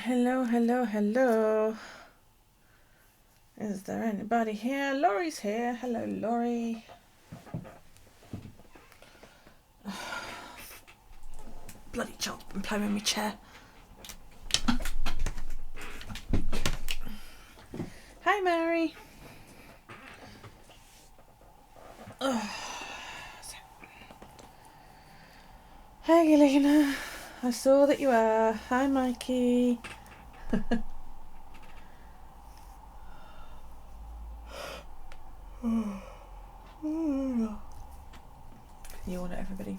Hello, hello, hello. Is there anybody here? Laurie's here. Hello, Laurie. Bloody child's been playing with my chair. Hi, Mary. Hey, Elena. I saw that you were. Hi, Mikey. You want it, everybody.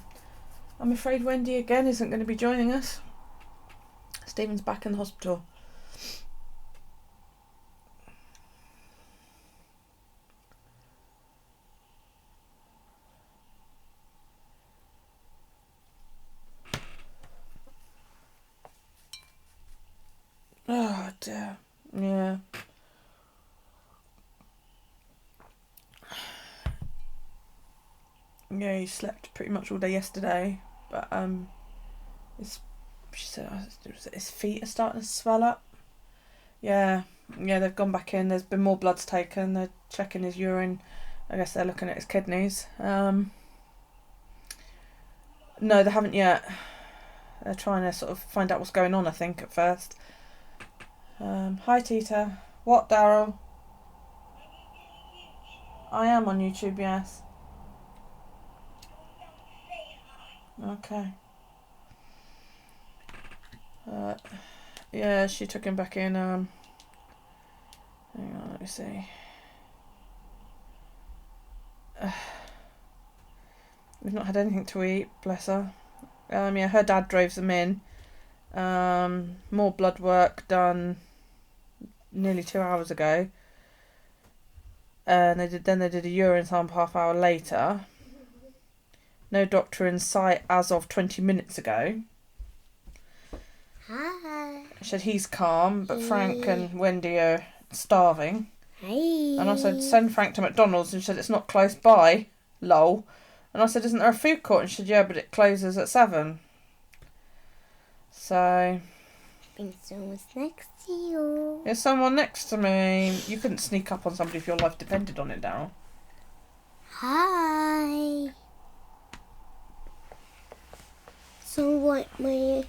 I'm afraid Wendy again isn't going to be joining us. Stephen's back in the hospital. Oh dear. Yeah. Yeah, he slept pretty much all day yesterday, but she said his feet are starting to swell up. Yeah, they've gone back in. There's been more bloods taken. They're checking his urine. I guess they're looking at his kidneys. No, they haven't yet. They're trying to sort of find out what's going on, I think, at first. Hi, Tita. What, Daryl? I am on YouTube, yes. Okay. Yeah, she took him back in. Hang on, let me see. We've not had anything to eat, bless her. Yeah, her dad drove them in. More blood work done nearly 2 hours ago. And they did a urine sample half hour later. No doctor in sight as of 20 minutes ago. Hi. She said he's calm, but Frank and Wendy are starving. Hi. And I said, send Frank to McDonald's, and she said, it's not close by. Lol. And I said, isn't there a food court? And she said, yeah, but it closes at 7. So... I think someone's next to you. There's someone next to me. You couldn't sneak up on somebody if your life depended on it, Daryl. Hi. Someone write my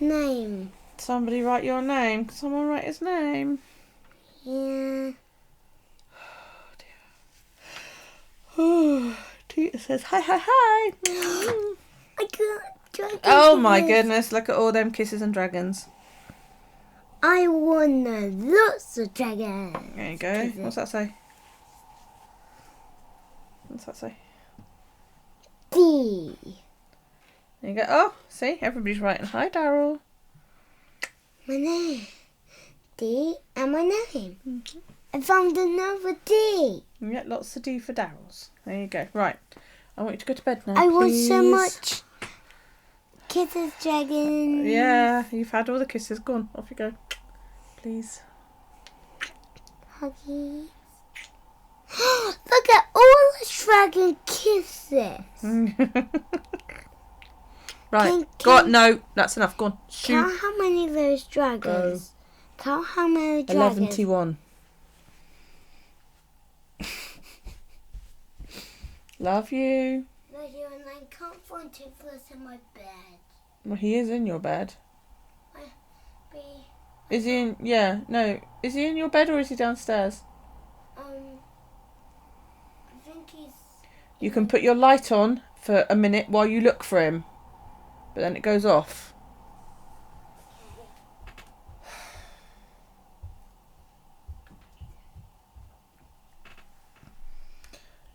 name. Somebody write your name. Someone write his name. Yeah. Oh, Tita says, hi, hi, hi. I got dragon. Oh my goodness, look at all them kisses and dragons. I want lots of dragons. There you go. What's that say? What's that say? D. There you go. Oh, see, everybody's writing, hi, Daryl. My name. D and my name. Mm-hmm. I found another D. Yeah, lots of D for Daryl's. There you go. Right. I want you to go to bed now, I please. want so much kisses, dragons. Yeah, you've had all the kisses. Go on, off you go. Please. Huggies. Look at all the dragon kisses. Right, go on. No, that's enough. Go on. Shoot. Count how many of those dragons. Go. Count how many dragons. 11-1. Love you. Love you, and I can't find Toothless in my bed. Well, he is in your bed. Is he in... Yeah, no. Is he in your bed or is he downstairs? I think he's... You can put your light on for a minute while you look for him. But then it goes off.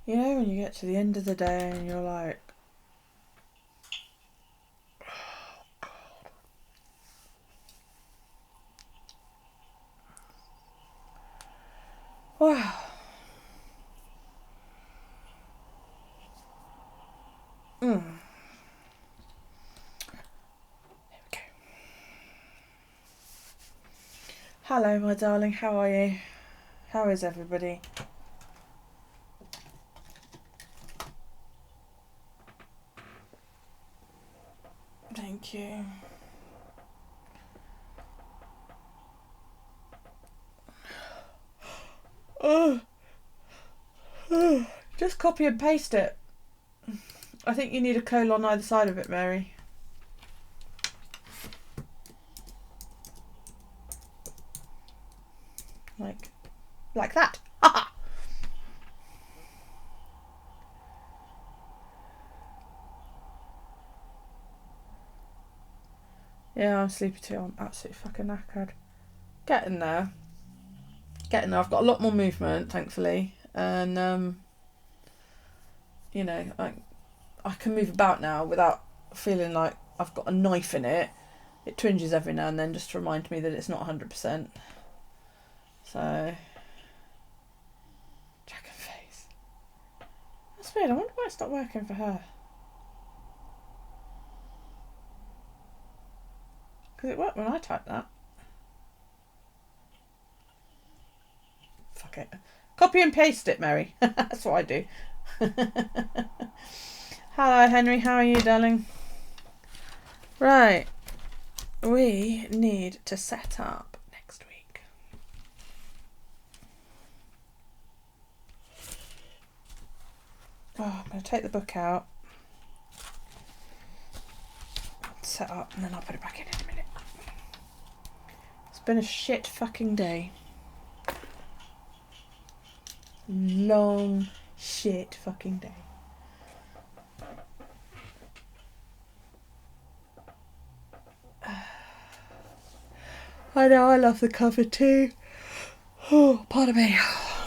You know when you get to the end of the day and you're like... Wow. There we go. Hello, my darling. How are you? How is everybody? Thank you. Just copy and paste it. I think you need a colon either side of it, Mary. Like that. Yeah, I'm sleepy too. I'm absolutely fucking knackered. Getting there. I've got a lot more movement, thankfully, and you know, I can move about now without feeling like I've got a knife in it. It twinges every now and then just to remind me that it's not 100%. So, dragon face. That's weird. I wonder why it's not working for her. Because it worked when I typed that. Fuck it. Copy and paste it, Mary. That's what I do. Hello, Henry. How are you, darling? Right. We need to set up next week. Oh, I'm going to take the book out. Set up and then I'll put it back in a minute. It's been a shit fucking day. Long shit fucking day. I know, I love the cover too. Oh, pardon me.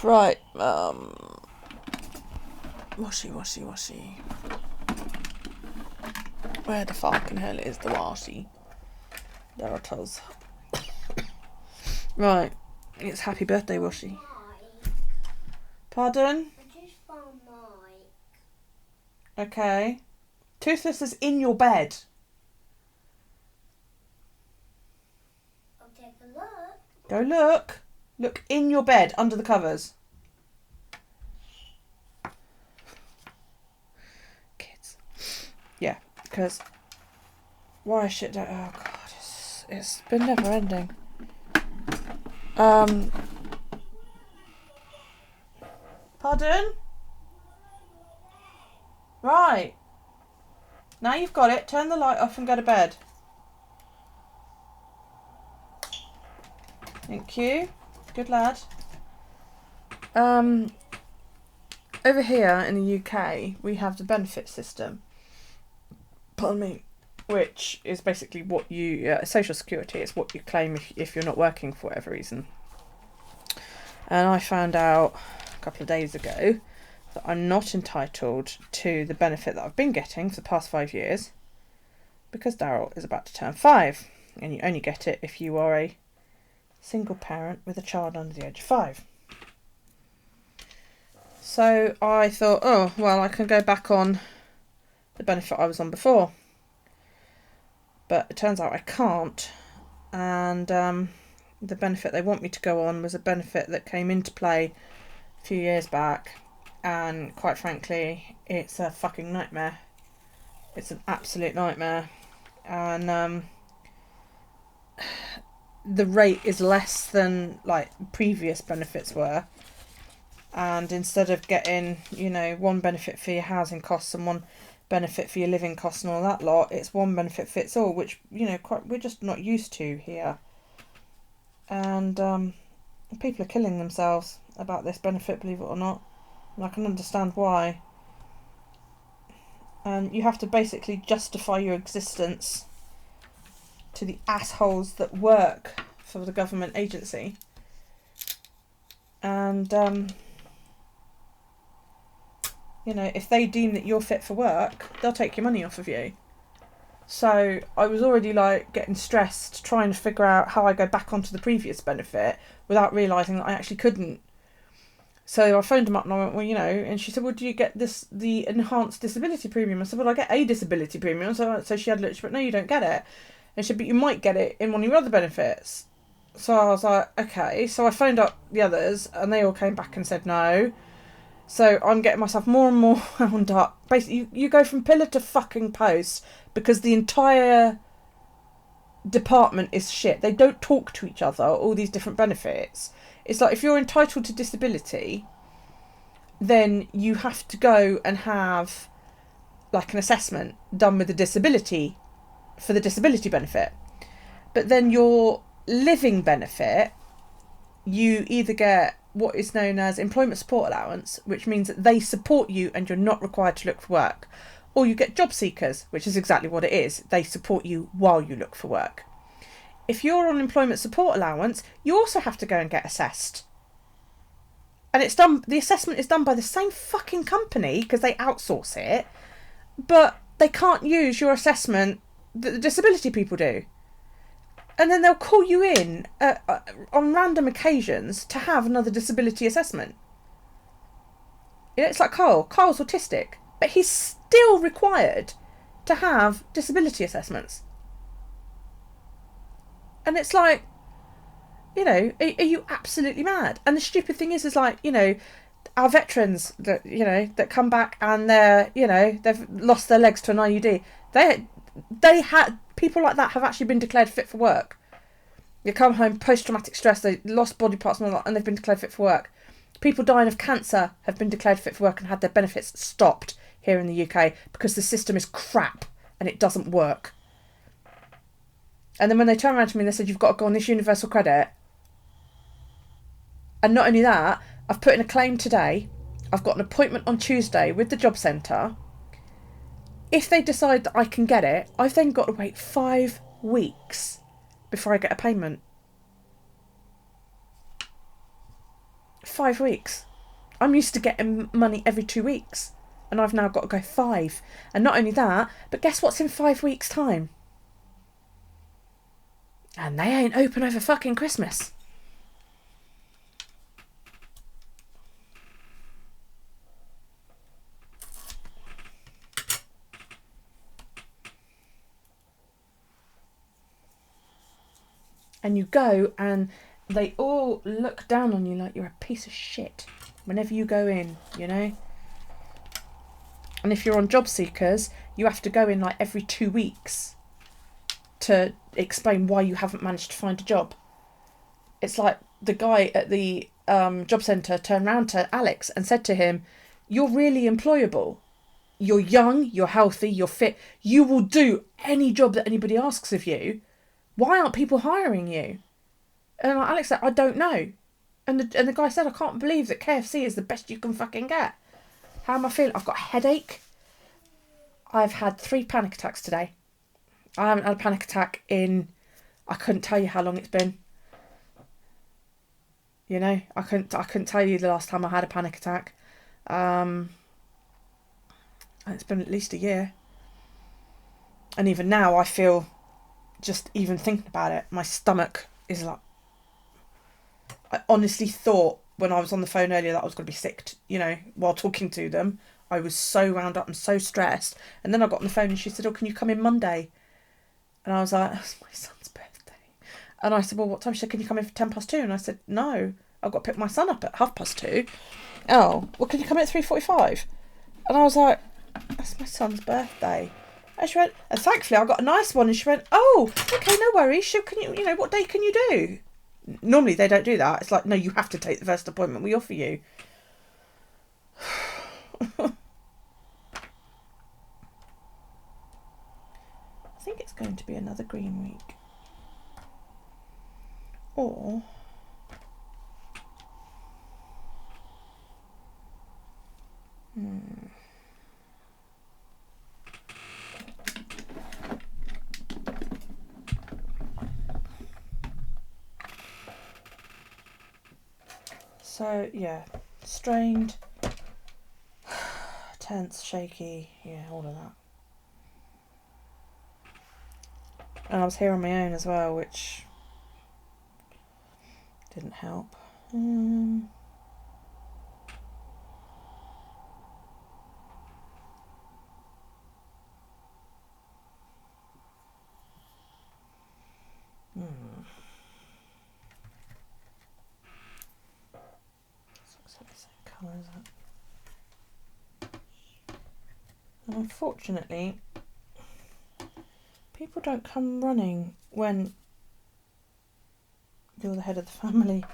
Right, washi. Where the fucking hell is the washi? There it is. Right, it's happy birthday, washi. Pardon? I just found Mike. Okay. Toothless is in your bed. I'll take a look. Go look. Look in your bed, under the covers. Kids. Yeah, because... Why shit don't... Oh, God. It's been never ending. Pardon? Right. Now you've got it. Turn the light off and go to bed. Thank you. Good lad. Over here in the UK, we have the benefit system. Pardon me. Which is basically what you... social security is what you claim if you're not working for whatever reason. And I found out a couple of days ago that I'm not entitled to the benefit that I've been getting for the past 5 years because Daryl is about to turn 5, and you only get it if you are a single parent with a child under the age of 5. So I thought, oh, well, I can go back on the benefit I was on before. But it turns out I can't, and the benefit they want me to go on was a benefit that came into play a few years back, and quite frankly, it's a fucking nightmare. It's an absolute nightmare, and the rate is less than like previous benefits were, and instead of getting, you know, one benefit for your housing costs and one benefit for your living costs and all that lot, it's one benefit fits all, which, you know, we're just not used to here. And people are killing themselves about this benefit, believe it or not, and I can understand why. And you have to basically justify your existence to the assholes that work for the government agency, and you know, if they deem that you're fit for work, they'll take your money off of you. So I was already like getting stressed trying to figure out how I go back onto the previous benefit without realising that I actually couldn't. So I phoned them up and I went, well, you know, and she said, well, do you get the enhanced disability premium? I said, well, I get a disability premium. So she had a look, she went, no, you don't get it. And she said, but you might get it in one of your other benefits. So I was like, okay. So I phoned up the others and they all came back and said no. So I'm getting myself more and more wound up. Basically, you go from pillar to fucking post because the entire department is shit. They don't talk to each other, all these different benefits. It's like if you're entitled to disability, then you have to go and have like an assessment done with the disability for the disability benefit. But then your living benefit, you either get what is known as employment support allowance, which means that they support you and you're not required to look for work, or you get job seekers, which is exactly what it is. They support you while you look for work. If you're on employment support allowance, you also have to go and get assessed. And it's done, the assessment is done by the same fucking company because they outsource it, but they can't use your assessment that the disability people do. And then they'll call you in on random occasions to have another disability assessment. You know, it's like Carl. Carl's autistic, but he's still required to have disability assessments. And it's like, you know, are you absolutely mad? And the stupid thing is like, you know, our veterans that, you know, that come back and they're, you know, they've lost their legs to an IUD. They had people like that have actually been declared fit for work. You come home post-traumatic stress, they lost body parts and they've been declared fit for work. People dying of cancer have been declared fit for work and had their benefits stopped here in the UK because the system is crap and it doesn't work. And then when they turned around to me and they said, you've got to go on this universal credit. And not only that, I've put in a claim today. I've got an appointment on Tuesday with the job centre. If they decide that I can get it, I've then got to wait 5 weeks before I get a payment. 5 weeks. I'm used to getting money every 2 weeks. And I've now got to go 5. And not only that, but guess what's in 5 weeks' time? And they ain't open over fucking Christmas. And you go and they all look down on you like you're a piece of shit whenever you go in, you know? And if you're on job seekers, you have to go in like every 2 weeks to explain why you haven't managed to find a job. It's like the guy at the job centre turned round to Alex and said to him, you're really employable. You're young, you're healthy, you're fit. You will do any job that anybody asks of you. Why aren't people hiring you? And Alex said, I don't know. And the guy said, I can't believe that KFC is the best you can fucking get. How am I feeling? I've got a headache. I've had 3 panic attacks today. I haven't had a panic attack in, I couldn't tell you how long it's been. You know, I couldn't tell you the last time I had a panic attack. It's been at least a year. And even now I feel, just even thinking about it, my stomach is like, I honestly thought when I was on the phone earlier that I was going to be sick, you know, while talking to them. I was so wound up and so stressed. And then I got on the phone and she said, oh, can you come in Monday? And I was like, it's my son's birthday. And I said, well, what time? She said, can you come in for 2:10? And I said, no, I've got to pick my son up at 2:30. Oh, well, can you come in at 3:45? And I was like, that's my son's birthday. And she went, and thankfully I got a nice one. And she went, oh, okay, no worries. Can you, you know, what day can you do? Normally they don't do that. It's like, no, you have to take the first appointment we offer you. I think it's going to be another green week. Or so yeah, strained, tense, shaky, yeah, all of that. And I was here on my own as well, which didn't help. Looks like the same colour as that. And unfortunately, people don't come running when you're the head of the family.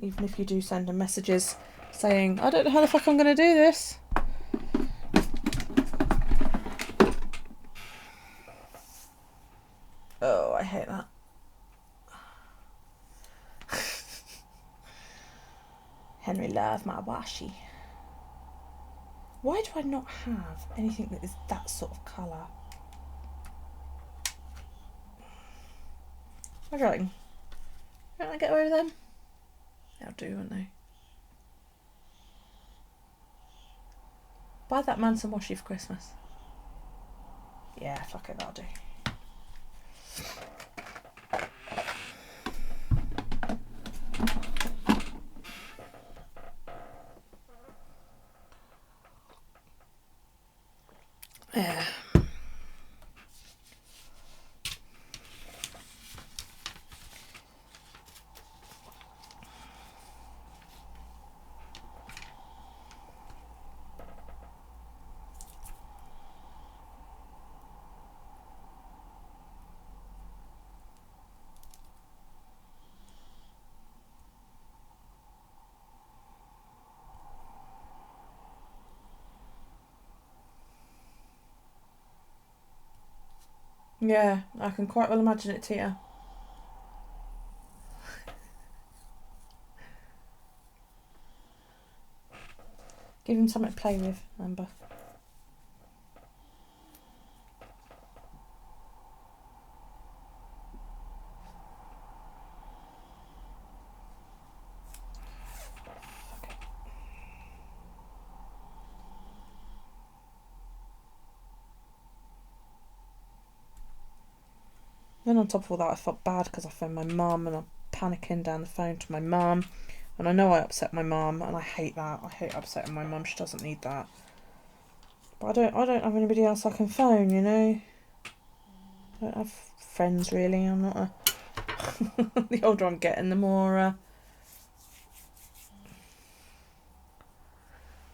Even if you do send them messages saying, I don't know how the fuck I'm going to do this. Oh, I hate that. Henry, love my washi. Why do I not have anything that is that sort of colour? What do you reckon? Don't I get away with them? They'll do, won't they? Buy that man some washi for Christmas. Yeah, fuck it, that'll do. Yeah. Yeah, I can quite well imagine it, Tia. Give him something to play with, Amber. Then on top of all that, I felt bad because I phoned my mum and I'm panicking down the phone to my mum. And I know I upset my mum and I hate that. I hate upsetting my mum. She doesn't need that. But I don't have anybody else I can phone, you know. I don't have friends really. I'm not a... The older I'm getting, the more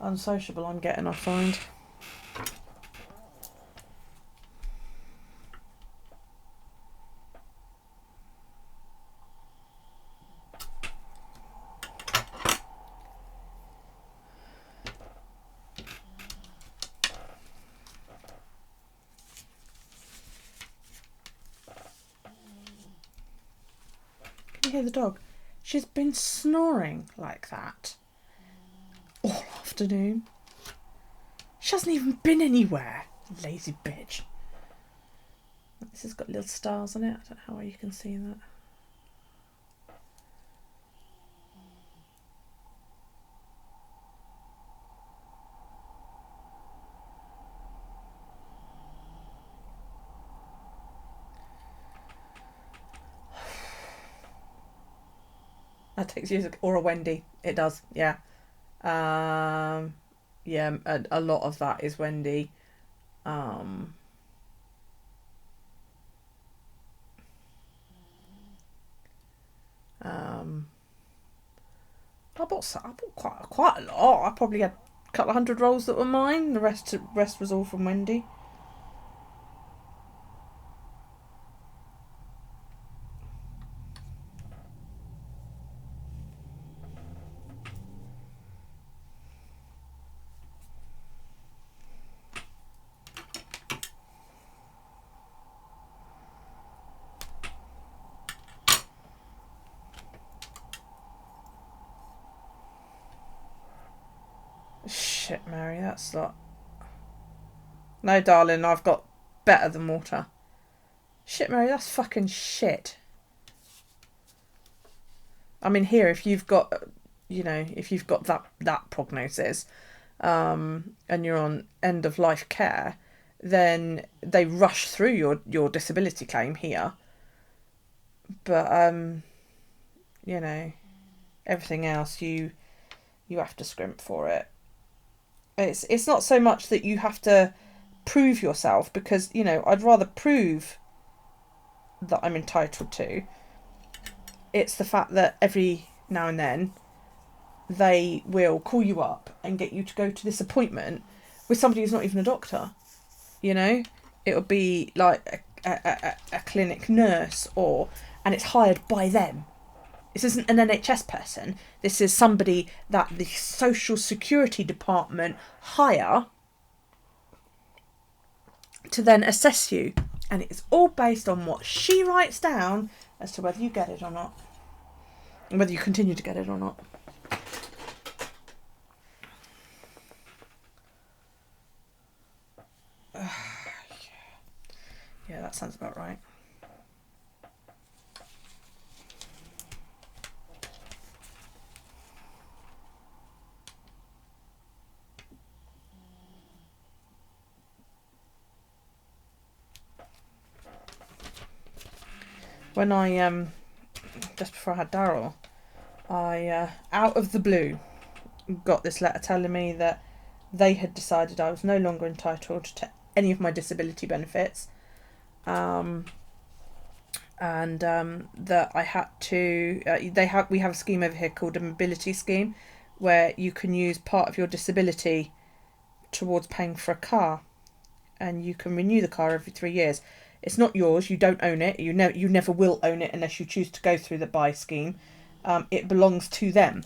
unsociable I'm getting, I find. Can you hear the dog? She's been snoring like that all afternoon. She hasn't even been anywhere. Lazy bitch. This has got little stars on it. I don't know how well you can see that. That takes years. Or a Wendy. It does, yeah. Yeah, a lot of that is Wendy. I bought quite a lot. I probably had a couple of hundred rolls that were mine. The rest was all from Wendy. Shit, Mary, that's not... No, darling, I've got better than water. Shit, Mary, that's fucking shit. I mean, here, if you've got, you know, if you've got that prognosis, and you're on end of life care, then they rush through your disability claim here. But you know, everything else you have to scrimp for it. It's not so much that you have to prove yourself, because, you know, I'd rather prove that I'm entitled to. It's the fact that every now and then they will call you up and get you to go to this appointment with somebody who's not even a doctor. You know, it would be like a clinic nurse, and it's hired by them. This isn't an NHS person. This is somebody that the Social Security Department hire to then assess you. And it's all based on what she writes down as to whether you get it or not. And whether you continue to get it or not. Yeah, that sounds about right. When I just before I had Daryl, I out of the blue got this letter telling me that they had decided I was no longer entitled to any of my disability benefits, and that I had to. We have a scheme over here called a mobility scheme, where you can use part of your disability towards paying for a car, and you can renew the car every 3 years. It's not yours. You don't own it. You never will own it unless you choose to go through the buy scheme. It belongs to them.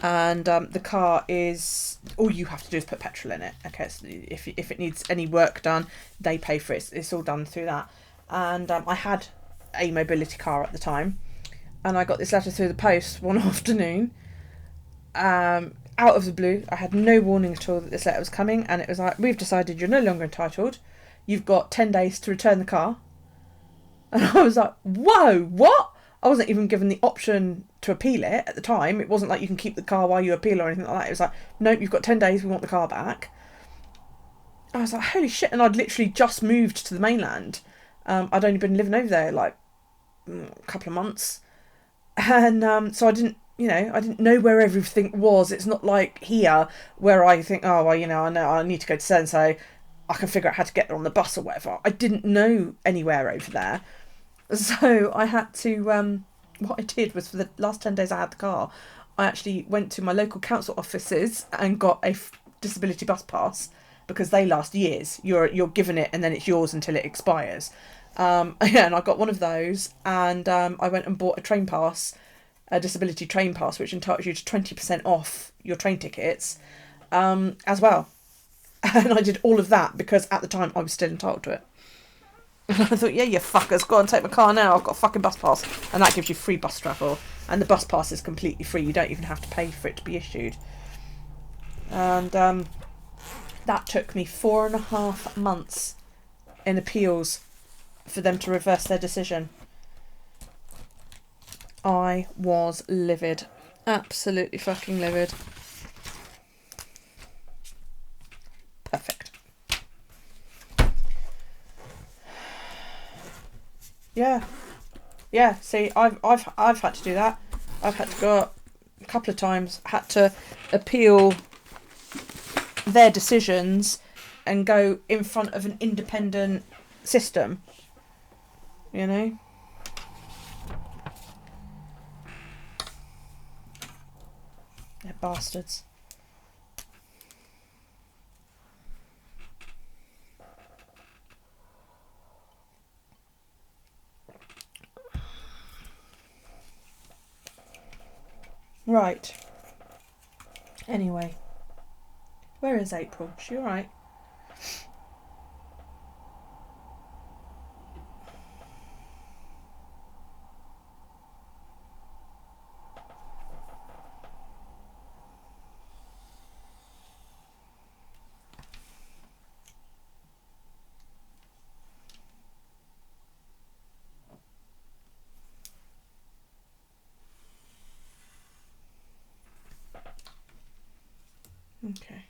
And the car is, all you have to do is put petrol in it. Okay, so if it needs any work done, they pay for it. It's all done through that. And I had a mobility car at the time, and I got this letter through the post one afternoon. Out of the blue, I had no warning at all that this letter was coming, and it was like, we've decided you're no longer entitled. You've got 10 days to return the car. And I was like, whoa, what? I wasn't even given the option to appeal it at the time. It wasn't like you can keep the car while you appeal or anything like that. It was like, nope, you've got 10 days, we want the car back. I was like, holy shit. And I'd literally just moved to the mainland. I'd only been living over there like a couple of months. And so I didn't know where everything was. It's not like here where I think, oh, well, I know I need to go to so I can figure out how to get there on the bus or whatever. I didn't know anywhere over there. So I had to, what I did was for the last 10 days I had the car, I actually went to my local council offices and got a disability bus pass, because they last years. You're given it and then it's yours until it expires. And I got one of those, and I went and bought a disability train pass, which entitles you to 20% off your train tickets as well. And I did all of that because at the time I was still entitled to it. And I thought, yeah, you fuckers, go on, take my car now. I've got a fucking bus pass. And that gives you free bus travel. And the bus pass is completely free. You don't even have to pay for it to be issued. And that took me 4.5 months in appeals for them to reverse their decision. I was livid. Absolutely fucking livid. Perfect. Yeah. See, I've had to do that. I've had to go up a couple of times. Had to appeal their decisions and go in front of an independent system. They're bastards. Right. Anyway. Where is April? Is she alright? Okay.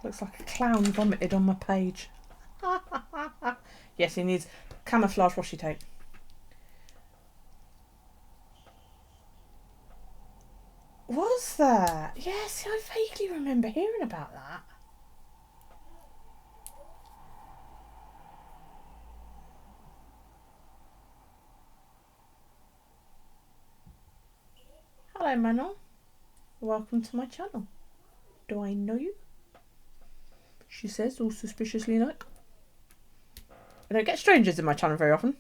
Looks like a clown vomited on my page. Yes, he needs camouflage washi tape. Was there? Yes, I vaguely remember hearing about that. Hello, Manon. Welcome to my channel. Do I know you? She says, all suspiciously like. I don't get strangers in my channel very often.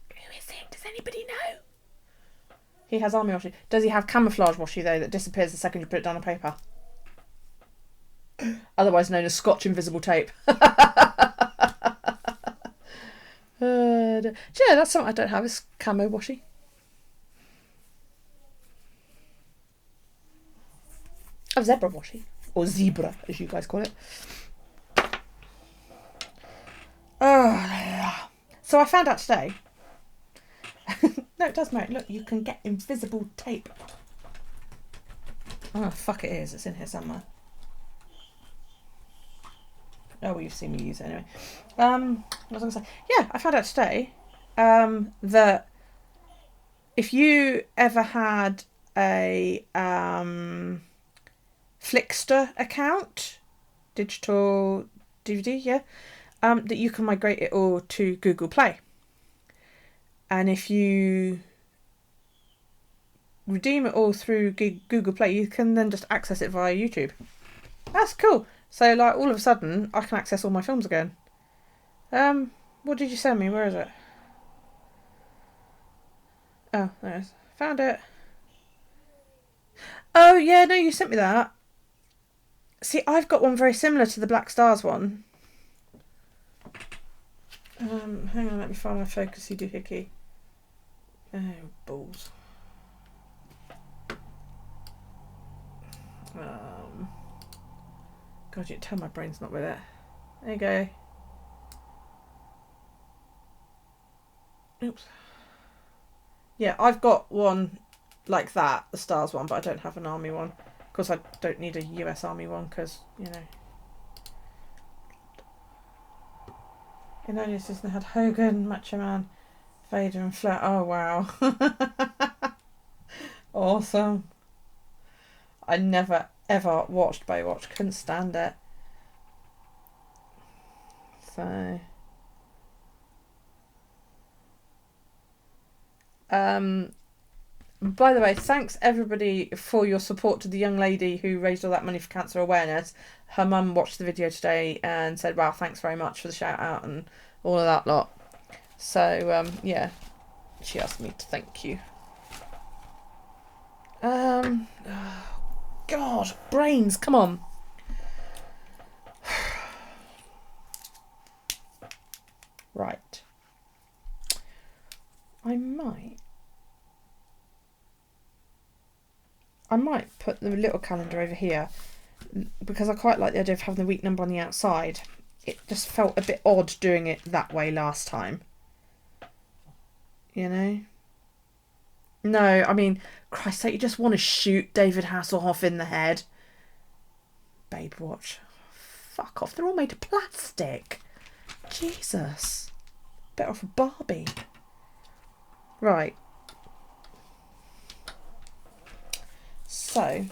Who is it? Does anybody know? He has army washi. Does he have camouflage washi, though, that disappears the second you put it down on paper? Otherwise known as Scotch invisible tape. Yeah, that's something I don't have, is camo washi. I have zebra washi. Or zebra, as you guys call it. So I found out today. No, it does, mate. Look, you can get invisible tape. Oh, fuck it is. It's in here somewhere. Oh, well, you've seen me use it anyway. What was I going to say? Yeah, I found out today that if you ever had a Flickster account, digital DVD, yeah, that you can migrate it all to Google Play. And if you redeem it all through Google Play, you can then just access it via YouTube. That's cool. So, like, all of a sudden, I can access all my films again. What did you send me? Where is it? Oh, there it is. Found it. Oh, yeah, no, you sent me that. See, I've got one very similar to the Black Stars one. Hang on, let me find my focusy doohickey. Oh, balls. God, you can tell my brain's not with it. There you go. Oops. Yeah, I've got one like that, the Stars one, but I don't have an Army one. Of course, I don't need a US Army one because, you know. In earlier season, they had Hogan, Macho Man, Vader, and Flair. Oh, wow. Awesome. I never, ever watched Baywatch. Couldn't stand it. So... by the way, thanks everybody for your support to the young lady who raised all that money for cancer awareness. Her mum watched the video today and said, wow, thanks very much for the shout out and all of that lot. So yeah, she asked me to thank you. Oh, God, brains, come on. Right. I might put the little calendar over here because I quite like the idea of having the week number on the outside. It just felt a bit odd doing it that way last time. You know? No, I mean, Christ's sake, you just want to shoot David Hasselhoff in the head. Babe watch. Fuck off, they're all made of plastic. Jesus. Better off a Barbie. Right. So,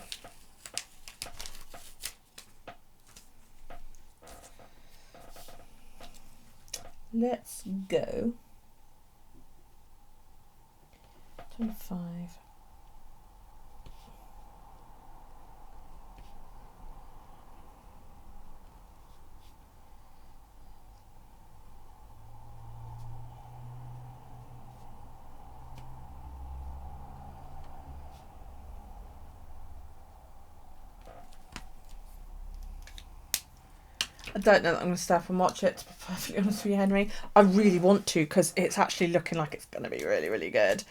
let's go. 25. I don't know that I'm going to stay up and watch it, to be perfectly honest with you, Henry. I really want to because it's actually looking like it's going to be really, really good.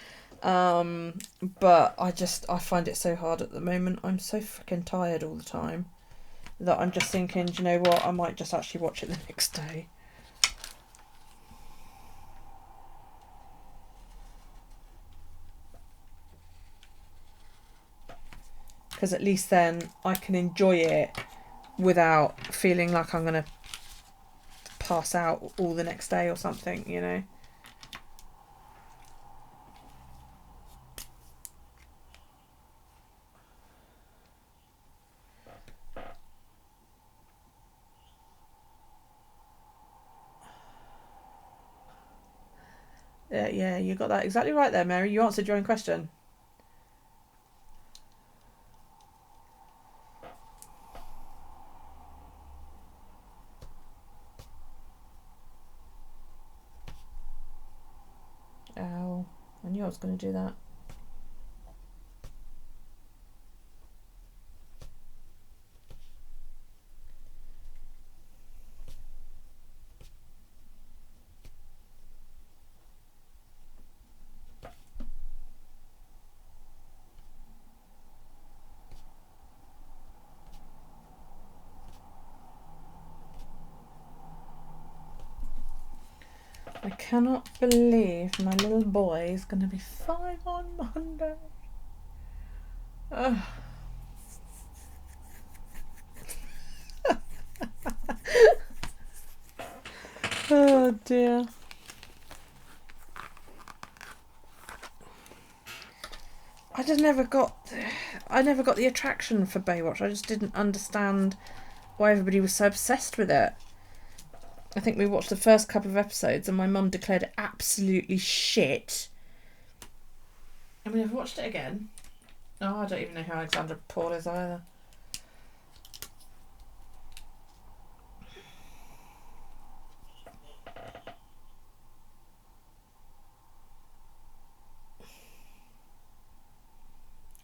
But I find it so hard at the moment. I'm so freaking tired all the time that I'm just thinking, do you know what? I might just actually watch it the next day. because at least then I can enjoy it without feeling like I'm going to pass out all the next day or something, you know. Yeah, you got that exactly right there, Mary. You answered your own question. Ow. I knew I was going to do that. I cannot believe my little boy is going to be 5 on Monday. Ugh. Oh dear. I never got the attraction for Baywatch. I just didn't understand why everybody was so obsessed with it. I think we watched the first couple of episodes and my mum declared it absolutely shit. And we never watched it again. Oh, I don't even know who Alexandra Paul is either.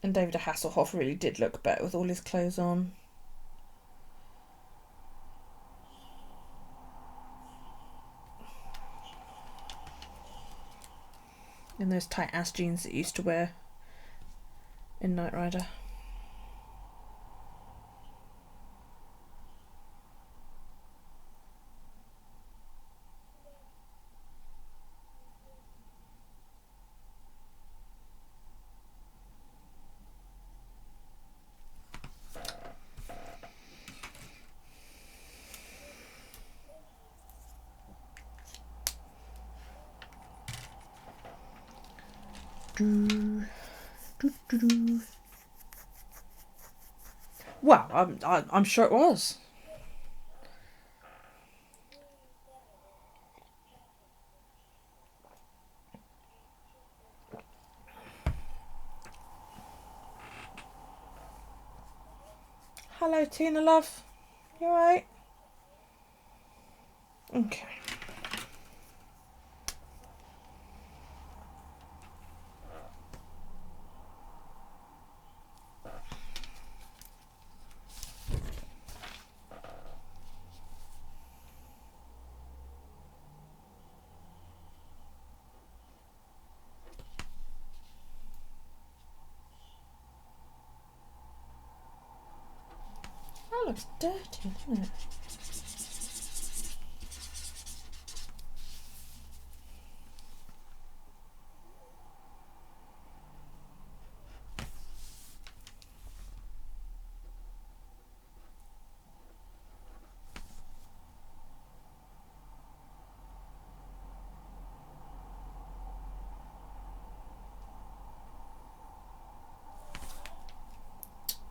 And David Hasselhoff really did look better with all his clothes on. In those tight ass jeans that he used to wear in Knight Rider. Well, I'm sure it was. Hello, Tina, love. You alright? Okay. That looks dirty, doesn't it?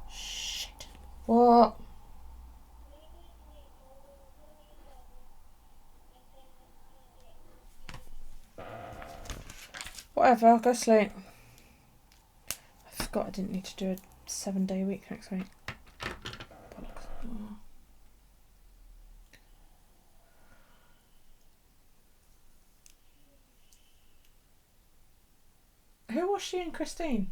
Shit. What? Whatever, I'll go sleep. I forgot I didn't need to do a 7-day week next week. Bollocks. Oh. Who was she and Christine?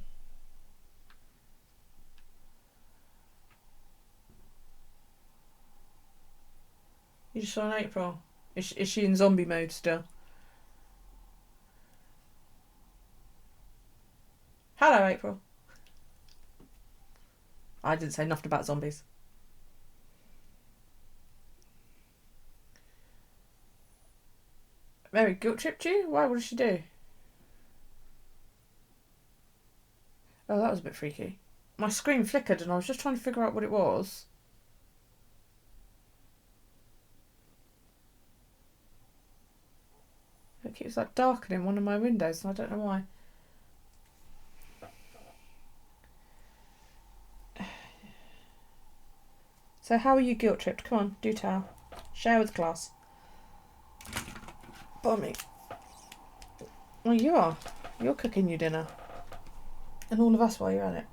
You just saw in April. Is she in zombie mode still? Hello, April. I didn't say nothing about zombies. Mary guilt tripped you? Why? What did she do? Oh, that was a bit freaky. my screen flickered and I was just trying to figure out what it was. It keeps like darkening one of my windows and I don't know why. So how are you guilt tripped? Come on, do tell. Share with class. Bummy. Well, you are. You're cooking your dinner. And all of us while you're at it.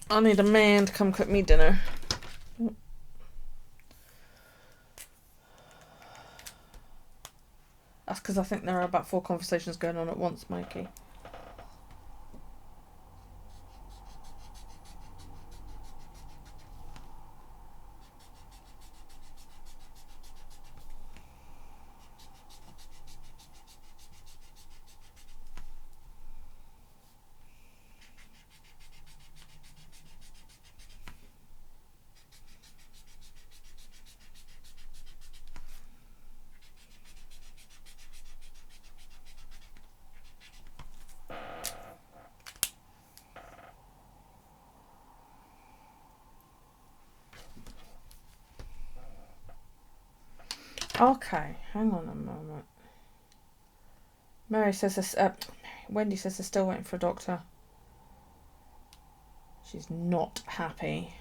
I need a man to come cook me dinner. That's because I think there are about 4 conversations going on at once, Mikey. Okay, hang on a moment. Mary says this. Wendy says they're still waiting for a doctor. She's not happy.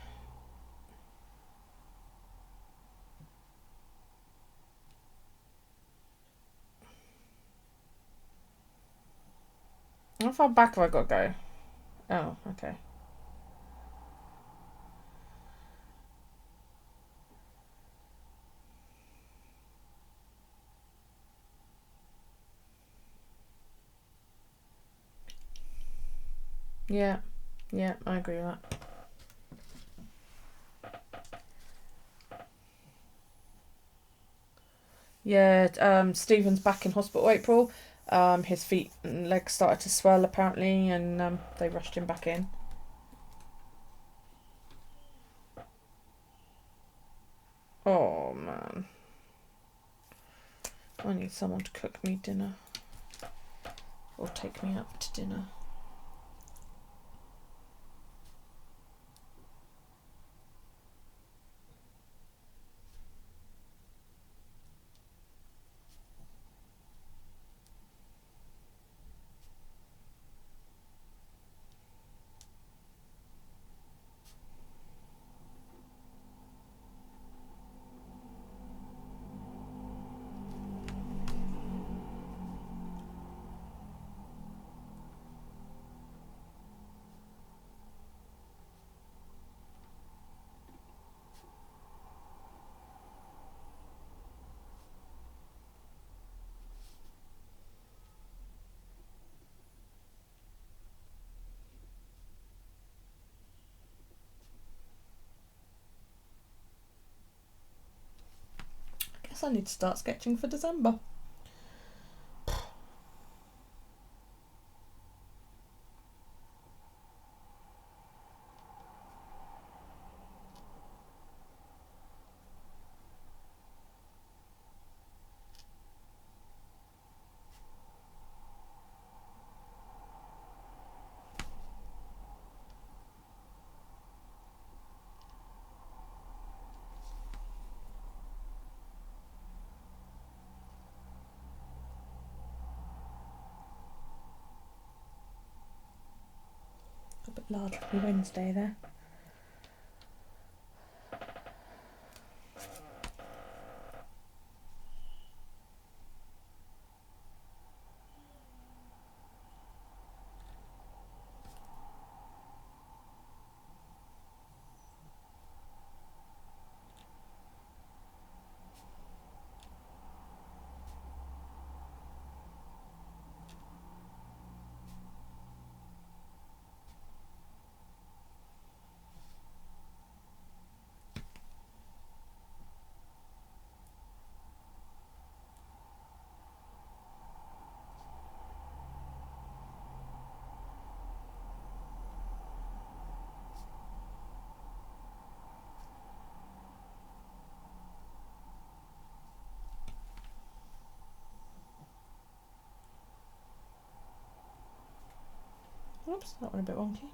How far back have I got to go? Oh, okay. Yeah, I agree with that. Yeah, Stephen's back in hospital April. His feet and legs started to swell apparently, and they rushed him back in. Oh man, I need someone to cook me dinner or take me out to dinner. I need to start sketching for December. large Happy Wednesday there. Oops, that one a bit wonky.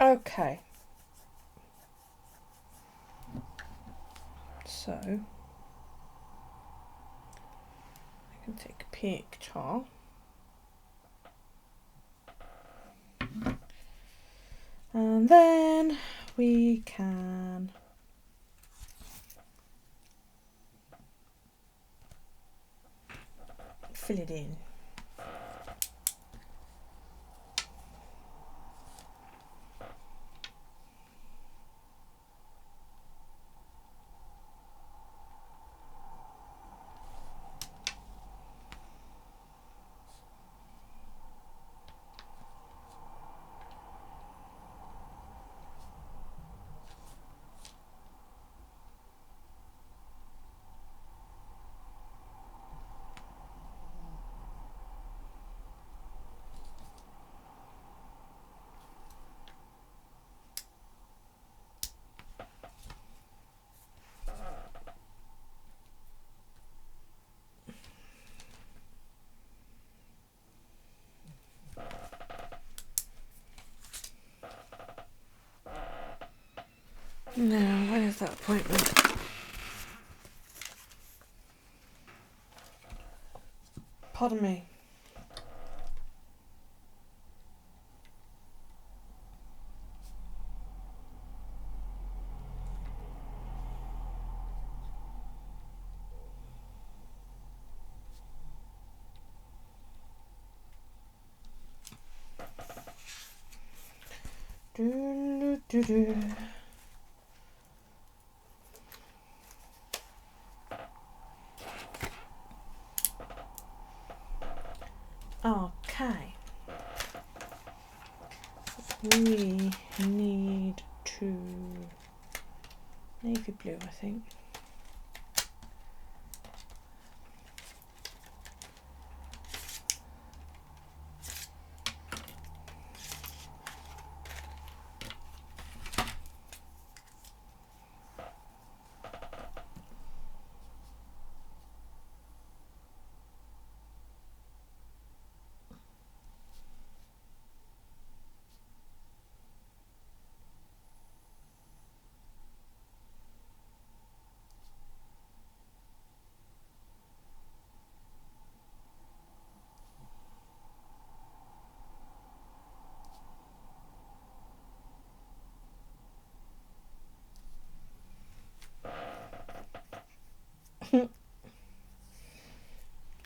Okay. So I can take a picture. And then we can fill it in. Now, when is that appointment? Pardon me. Do, do, do. We need to navy blue, I think.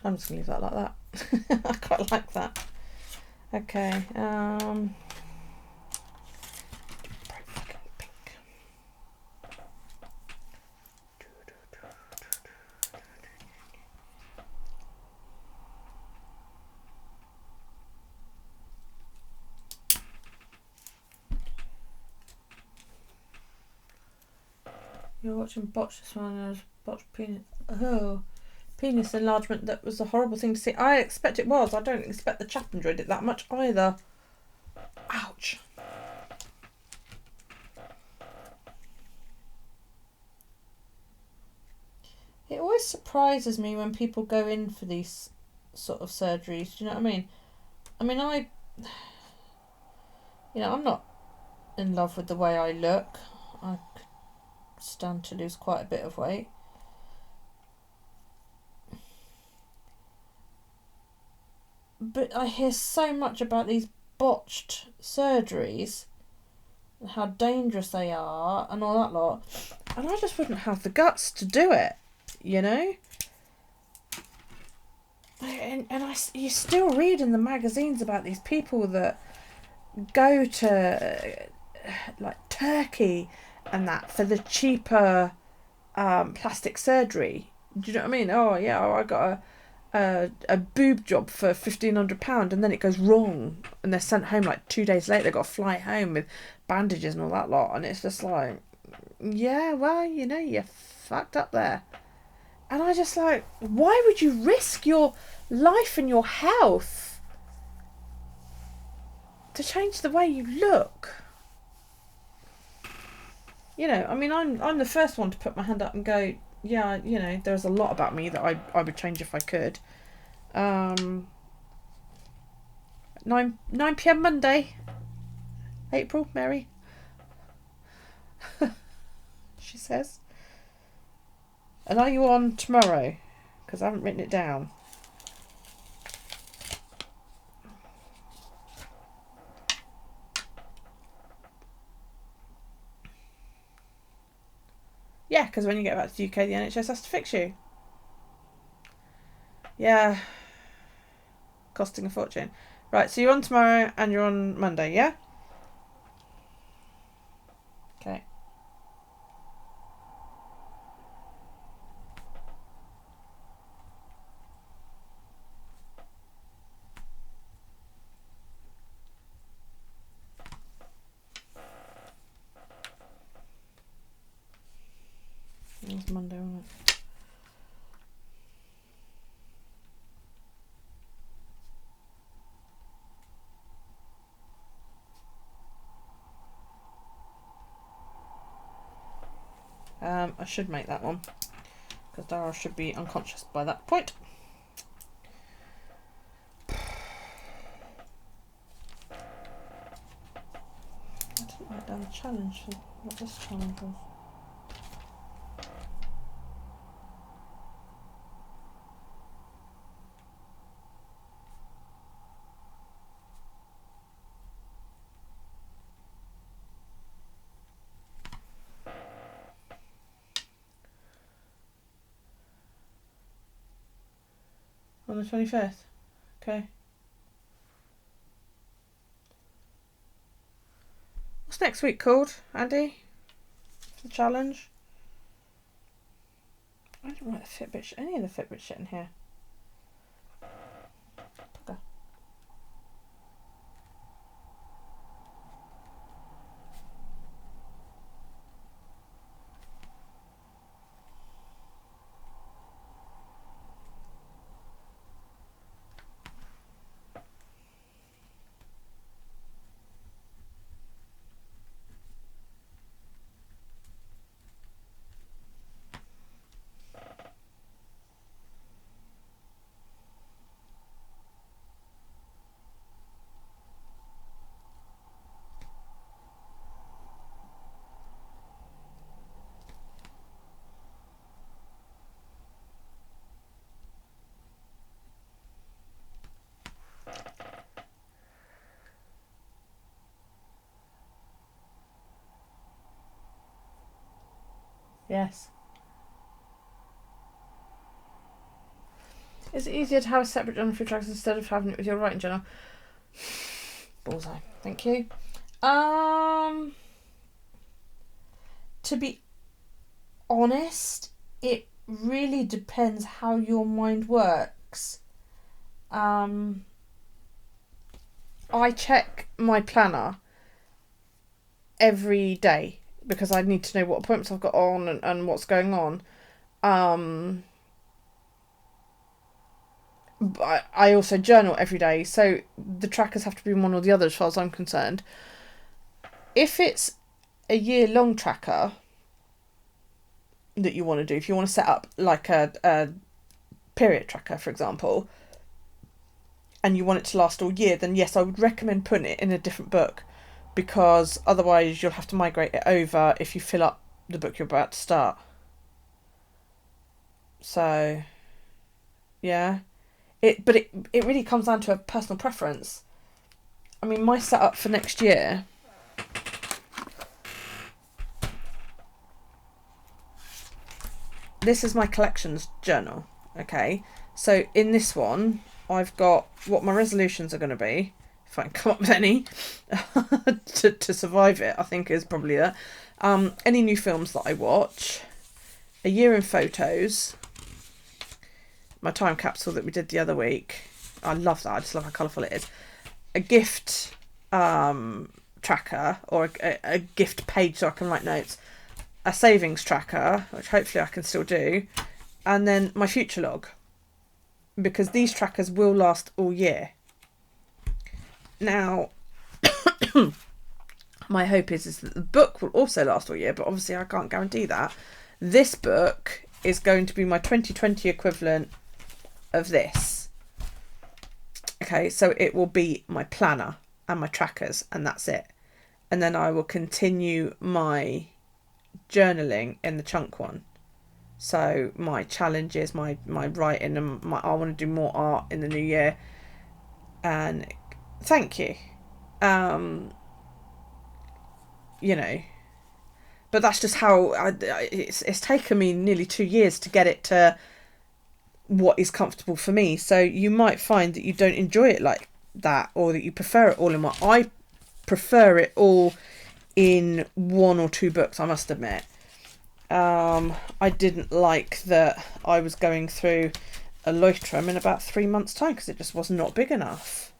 I'm just gonna leave that like that. I quite like that. Okay, bright fucking pink. You're watching Botch this one. There's Botch penis. Oh, penis enlargement. That was a horrible thing to see. I expect it was. I don't expect the chap enjoyed it that much either. Ouch. It always surprises me when people go in for these sort of surgeries. Do you know what I mean? I mean, I'm not in love with the way I look. I could stand to lose quite a bit of weight. But I hear so much about these botched surgeries and how dangerous they are and all that lot. And I just wouldn't have the guts to do it, you know? You still read in the magazines about these people that go to like Turkey and that for the cheaper plastic surgery. Do you know what I mean? Oh yeah, I got a boob job for £1,500 and then it goes wrong and they're sent home like 2 days later. They've got to fly home with bandages and all that lot, and it's just like, yeah, well, you're fucked up there. And I just like, why would you risk your life and your health to change the way you look? I mean, I'm the first one to put my hand up and go, yeah, there's a lot about me that I would change if I could. 9 p.m. Monday. April, Mary. She says. And are you on tomorrow? Because I haven't written it down. Yeah, because when you get back to the UK, the NHS has to fix you. Yeah. Costing a fortune. Right, so you're on tomorrow and you're on Monday, yeah? Okay. It was Monday, wasn't it? I should make that one because Dara should be unconscious by that point. I didn't write down the challenge for what this challenge was. On the 25th. Okay. What's next week called, Andy? The challenge? I didn't write the Fitbit any of the Fitbit shit in here. Okay. Yes. Is it easier to have a separate journal for your tracks instead of having it with your writing journal? Bullseye. Thank you. To be honest, it really depends how your mind works. I check my planner every day because I need to know what appointments I've got on and what's going on. But I also journal every day, so the trackers have to be one or the other as far as I'm concerned. If it's a year-long tracker that you want to do, if you want to set up like a period tracker, for example, and you want it to last all year, then yes, I would recommend putting it in a different book, because otherwise you'll have to migrate it over if you fill up the book you're about to start. So, yeah. But it really comes down to a personal preference. I mean, my setup for next year... This is my collections journal, okay? So in this one, I've got what my resolutions are going to be, if I can come up with any, to survive it, I think is probably that. Any new films that I watch, a year in photos, my time capsule that we did the other week. I love that. I just love how colourful it is. A gift tracker, or a gift page so I can write notes. A savings tracker, which hopefully I can still do. And then my future log. Because these trackers will last all year. Now, my hope is that the book will also last all year, but obviously I can't guarantee that. This book is going to be my 2020 equivalent of this. Okay, so it will be my planner and my trackers, and that's it. And then I will continue my journaling in the chunk one. So my challenges, my writing, and I want to do more art in the new year. And thank you. You know, but that's just how it's taken me nearly 2 years to get it to what is comfortable for me. So you might find that you don't enjoy it like that, or that you prefer it all in one. I prefer it all in 1 or 2 books, I must admit. I didn't like that I was going through a Leuchtturm in about 3 months' time because it just was not big enough.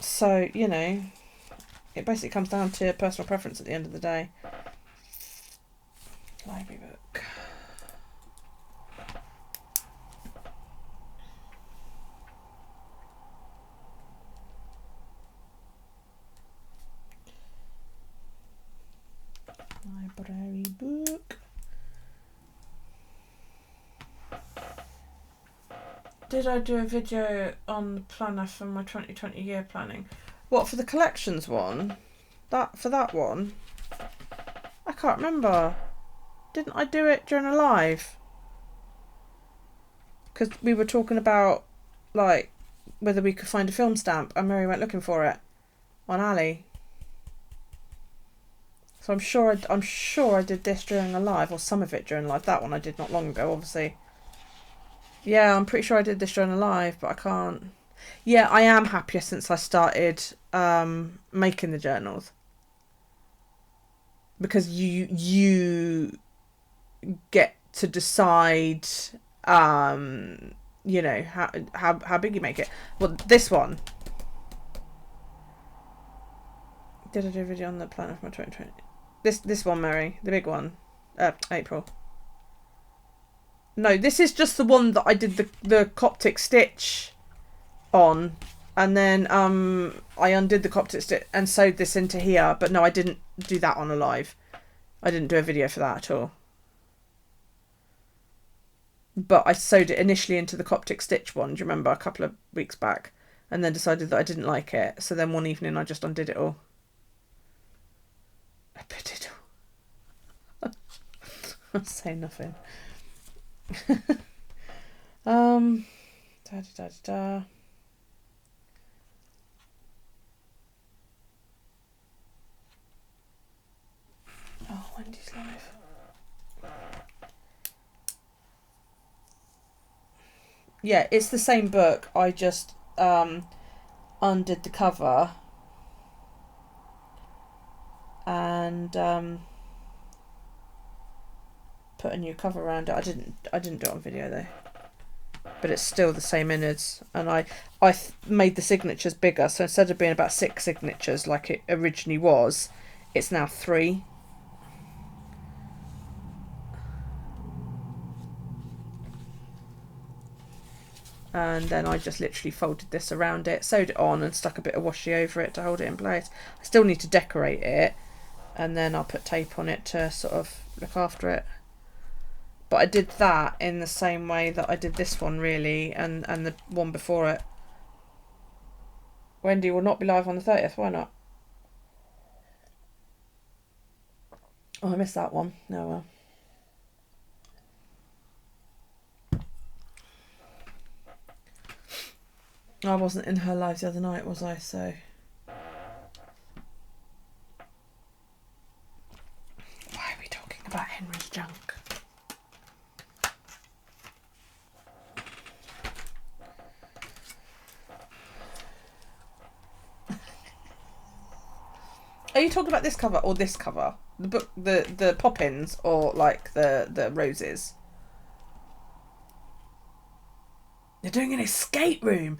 So, you know, it basically comes down to personal preference at the end of the day. Library book. Library book. Did I do a video on the planner for my 2020 year planning? What, for the collections one? For that one? I can't remember. Didn't I do it during a live? Because we were talking about, like, whether we could find a film stamp, and Mary went looking for it on Ali. So I'm sure I did this during a live, or some of it during a live. That one I did not long ago, obviously. Yeah, I'm pretty sure I did this during a live, but I can't. Yeah, I am happier since I started making the journals, because you get to decide, you know, how big you make it. Well, this one. Did I do a video on the planner for my 2020? This one, Mary, the big one, April. No, this is just the one that I did the Coptic stitch on, and then I undid the Coptic stitch and sewed this into here. But no, I didn't do that on a live. I didn't do a video for that at all. But I sewed it initially into the Coptic stitch one, do you remember, a couple of weeks back, and then decided that I didn't like it. So then one evening I just undid it all. I put it all. I'll say nothing. Da. Wendy's live. Yeah, it's the same book. I just undid the cover and put a new cover around it. I didn't do it on video though. But it's still the same innards, and I made the signatures bigger, so instead of being about 6 signatures like it originally was, it's now 3. And then I just literally folded this around it, sewed it on and stuck a bit of washi over it to hold it in place. I still need to decorate it, and then I'll put tape on it to sort of look after it. But I did that in the same way that I did this one, really, and the one before it. Wendy will not be live on the 30th. Why not? Oh, I missed that one. No, well. I wasn't in her live the other night, was I? So. Why are we talking about Henry's junk? Are you talking about this cover or this cover? The book, the pop-ins, or like the roses? They're doing an escape room.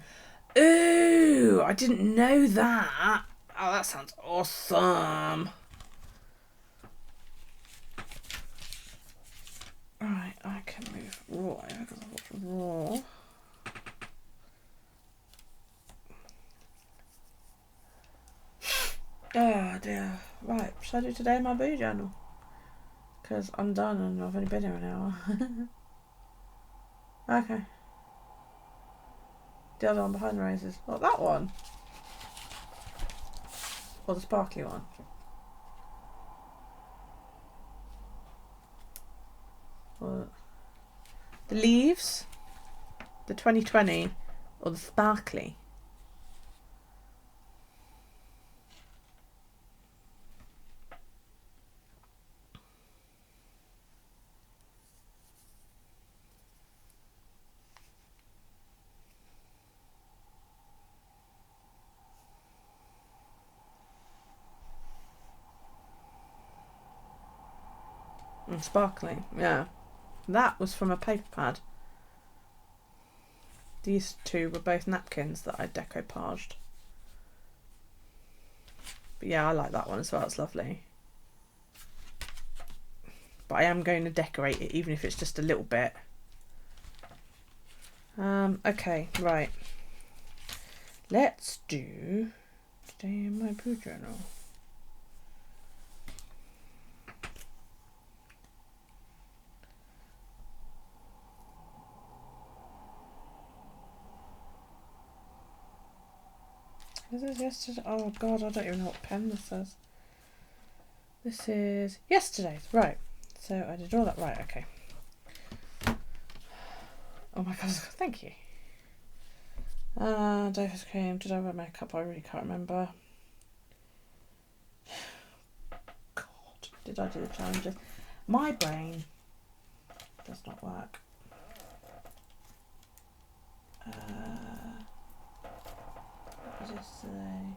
Ooh, I didn't know that. Oh, that sounds awesome. Right, I can move raw because I've got raw. Oh dear. Right, shall I do today my BuJournal? Because I'm done and I've only been here an hour. Okay. The other one behind the roses. Oh, that one. Or the sparkly one. Or the leaves. The 2020. Or the sparkly. And sparkly, yeah. That was from a paper pad. These two were both napkins that I decoupaged. But yeah, I like that one as well, it's lovely. But I am going to decorate it, even if it's just a little bit. Okay, right. Let's do today in my BuJournal. Is this yesterday? Oh god, I don't even know what pen this says. This is yesterday's, right. So I did all that right, okay. Oh my god, thank you. Davis cream, did I wear makeup? I really can't remember. God, did I do the challenges? My brain does not work. What was yesterday?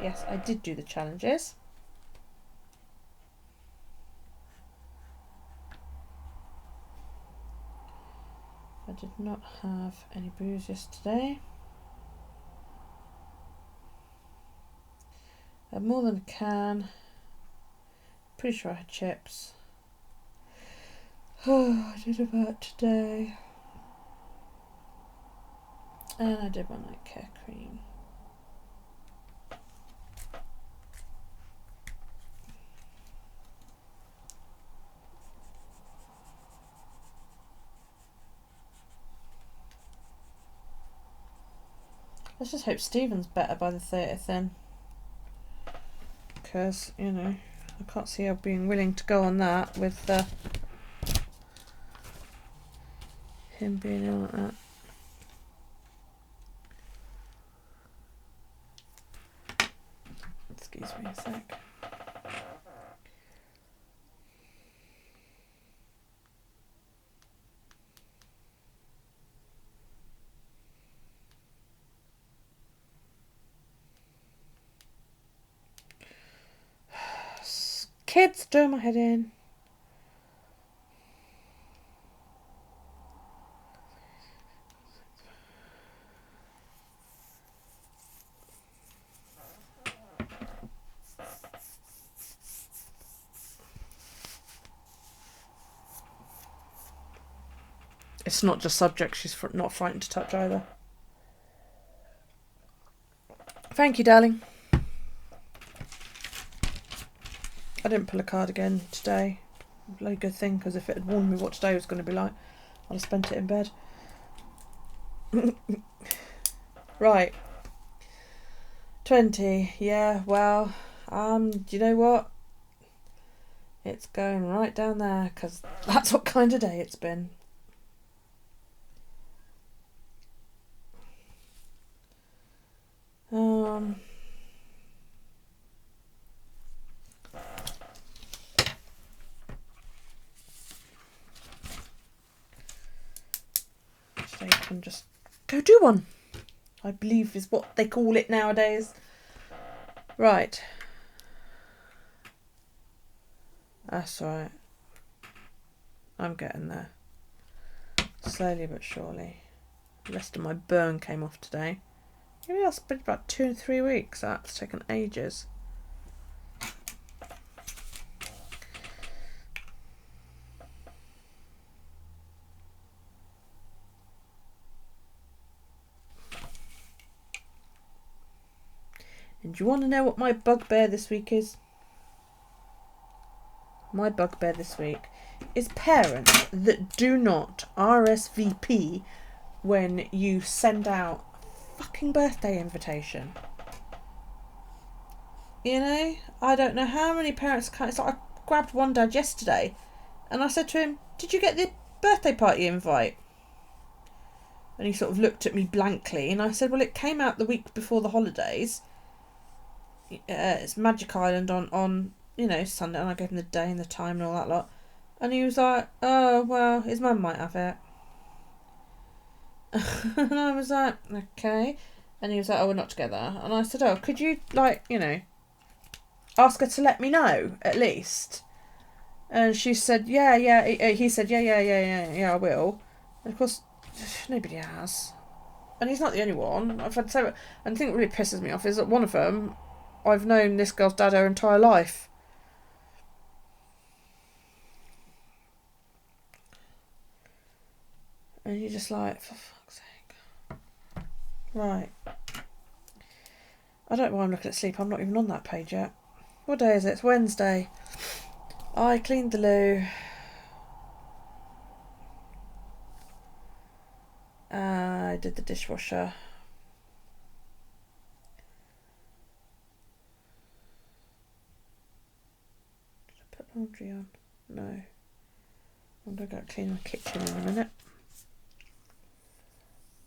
Yes, I did do the challenges. I did not have any booze yesterday. I had more than a can. Pretty sure I had chips. Oh, I did about today. And I did my night care cream. Let's just hope Stephen's better by the 30th then. Because, you know, I can't see her being willing to go on that with him being ill like that. Excuse me a sec. stir my head in. It's not just subjects she's not frightened to touch either. Thank you, darling. I didn't pull a card again today. Bloody good thing, because if it had warned me what today was going to be like, I'd have spent it in bed. Right. 20. Yeah, well, do you know what? It's going right down there, because that's what kind of day it's been. Today can just go do one, I believe is what they call it nowadays. Right. That's right. I'm getting there. Slowly but surely. The rest of my burn came off today. Maybe that's been about 2 and 3 weeks. That's taken ages. And do you want to know what my bugbear this week is? My bugbear this week is parents that do not RSVP when you send out a fucking birthday invitation. You know, I don't know how many parents can't. It's like I grabbed one dad yesterday and I said to him, "Did you get the birthday party invite?" And he sort of looked at me blankly and I said, "Well, it came out the week before the holidays. It's Magic Island on you know, Sunday," and I gave him the day and the time and all that lot. And he was like, "Oh, well, his mum might have it." And I was like, "Okay." And he was like, "Oh, we're not together." And I said, "Oh, could you, like, you know, ask her to let me know, at least?" And she said, yeah. He said, yeah, I will. And of course, nobody has. And he's not the only one. I've had so... And the thing that really pisses me off is that one of them, I've known this girl's dad her entire life. And you're just like, for fuck's sake. Right. I don't know why I'm looking at sleep. I'm not even on that page yet. What day is it? It's Wednesday. I cleaned the loo. I did the dishwasher. Did I put laundry on? No. I'm going to go clean the kitchen in a minute.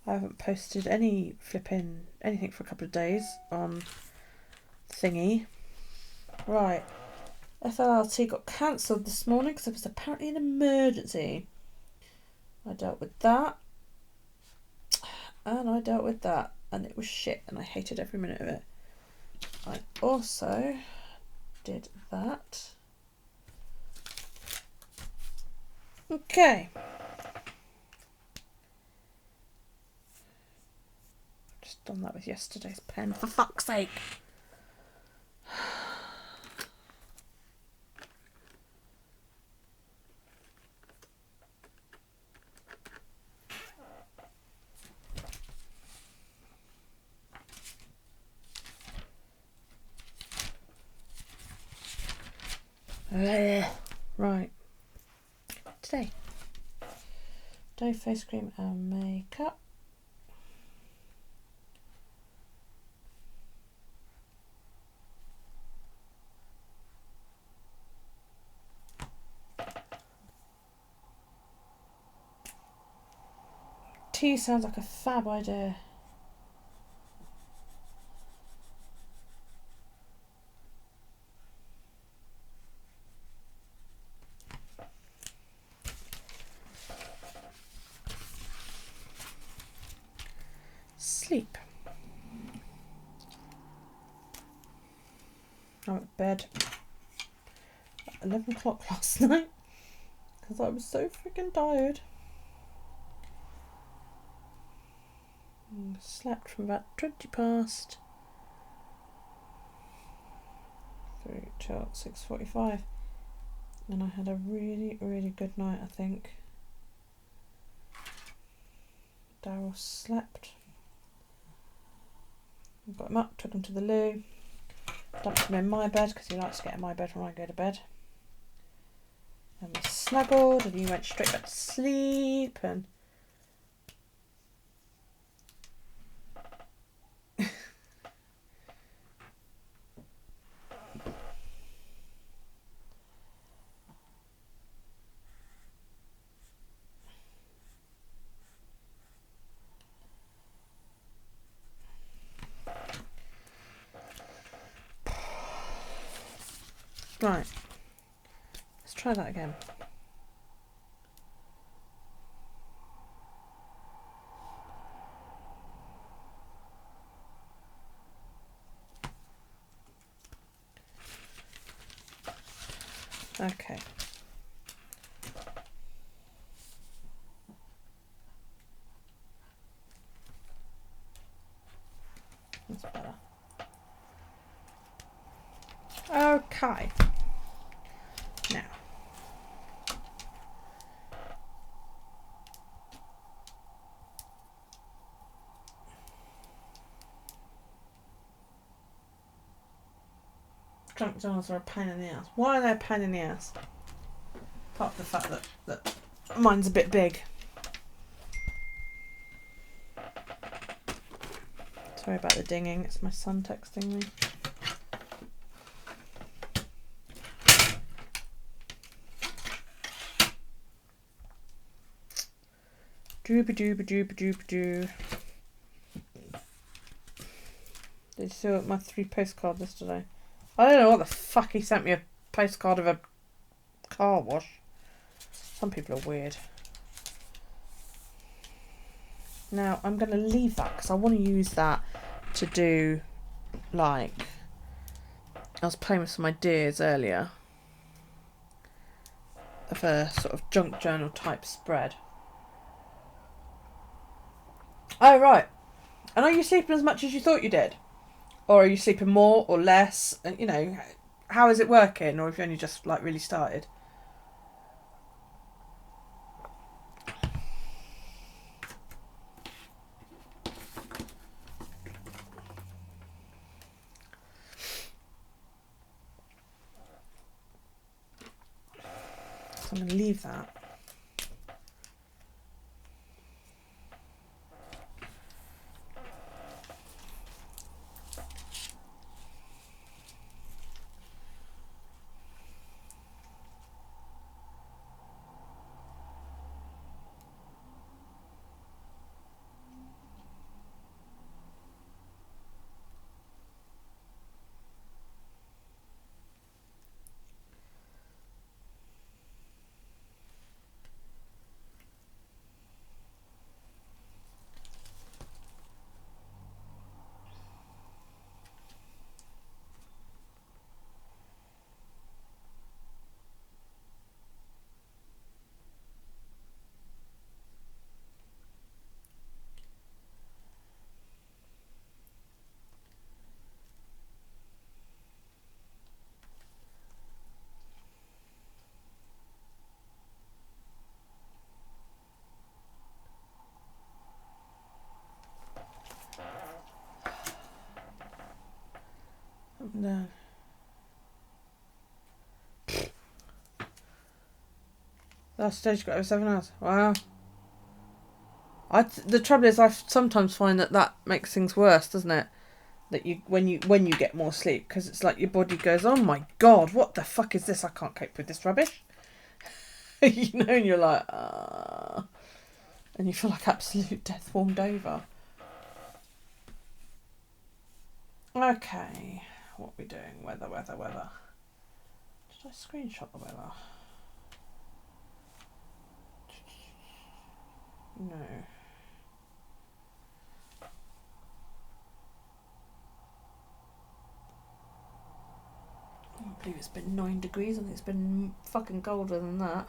I haven't posted anything for a couple of days on thingy. Right. FLLT got cancelled this morning because it was apparently an emergency. I dealt with that. And I dealt with that. And it was shit. And I hated every minute of it. I also did that. Okay. Just done that with yesterday's pen, for fuck's sake. Right. Today. Doe face cream and makeup. Tea sounds like a fab idea. Sleep. I'm at bed. 11 o'clock last night because I was so freaking tired. Slept from about 20 past through till 6:45, and I had a really, really good night, I think. Daryl slept. I got him up, took him to the loo, dumped him in my bed because he likes to get in my bed when I go to bed. And we snuggled, and he went straight back to sleep. And right, let's try that again. Okay. That's better. Okay. Now. Junk journals are a pain in the ass. Why are they a pain in the ass? Apart from the fact that mine's a bit big. Sorry about the dinging, it's my son texting me. Dooba-dooba-dooba-dooba-doo. Did you see my 3 postcard yesterday? I don't know what the fuck he sent me a postcard of a car wash. Some people are weird. Now, I'm going to leave that because I want to use that to do, like, I was playing with some ideas earlier of a sort of junk journal type spread. Oh, right. And are you sleeping as much as you thought you did? Or are you sleeping more or less? And, you know, how is it working? Or have you only just, like, really started? So I'm going to leave that. No. Last stage got over 7 hours. Wow. The trouble is, I sometimes find that makes things worse, doesn't it? That when you get more sleep, because it's like your body goes, oh my god, what the fuck is this? I can't cope with this rubbish. You know, and you're like, and you feel like absolute death warmed over. Okay, what are we doing? Weather. Did I screenshot the weather? No. I can't believe it's been 9 degrees. I think it's been fucking colder than that.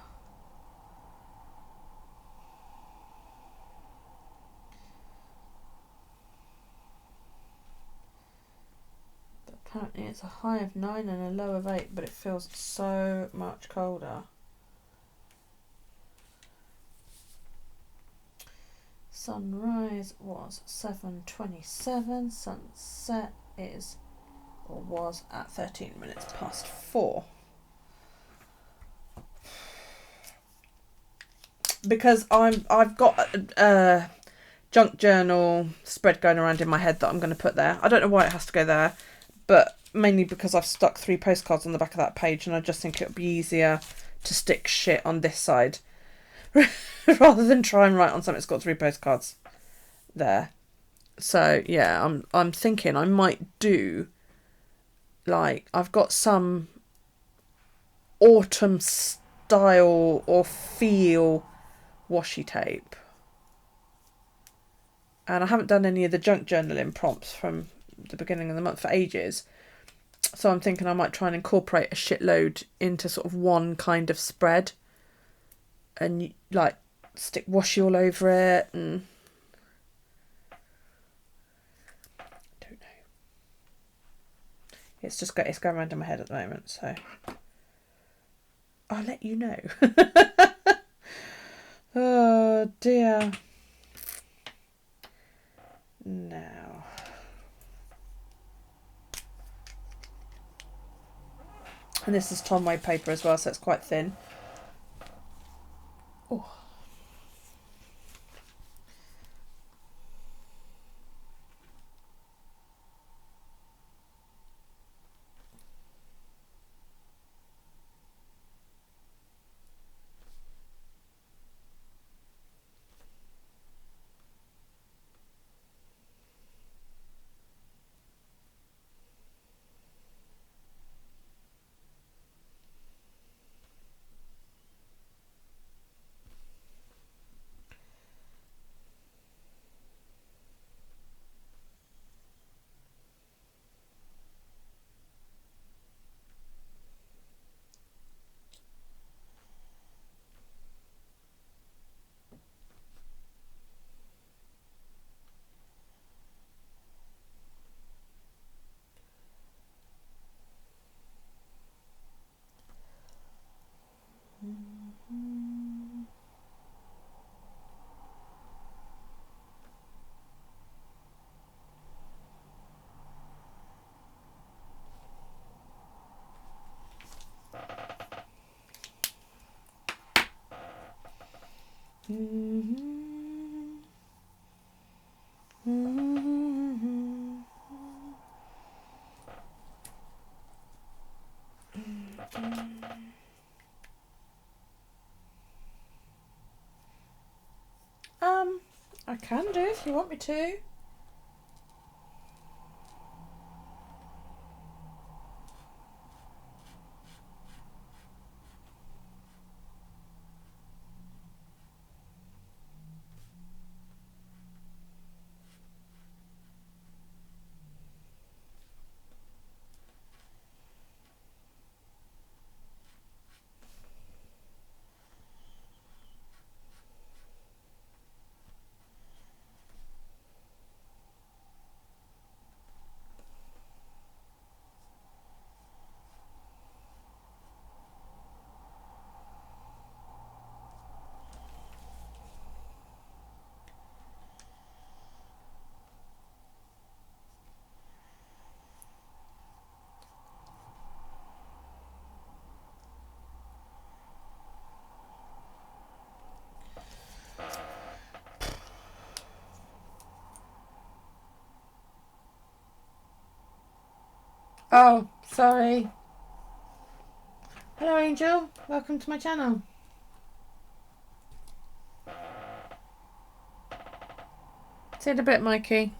But apparently it's a high of 9 and a low of 8, but it feels so much colder. Sunrise was 7:27. Sunset is, or was, at 13 minutes past 4. Because I've got a junk journal spread going around in my head that I'm going to put there. I don't know why it has to go there, but mainly because I've stuck 3 postcards on the back of that page, and I just think it would be easier to stick shit on this side rather than try and write on something that's got 3 postcards there. So yeah, I'm thinking I might do, like, I've got some autumn style or feel washi tape, and I haven't done any of the junk journaling prompts from the beginning of the month for ages, so I'm thinking I might try and incorporate a shitload into sort of one kind of spread and like stick washi all over it, and don't know, it's going around in my head at the moment, so I'll let you know. Oh dear. Now, and this is Tom Wade paper as well, so it's quite thin. Oh. I can do if you want me to. Oh, sorry. Hello, Angel. Welcome to my channel. See you in a bit, Mikey.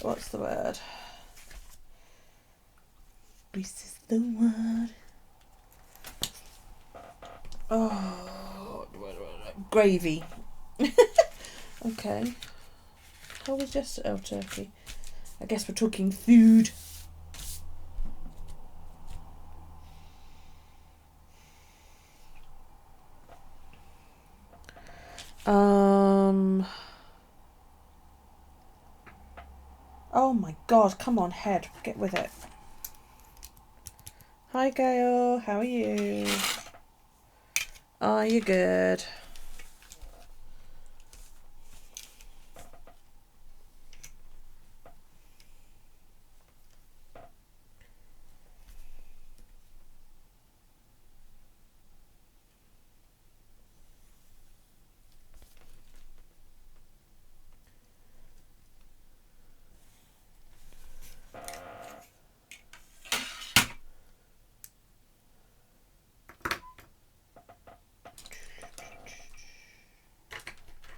what's the word? Grease is the word. Oh, gravy. Okay. How was yesterday? Oh, turkey. I guess we're talking food. Oh my God, come on, head, get with it. Hi Gail, how are you? Are you good?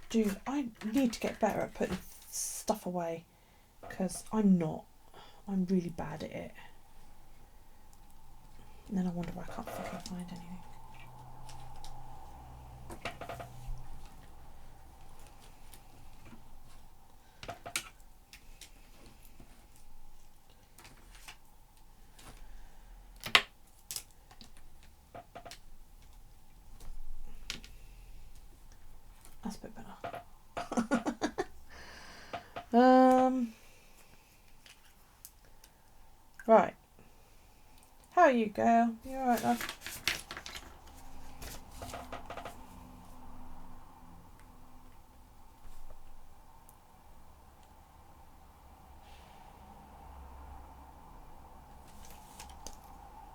Dude, I need to get better at putting stuff away because I'm not. I'm really bad at it. And then I wonder why I can't fucking find anything. That's a bit better. Right. How are you, girl? You alright, love?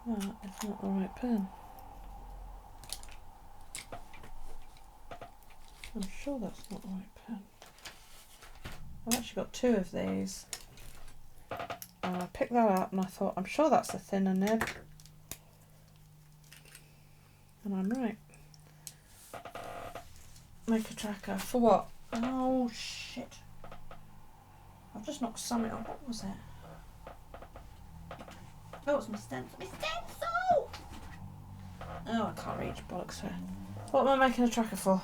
Oh, it's not the right pen. I'm sure that's not the right pen. I've actually got two of these. I picked that up and I thought, I'm sure that's a thinner nib. And I'm right. Make a tracker. For what? Oh, shit. I've just knocked something on. What was it? Oh, it's my stencil. My stencil! Oh, I can't reach. Bollocks. What am I making a tracker for?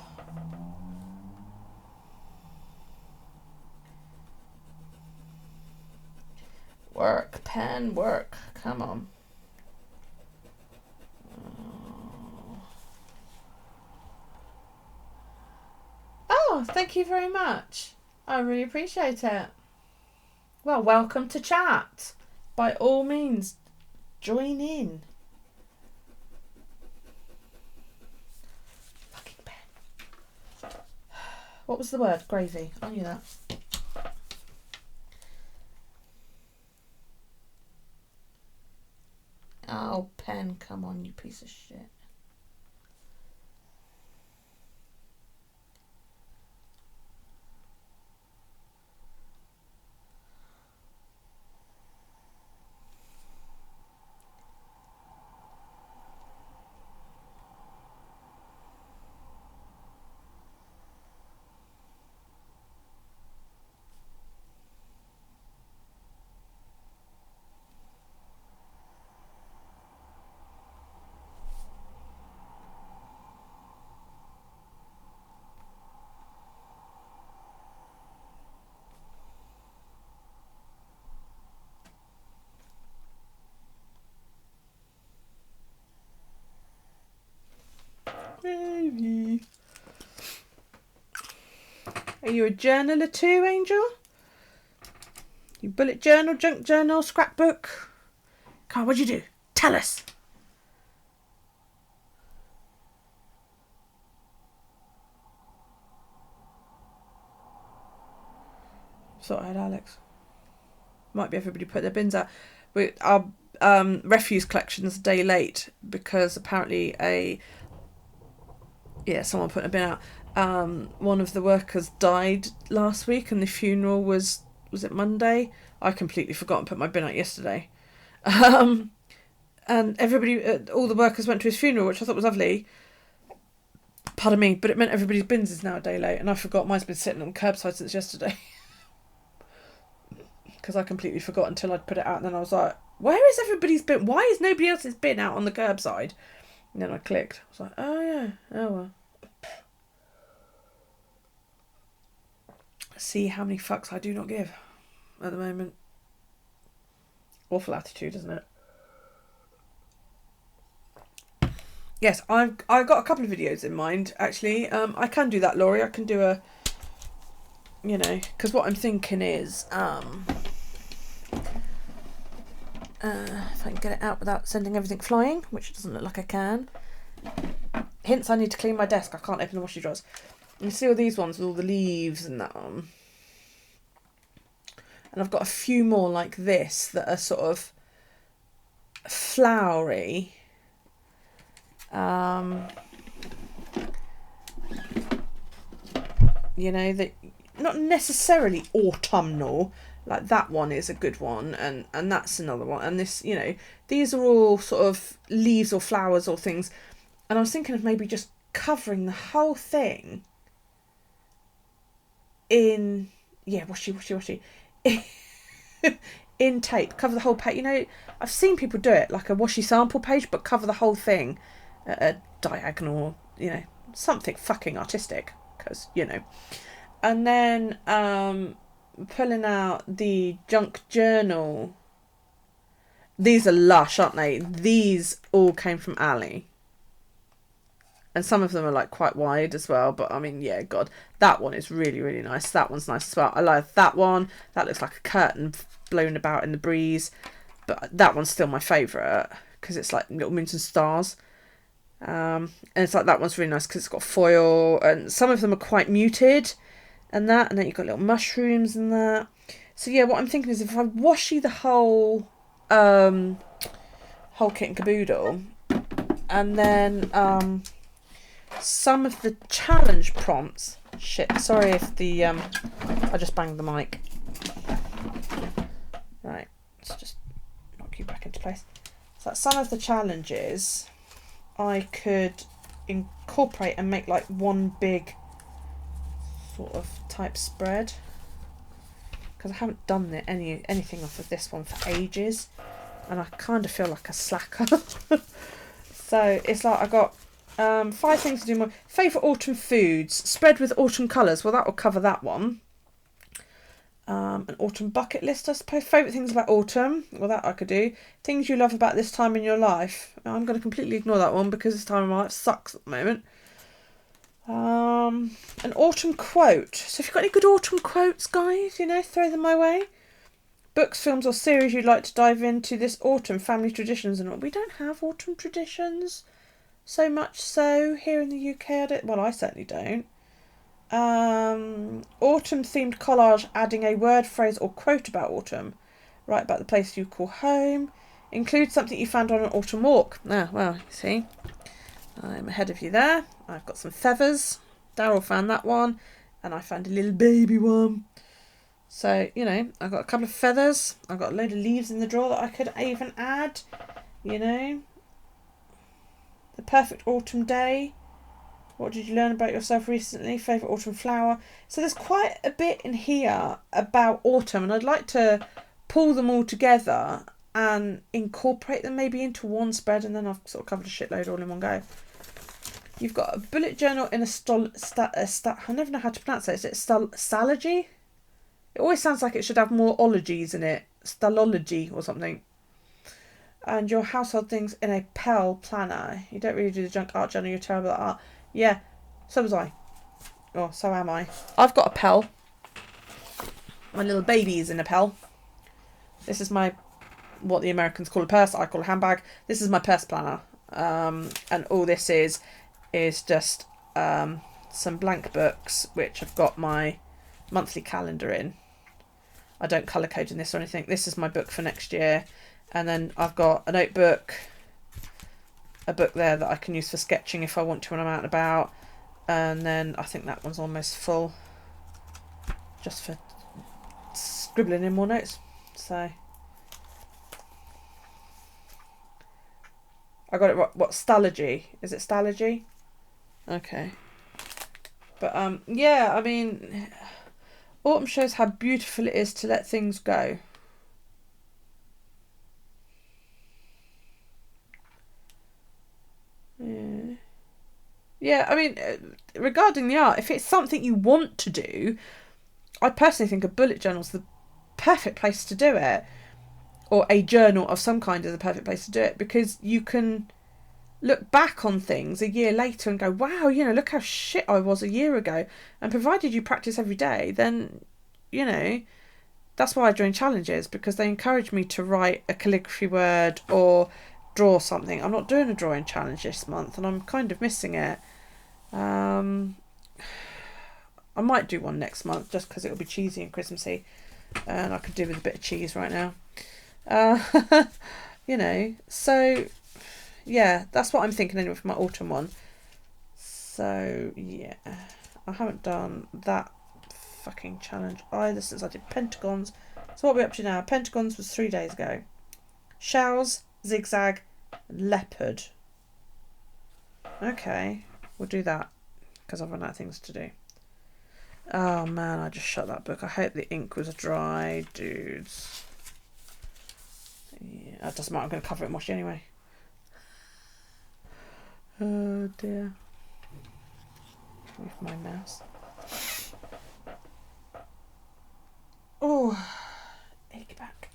Work, pen, work. Come on. Oh, thank you very much. I really appreciate it. Well, welcome to chat. By all means, join in. Fucking pen. What was the word? Gravy. I knew that. Oh, pen, come on, you piece of shit. Gravy. Are you a journaler too, Angel? You bullet journal, junk journal, scrapbook? Come on, what'd you do? Tell us. Thought I had Alex. Might be everybody put their bins out. Our refuse collection's a day late because apparently someone put a bin out. One of the workers died last week and the funeral was it Monday? I completely forgot and put my bin out yesterday. And everybody, all the workers went to his funeral, which I thought was lovely. Pardon me, but it meant everybody's bins is now a day late and I forgot mine's been sitting on the curbside since yesterday. because I completely forgot until I'd put it out, and then I was like, where is everybody's bin? Why is nobody else's bin out on the curbside? And then I clicked. I was like, oh yeah, oh well. See how many fucks I do not give at the moment. Awful attitude, isn't it? Yes, I've got a couple of videos in mind, actually. I can do that, Laurie. I can do a, you know, because what I'm thinking is, if I can get it out without sending everything flying, which doesn't look like I can. Hints, I need to clean my desk. I can't open the washer drawers. You see all these ones with all the leaves and that on. And I've got a few more like this that are sort of flowery. You know, that not necessarily autumnal, like that one is a good one, and that's another one, and this, you know, these are all sort of leaves or flowers or things, and I was thinking of maybe just covering the whole thing in, yeah, washi in tape, cover the whole page. You know, I've seen people do it like a washi sample page, but cover the whole thing at a diagonal, you know, something fucking artistic, because, you know. And then pulling out the junk journal. These are lush, aren't they? These all came from Ali. And some of them are like quite wide as well. But I mean, yeah, God, that one is really, really nice. That one's nice as well. I like that one. That looks like a curtain blown about in the breeze. But that one's still my favourite because it's like little moons and stars. And it's like that one's really nice because it's got foil. And some of them are quite muted and that. And then you've got little mushrooms and that. So yeah, what I'm thinking is if I washi the whole kit and caboodle, and then some of the challenge prompts. Shit, sorry if the I just banged the mic. Right, let's just knock you back into place. So that some of the challenges I could incorporate and make like one big sort of type spread, because I haven't done anything off of this one for ages, and I kind of feel like a slacker. So it's like I got 5 things to do more. Favourite autumn foods, spread with autumn colours. Well, that will cover that one. An autumn bucket list, I suppose. Favourite things about autumn. Well, that I could do. Things you love about this time in your life. I'm going to completely ignore that one because this time in my life sucks at the moment. An autumn quote. So if you've got any good autumn quotes, guys, you know, throw them my way. Books, films or series you'd like to dive into this autumn. Family traditions and all. We don't have autumn traditions so much so here in the UK. I certainly don't. Autumn themed collage adding a word, phrase or quote about autumn. Write about the place you call home. Include something you found on an autumn walk. Ah, well, you see, I'm ahead of you there. I've got some feathers. Daryl found that one, and I found a little baby one. So, you know, I've got a couple of feathers. I've got a load of leaves in the drawer that I could even add, you know. The perfect autumn day. What did you learn about yourself recently? Favourite autumn flower. So there's quite a bit in here about autumn, and I'd like to pull them all together and incorporate them maybe into one spread, and then I've sort of covered a shitload all in one go. You've got a bullet journal in I never know how to pronounce it. Is it stalogy? It always sounds like it should have more ologies in it. Stalology or something. And your household things in a Pell planner. You don't really do the junk art journal. You're terrible at art. Yeah, so was I. Oh, so am I. I've got a Pell. My little baby is in a Pell. This is my, what the Americans call a purse. I call a handbag. This is my purse planner. And all this is just some blank books, which I've got my monthly calendar in. I don't colour code in this or anything. This is my book for next year. And then I've got a notebook, a book there that I can use for sketching if I want to when I'm out and about. And then I think that one's almost full, just for scribbling in more notes. So I got it right. What, stalogy? Is it stalogy? Okay. But yeah, I mean, autumn shows how beautiful it is to let things go. Yeah, I mean, regarding the art, if it's something you want to do, I personally think a bullet journal's the perfect place to do it. Or a journal of some kind is the perfect place to do it, because you can look back on things a year later and go, wow, you know, look how shit I was a year ago. And provided you practice every day, then, you know, that's why I join challenges, because they encourage me to write a calligraphy word or draw something. I'm not doing a drawing challenge this month, and I'm kind of missing it. I might do one next month just because it'll be cheesy and Christmassy, and I could do with a bit of cheese right now. You know, so yeah, that's what I'm thinking anyway for my autumn one. So yeah, I haven't done that fucking challenge either since I did pentagons. So what are we up to now? Pentagons was 3 days ago. Shells, zigzag, leopard. Okay, we'll do that because I've run out of things to do. Oh man, I just shut that book. I hope the ink was dry, dudes. Yeah, it doesn't matter, I'm going to cover it in washi anyway. Oh dear. Move my mouse. Oh, ache back.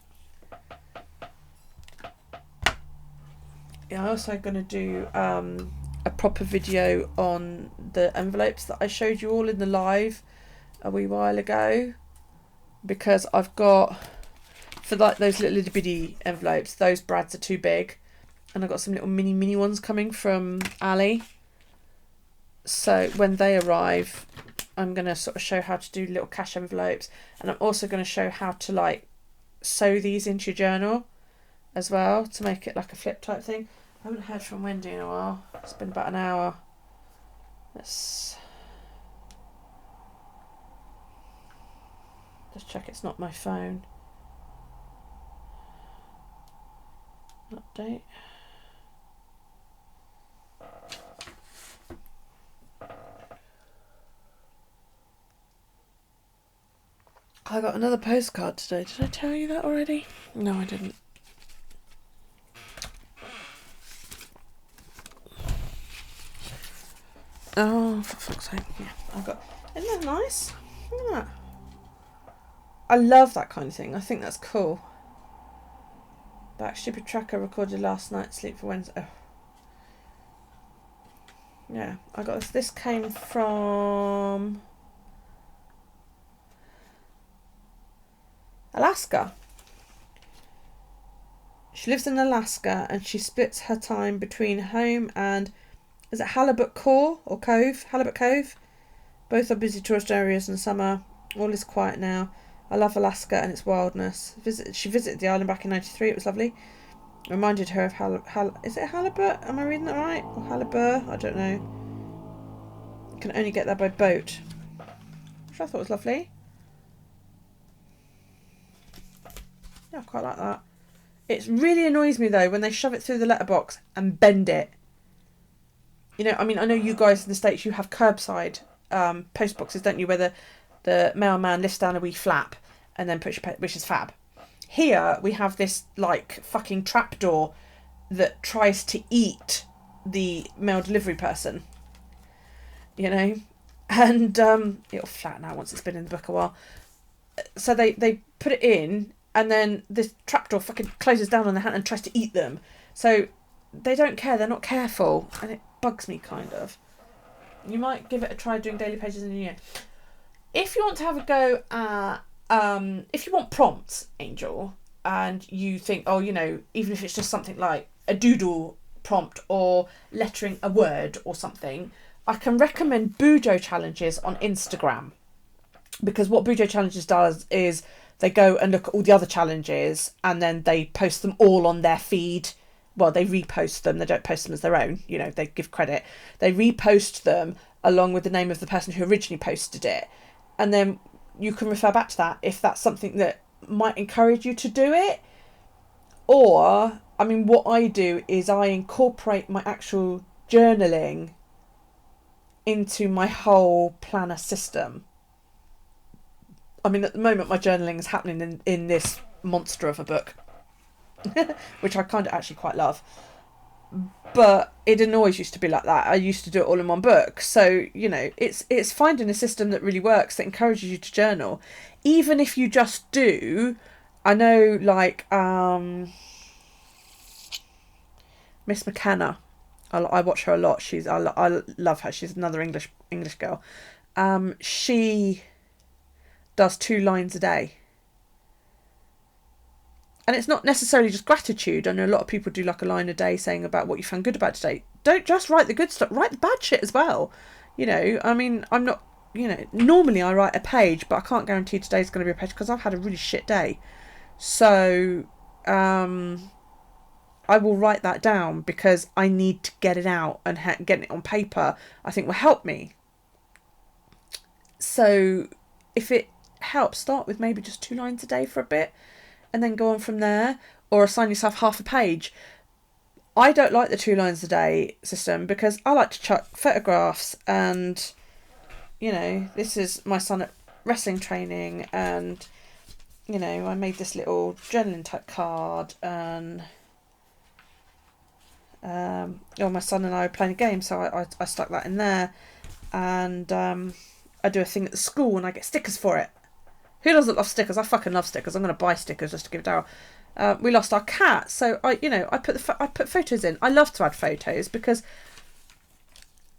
Yeah, I'm also going to do a proper video on the envelopes that I showed you all in the live a wee while ago, because I've got, for like those little bitty envelopes, those brads are too big, and I've got some little mini ones coming from Ali. So when they arrive, I'm going to sort of show how to do little cash envelopes, and I'm also going to show how to like sew these into your journal as well to make it like a flip type thing. I haven't heard from Wendy in a while. It's been about an hour. Let's just check it's not my phone. Update. I got another postcard today. Did I tell you that already? No, I didn't. Oh, for fuck's sake. Yeah, I've got... Isn't that nice? Look at that. I love that kind of thing. I think that's cool. Back stupid tracker recorded last night. Sleep for Wednesday. Oh. Yeah, I got this. This came from Alaska. She lives in Alaska and she splits her time between home and, is it Halibut Cove or Cove? Halibut Cove. Both are busy tourist areas in the summer. All is quiet now. I love Alaska and its wildness. She visited the island back in '93. It was lovely. Reminded her of is it Halibut? Am I reading that right? Or Halibur? I don't know. Can only get there by boat. Which I thought was lovely. Yeah, I quite like that. It really annoys me though when they shove it through the letterbox and bend it. You know, I mean, I know you guys in the States, you have curbside post boxes, don't you? Where the mailman lifts down a wee flap and then puts your which is fab. Here we have this like fucking trapdoor that tries to eat the mail delivery person. You know, and it'll flatten out once it's been in the book a while. So they put it in, and then this trapdoor fucking closes down on the hand and tries to eat them. So they don't care. They're not careful, and it bugs me kind of. You might give it a try doing daily pages in a year. If you want to have a go at, if you want prompts, Angel, and you think, oh, you know, even if it's just something like a doodle prompt or lettering a word or something, I can recommend Bujo challenges on Instagram. Because what Bujo challenges does is they go and look at all the other challenges and then they post them all on their feed. Well, they repost them. They don't post them as their own. You know, they give credit. They repost them along with the name of the person who originally posted it. And then you can refer back to that if that's something that might encourage you to do it. Or, I mean, what I do is I incorporate my actual journaling into my whole planner system. I mean, at the moment, my journaling is happening in this monster of a book, which I kind of actually quite love. But it didn't always used to be like that. I used to do it all in one book. So, you know, it's finding a system that really works, that encourages you to journal. Even if you just do, I know, like, Miss McKenna, I watch her a lot. I love her. She's another English girl. She does 2 lines a day. And it's not necessarily just gratitude. I know a lot of people do like a line a day saying about what you found good about today. Don't just write the good stuff. Write the bad shit as well. You know, I mean, I'm not, you know, normally I write a page, but I can't guarantee today's going to be a page because I've had a really shit day. So, I will write that down because I need to get it out, and getting it on paper, I think, will help me. So, if it helps, start with maybe just 2 lines a day for a bit, and then go on from there, or assign yourself half a page. I don't like the 2 lines a day system because I like to chuck photographs, and, you know, this is my son at wrestling training, and, you know, I made this little journaling type card, and my son and I were playing a game, so I stuck that in there, and I do a thing at the school and I get stickers for it. Who doesn't love stickers? I fucking love stickers. I'm going to buy stickers just to give Daryl. We lost our cat, so I put photos in. I love to add photos because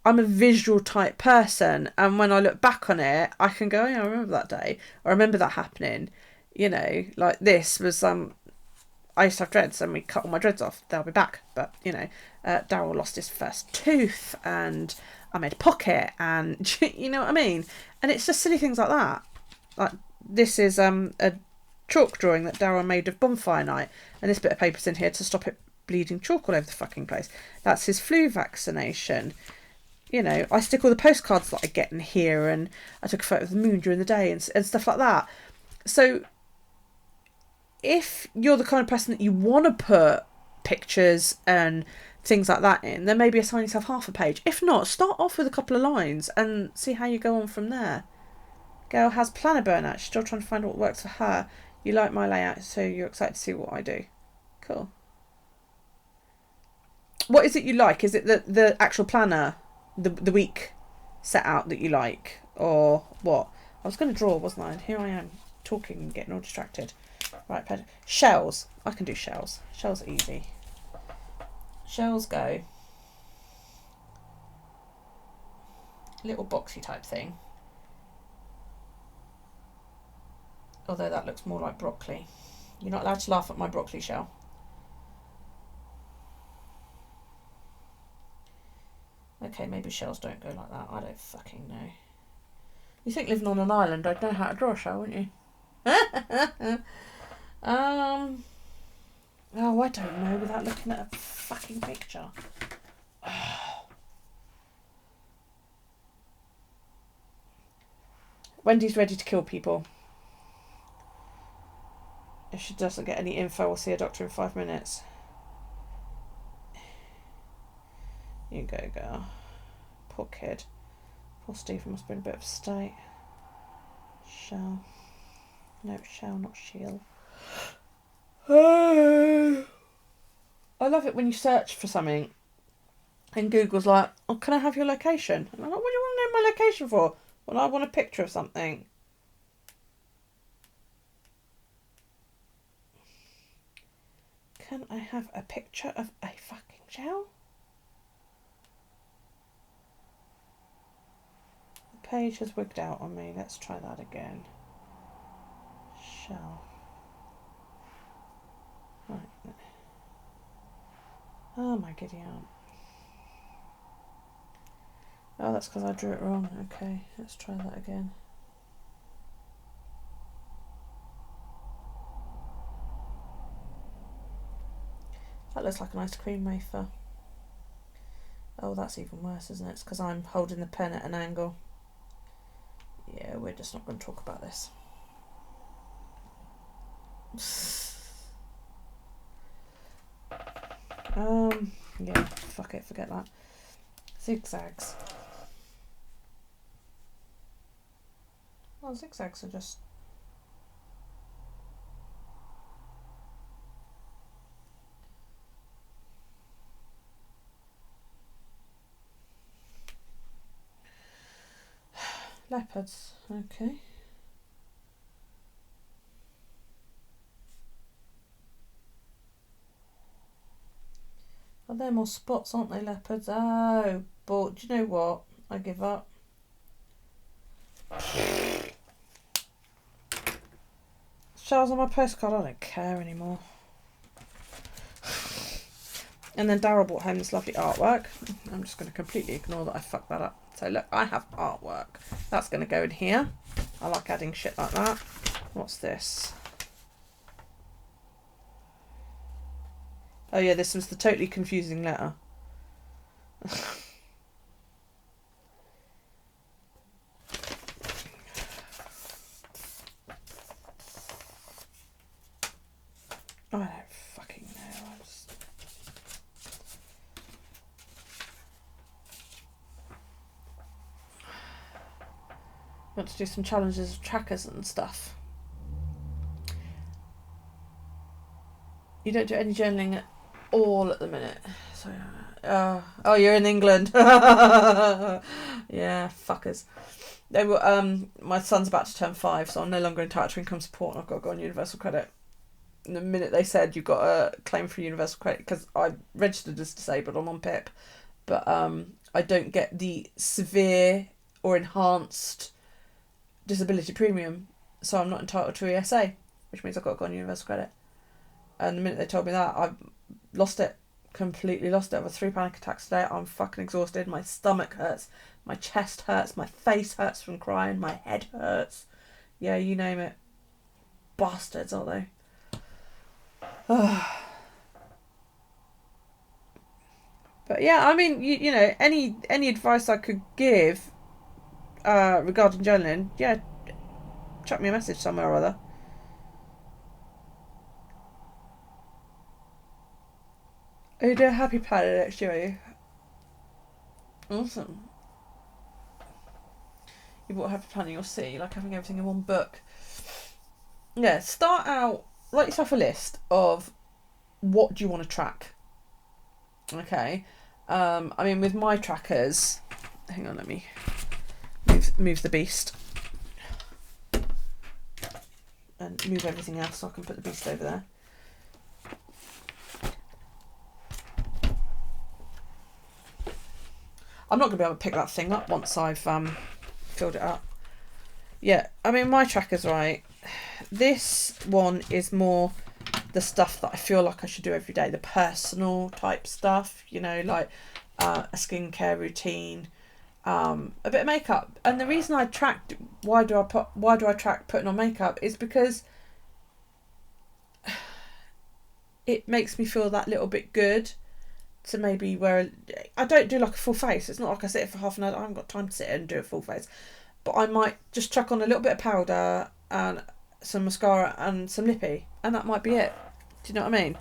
I'm a visual type person, and when I look back on it, I can go, yeah, I remember that day. I remember that happening. You know, like this was I used to have dreads, and we cut all my dreads off. They'll be back, but you know, Daryl lost his first tooth, and I made a pocket, and you know what I mean. And it's just silly things like that. Like, this is a chalk drawing that Daryl made of bonfire night, and this bit of paper's in here to stop it bleeding chalk all over the fucking place. That's his flu vaccination. You know, I stick all the postcards that I get in here, and I took a photo of the moon during the day and stuff like that. So if you're the kind of person that you want to put pictures and things like that in, then maybe assign yourself half a page. If not, start off with a couple of lines and see how you go on from there. Girl has planner burnout. She's still trying to find what works for her. You like my layout, so you're excited to see what I do. Cool. What is it you like? Is it the actual planner, the week set out that you like, or what? I was going to draw, wasn't I? And here I am talking and getting all distracted. Right, shells. I can do shells. Shells are easy. Shells go. Little boxy type thing. Although that looks more like broccoli. You're not allowed to laugh at my broccoli shell. Okay, maybe shells don't go like that. I don't fucking know. You think living on an island I'd know how to draw a shell, wouldn't you? Oh, I don't know without looking at a fucking picture. Wendy's ready to kill people. If she doesn't get any info, we'll see a doctor in 5 minutes. You go, girl. Poor kid. Poor Stephen must be in a bit of a state. Shell. No, shell, not shield. I love it when you search for something and Google's like, oh, can I have your location? And I'm like, what do you want to know my location for? Well, I want a picture of something. Can I have a picture of a fucking shell? The page has wigged out on me. Let's try that again. Shell. Right. Oh my giddy aunt. Oh, that's because I drew it wrong. Okay, let's try that again. That looks like an ice cream wafer. Oh, that's even worse, isn't it? It's because I'm holding the pen at an angle. Yeah, we're just not going to talk about this. Yeah, fuck it, forget that. Zigzags. Well, zigzags are just... Leopards, okay. Oh, they're more spots, aren't they, leopards? Oh, but do you know what? I give up. Shells on my postcard, I don't care anymore. And then Daryl brought home this lovely artwork. I'm just going to completely ignore that I fucked that up. So look, I have artwork. That's going to go in here. I like adding shit like that. What's this? Oh yeah, this was the totally confusing letter. I don't fucking know. Want to do some challenges of trackers and stuff. You don't do any journaling at all at the minute. Sorry. Oh, you're in England. Yeah, fuckers. They were. My son's about to turn 5, so I'm no longer entitled to income support, and I've got to go on universal credit. And the minute they said you've got a claim for universal credit, because I registered as disabled, I'm on PIP, but I don't get the severe or enhanced disability premium, so I'm not entitled to ESA, which means I've got to go on universal credit. And the minute they told me that, I've lost it. Completely lost it. I've had 3 panic attacks today. I'm fucking exhausted. My stomach hurts. My chest hurts. My face hurts from crying. My head hurts. Yeah, you name it. Bastards, aren't they? But yeah, I mean, you know, any advice I could give regarding journaling, yeah, chuck me a message somewhere or other. Are you doing a happy planner next year, are you? Awesome. You bought a happy planner, you'll see. You like having everything in one book. Yeah, start out, write yourself a list of what do you want to track. Okay. I mean, with my trackers, hang on, let me move the beast. And move everything else so I can put the beast over there. I'm not going to be able to pick that thing up once I've filled it up. Yeah, I mean, my tracker's right. This one is more the stuff that I feel like I should do every day. The personal type stuff, you know, like a skincare routine, a bit of makeup. And the reason I tracked why do I track putting on makeup is because it makes me feel that little bit good. To maybe wear, I don't do like a full face. It's not like I sit for half an hour. I haven't got time to sit and do a full face, but I might just chuck on a little bit of powder and some mascara and some lippy, and that might be it. Do you know what I mean?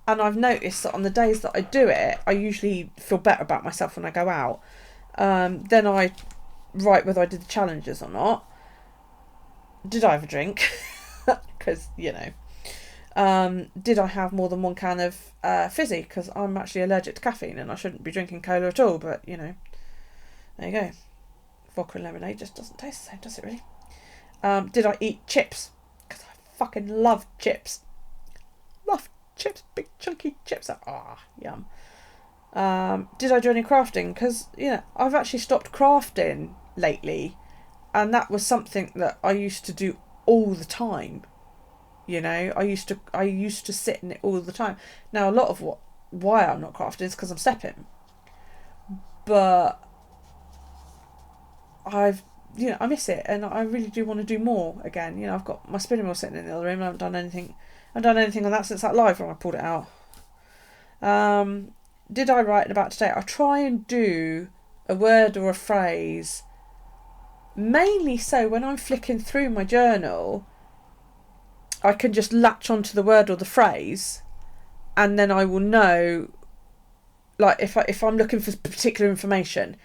And I've noticed that on the days that I do it, I usually feel better about myself when I go out. Then I write whether I did the challenges or not. Did I have a drink? Because you know. Did I have more than 1 can of fizzy? Because I'm actually allergic to caffeine and I shouldn't be drinking cola at all, but you know, there you go. Vodka and lemonade just doesn't taste the same, does it really? Did I eat chips? Because I fucking love chips. Love chips, big chunky chips. Yum. Did I do any crafting? Because, you know, I've actually stopped crafting lately, and that was something that I used to do all the time. You know, I used to sit in it all the time. Now, a lot of why I'm not crafting is because I'm stepping. But I miss it, and I really do want to do more again. You know, I've got my spinning wheel sitting in the other room. I haven't done anything on that since that live when I pulled it out. Did I write about today? I try and do a word or a phrase, mainly so when I'm flicking through my journal, I can just latch onto the word or the phrase, and then I will know, like if I'm looking for particular information,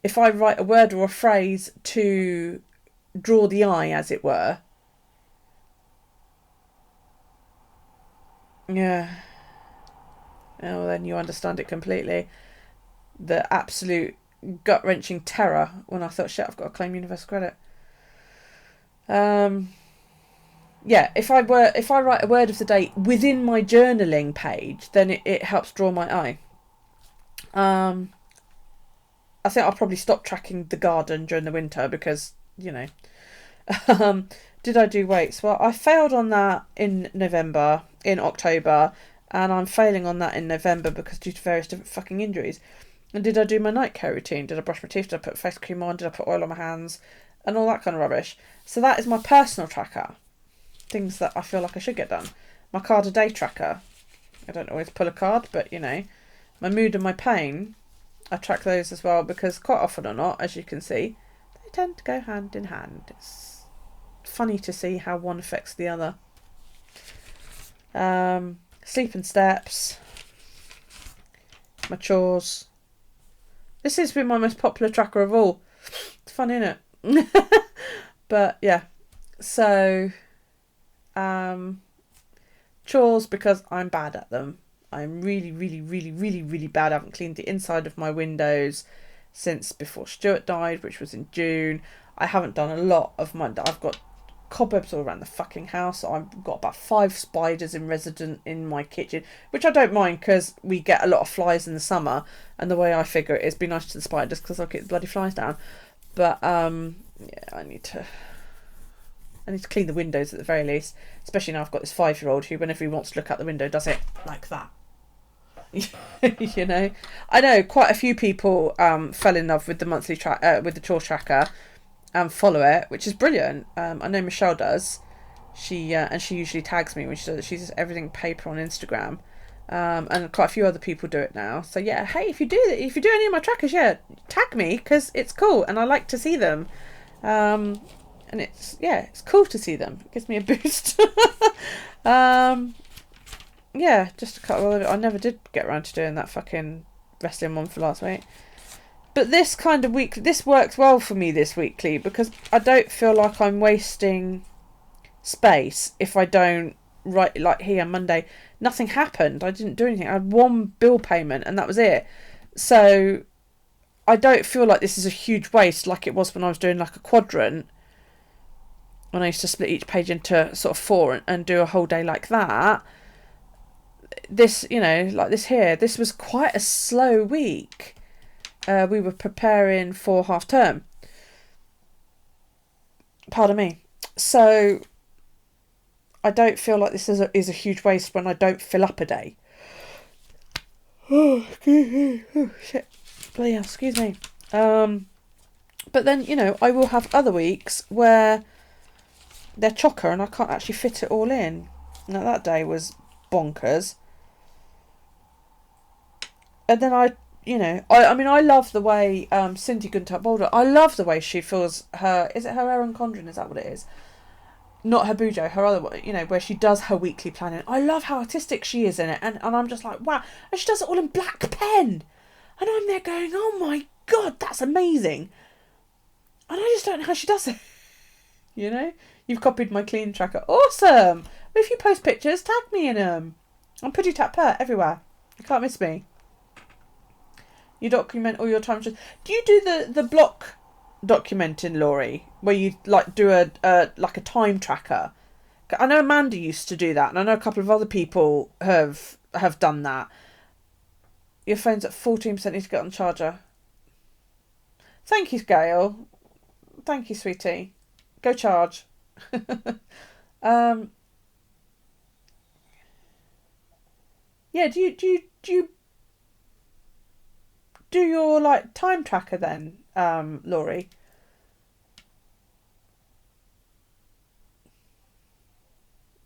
if I write a word or a phrase to draw the eye, as it were. Yeah. Oh, then you understand it completely. The absolute gut-wrenching terror when I thought, shit, I've got to claim universal credit. Yeah, if I write a word of the day within my journaling page, then it helps draw my eye. I think I'll probably stop tracking the garden during the winter because, you know. Did I do weights? Well, I failed on that in October, and I'm failing on that in November because due to various different fucking injuries. And did I do my night care routine? Did I brush my teeth? Did I put face cream on? Did I put oil on my hands? And all that kind of rubbish. So that is my personal tracker. Things that I feel like I should get done. My card a day tracker. I don't always pull a card, but, you know. My mood and my pain, I track those as well because quite often or not, as you can see, they tend to go hand in hand. It's funny to see how one affects the other. Sleep and steps. My chores. This has been my most popular tracker of all. It's fun, isn't it? But yeah. So chores because I'm bad at them. I'm really, really, really, really, really bad. I haven't cleaned the inside of my windows since before Stuart died, which was in June. I haven't done a lot of my... I've got cobwebs all around the fucking house. I've got about 5 spiders in resident in my kitchen, which I don't mind because we get a lot of flies in the summer, and the way I figure it is be nice to the spiders because I'll get the bloody flies down. But yeah, I need to clean the windows at the very least, especially now I've got this 5-year-old who, whenever he wants to look out the window, does it like that. You know, I know quite a few people fell in love with the monthly with the chore tracker and follow it, which is brilliant. I know Michelle does. She usually tags me when she does it. She does everything paper on Instagram, and quite a few other people do it now. So yeah, hey, if you do any of my trackers, yeah, tag me because it's cool and I like to see them. And it's cool to see them. It gives me a boost. Yeah, just a couple of it. I never did get around to doing that fucking wrestling one for last week. But this kind of week, this works well for me this weekly because I don't feel like I'm wasting space if I don't write, like here Monday. Nothing happened. I didn't do anything. I had one bill payment and that was it. So I don't feel like this is a huge waste like it was when I was doing like a quadrant. When I used to split each page into sort of 4 and do a whole day like that. This, you know, like this here, this was quite a slow week. We were preparing for half term. Pardon me. So I don't feel like this is a huge waste when I don't fill up a day. Oh shit. Bloody hell, excuse me. But then, you know, I will have other weeks where they're chocker and I can't actually fit it all in. Now that day was bonkers. And then I mean, I love the way Cindy Guntup-Boulder, I love the way she fills her, is it her Erin Condren, is that what it is? Not her BuJournal, her other one, you know, where she does her weekly planning. I love how artistic she is in it, and I'm just like, wow. And she does it all in black pen. And I'm there going, oh my God, that's amazing. And I just don't know how she does it. You know? You've copied my clean tracker. Awesome! If you post pictures, tag me in them. I'm Puddytatpurr everywhere. You can't miss me. You document all your time. Do you do the block documenting, Laurie, where you like do a time tracker? I know Amanda used to do that, and I know a couple of other people have done that. Your phone's at 14%. Need to get on the charger. Thank you, Gail. Thank you, sweetie. Go charge. Yeah. Do you do your like time tracker then, Laurie?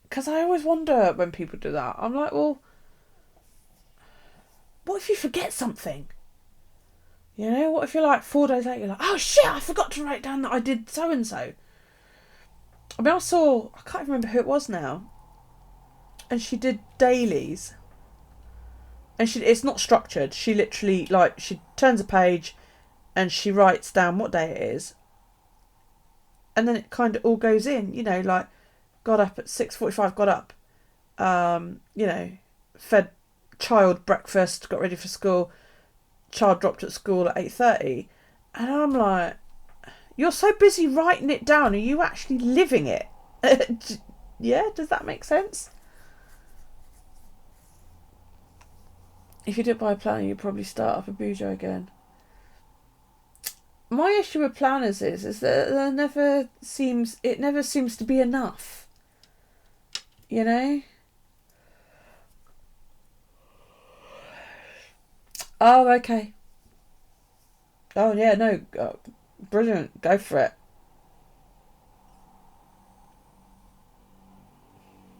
Because I always wonder when people do that. I'm like, well, what if you forget something? You know, what if you're like 4 days later, you're like, oh shit, I forgot to write down that I did so and so. I mean, I can't remember who it was now, and she did dailies. And it's not structured. She literally, like, she turns a page and she writes down what day it is. And then it kind of all goes in, you know, like, got up at 6:45, got up, you know, fed child breakfast, got ready for school, child dropped at school at 8:30, and I'm like, you're so busy writing it down. Are you actually living it? Yeah, does that make sense? If you do it by a planner, you probably start up a BuJournal again. My issue with planners is that it never seems to be enough. You know? Oh, okay. Oh, yeah, no. Oh, brilliant. Go for it.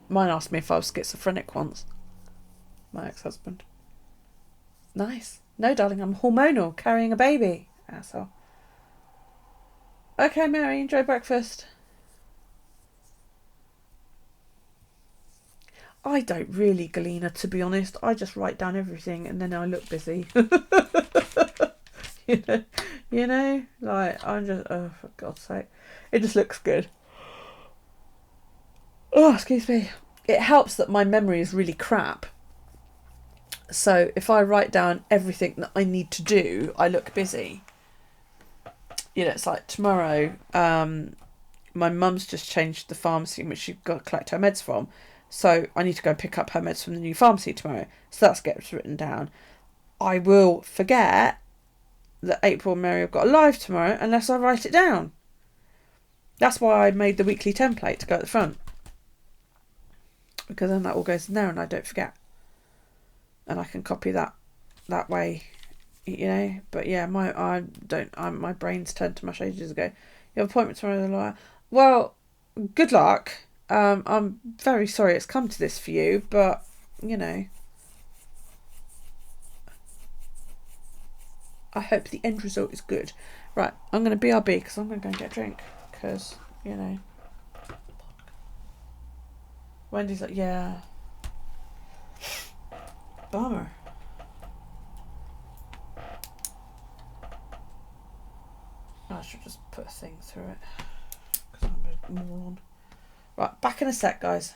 Mine asked me if I was schizophrenic once. My ex-husband. Nice. No, darling, I'm hormonal, carrying a baby. Asshole. Okay, Mary, enjoy breakfast. I don't really, Galena, to be honest. I just write down everything and then I look busy. you know, like, I'm just, oh, for God's sake. It just looks good. Oh, excuse me. It helps that my memory is really crap. So if I write down everything that I need to do, I look busy. You know, it's like tomorrow, my mum's just changed the pharmacy in which she's got to collect her meds from. So I need to go pick up her meds from the new pharmacy tomorrow. So that gets written down. I will forget that April and Mary have got a live tomorrow unless I write it down. That's why I made the weekly template to go at the front. Because then that all goes in there and I don't forget. And I can copy that way, you know. But yeah, my brain's turned to mush ages ago. You have an appointment tomorrow with a lawyer. Well, good luck. I'm very sorry it's come to this for you, but you know, I hope the end result is good. Right, I'm going to BRB because I'm going to go and get a drink because, you know, Wendy's like, yeah, bummer. I should just put a thing through it because I'm a moron. Right, back in a sec, guys.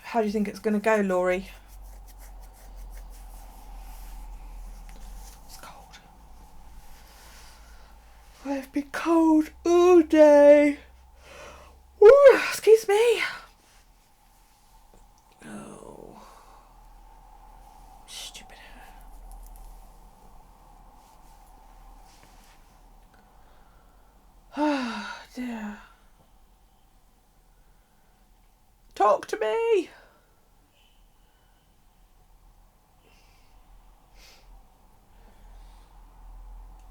How do you think it's going to go, Laurie? It's cold. I've been cold all day. Ooh, excuse me. Oh, stupid. Oh, dear. Talk to me.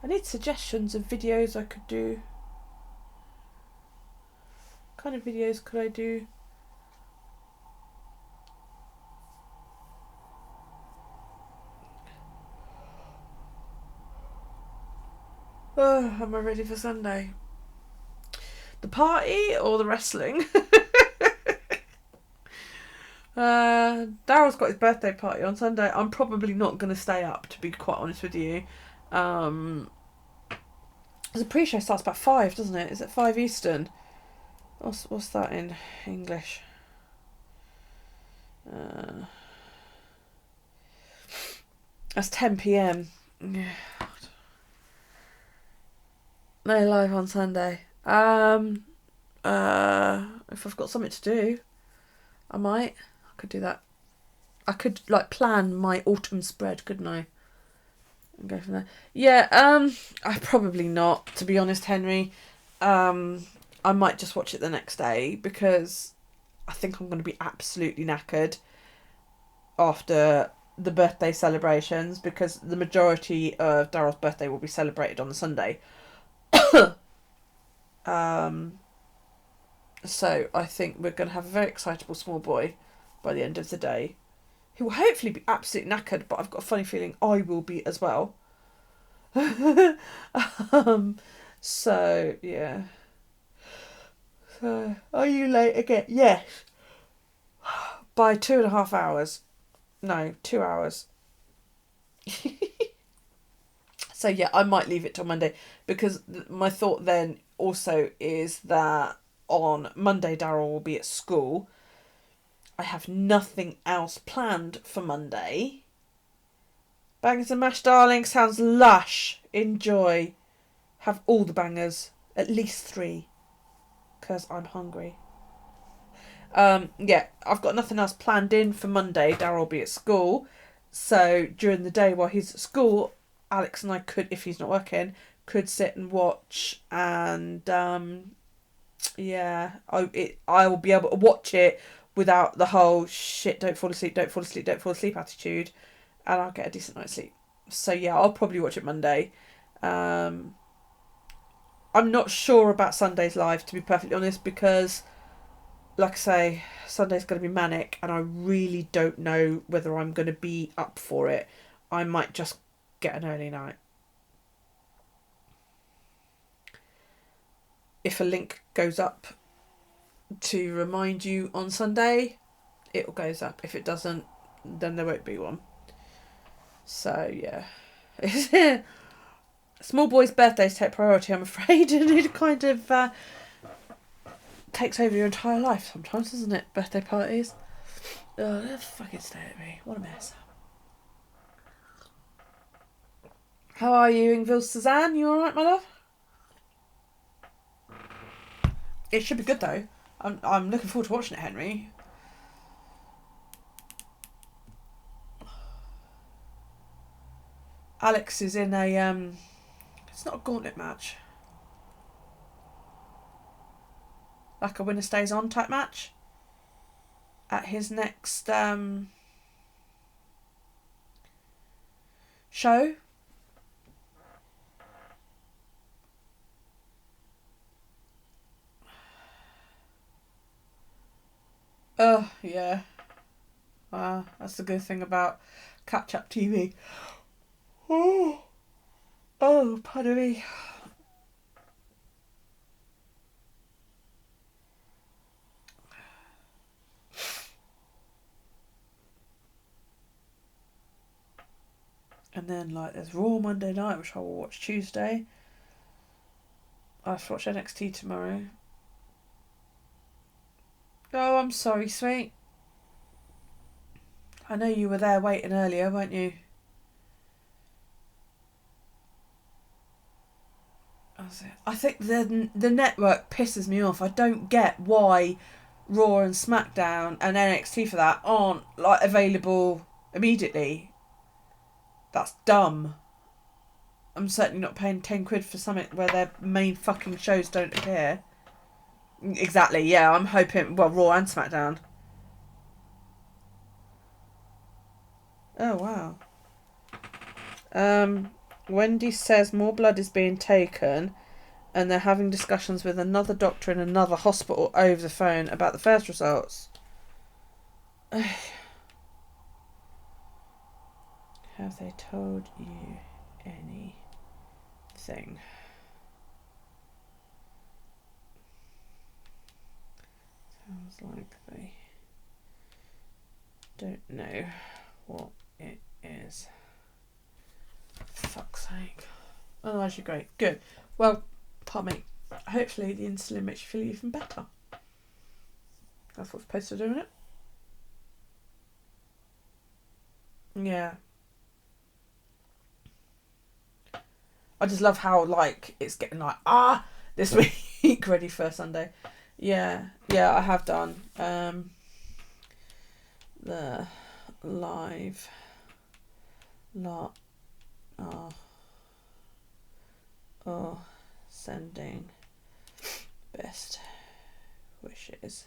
I need suggestions of videos I could do. What kind of videos could I do? Oh, am I ready for Sunday? The party or the wrestling? Daryl's got his birthday party on Sunday. I'm probably not going to stay up, to be quite honest with you. The pre-show starts about 5, doesn't it? Is it 5 Eastern? What's that in English? That's 10 p.m. Yeah. No live on Sunday. If I've got something to do, I could do that. I could like plan my autumn spread, couldn't I? And go from there. Yeah, I probably not, to be honest, Henry. I might just watch it the next day because I think I'm going to be absolutely knackered after the birthday celebrations, because the majority of Daryl's birthday will be celebrated on the Sunday. So I think we're going to have a very excitable small boy by the end of the day, who will hopefully be absolutely knackered, but I've got a funny feeling I will be as well. So, yeah. So, are you late again? Yes. By 2.5 hours. No, 2 hours. So, yeah, I might leave it till Monday, because my thought then also is that on Monday Daryl will be at school. I have nothing else planned for Monday. Bangers and mash, darling. Sounds lush. Enjoy. Have all the bangers. At least 3. Because I'm hungry. Yeah, I've got nothing else planned in for Monday. Daryl will be at school. So during the day while he's at school, Alex and I could, if he's not working, could sit and watch. And yeah, I will be able to watch it without the whole shit, don't fall asleep attitude, and I'll get a decent night's sleep. So yeah, I'll probably watch it Monday. I'm not sure about Sunday's live, to be perfectly honest, because like I say, Sunday's going to be manic and I really don't know whether I'm going to be up for it. I might just get an early night. If a link goes up to remind you on Sunday, it goes up. If it doesn't, then there won't be one. So yeah. Small boys' birthdays take priority, I'm afraid, and it kind of takes over your entire life sometimes, doesn't it? Birthday parties. Oh, they'll fucking stay at me. What a mess. How are you, Ingville Suzanne? You alright, my love? It should be good though. I'm looking forward to watching it, Henry. Alex is in a it's not a gauntlet match. Like a winner stays on type match. At his next show. Oh, yeah. That's the good thing about catch-up TV. Oh, pardon me. And then, like, there's Raw Monday night, which I will watch Tuesday. I have to watch NXT tomorrow. Oh, I'm sorry, sweet. I know you were there waiting earlier, weren't you? I think the network pisses me off. I don't get why Raw and SmackDown and NXT for that aren't like available immediately. That's dumb. I'm certainly not paying 10 quid for something where their main fucking shows don't appear. Exactly, yeah, I'm hoping, well, Raw and SmackDown. Oh, wow. Wendy says more blood is being taken and they're having discussions with another doctor in another hospital over the phone about the first results. Have they told you anything? Sounds like they don't know what it is. For fuck's sake. Otherwise you're great. Good. Well, pardon me. Hopefully the insulin makes you feel even better. That's what's supposed to do, isn't it? Yeah. I just love how, like, it's getting like, this week ready for Sunday. Yeah, I have done. The live lot are sending best wishes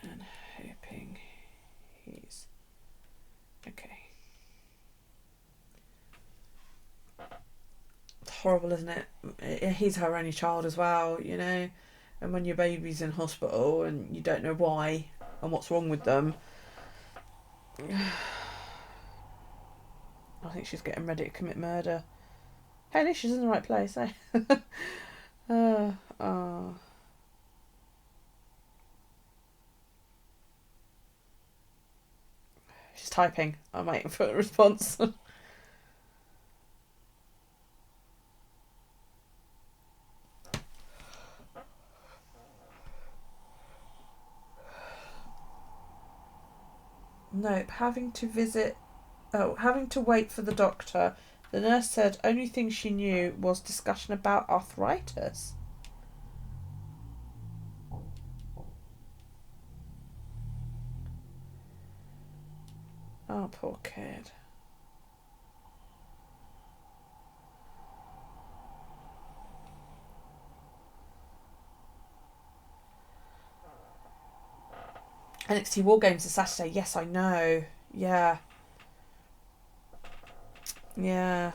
and hoping he's okay. It's horrible, isn't it? He's her only child as well, you know, and when your baby's in hospital and you don't know why and what's wrong with them, I think she's getting ready to commit murder. Hey, at least she's in the right place, eh? She's typing. I'm waiting for a response. Nope, having to wait for the doctor. The nurse said only thing she knew was discussion about arthritis. Oh, poor kid. NXT War Games is Saturday. Yes, I know. Yeah,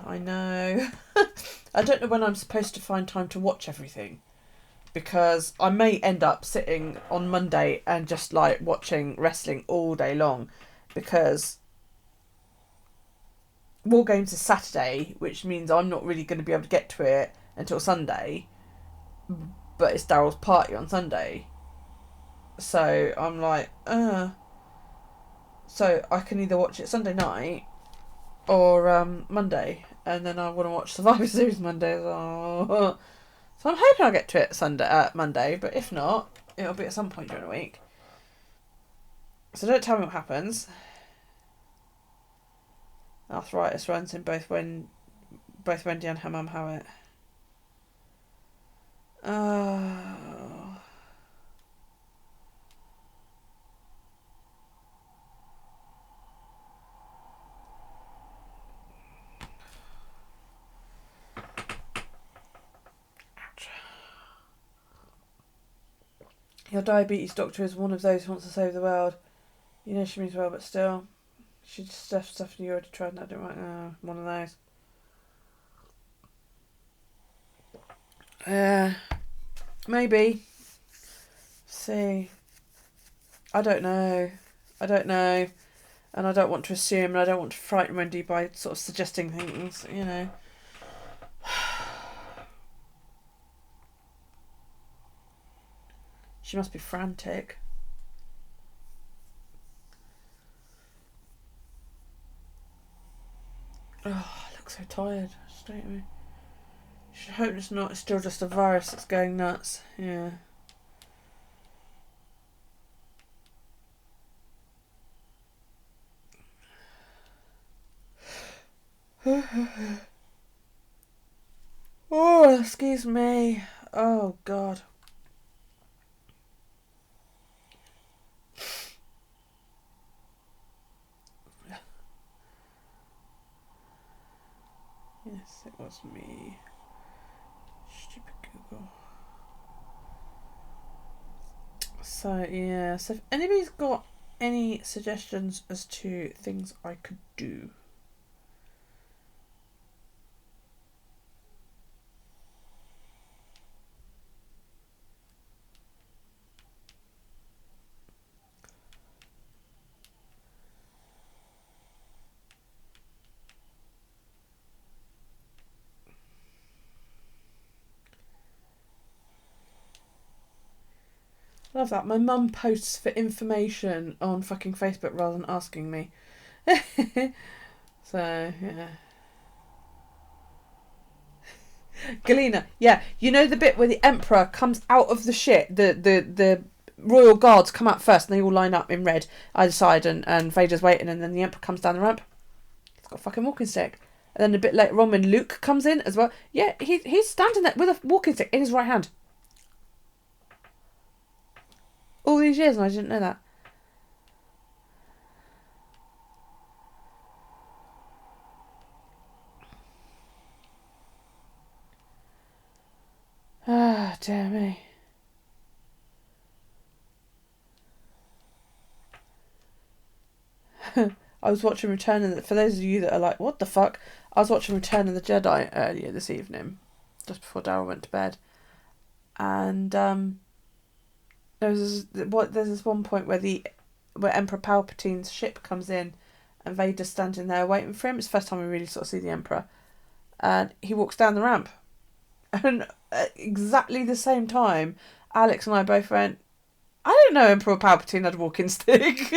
I know. I don't know when I'm supposed to find time to watch everything, because I may end up sitting on Monday and just like watching wrestling all day long, because War Games is Saturday, which means I'm not really going to be able to get to it until Sunday, but it's Daryl's party on Sunday. So I'm like, so I can either watch it Sunday night or Monday, and then I want to watch Survivor Series Monday. So I'm hoping I'll get to it Monday, but if not, it'll be at some point during the week. So don't tell me what happens. Arthritis runs in both Wendy and her mum have it. Oh. Your diabetes doctor is one of those who wants to save the world. You know she means well, but still. She just stuff you already tried and I don't like. One of those. Maybe. See. I don't know. And I don't want to assume, and I don't want to frighten Wendy by sort of suggesting things, you know. She must be frantic. Oh, I look so tired. Straight away. I hope it's not. It's still just a virus that's going nuts. Yeah. Oh, excuse me. Oh, God. Yes, it was me. Stupid Google. So, yeah. So, if anybody's got any suggestions as to things I could do. Love that. My mum posts for information on fucking Facebook rather than asking me. So, yeah. Galena, yeah. You know the bit where the Emperor comes out of the shit, the royal guards come out first, and they all line up in red either side, and Vader's waiting, and then the Emperor comes down the ramp. He's got a fucking walking stick. And then a bit later on, when Luke comes in as well, yeah, he's standing there with a walking stick in his right hand. All these years, and I didn't know that. Ah, dear me. I was watching Return of the... For those of you that are like, what the fuck? I was watching Return of the Jedi earlier this evening, just before Daryl went to bed. And there's this one point where Emperor Palpatine's ship comes in, and Vader's standing there waiting for him. It's the first time we really sort of see the Emperor. And he walks down the ramp. And at exactly the same time, Alex and I both went, I didn't know Emperor Palpatine had a walking stick.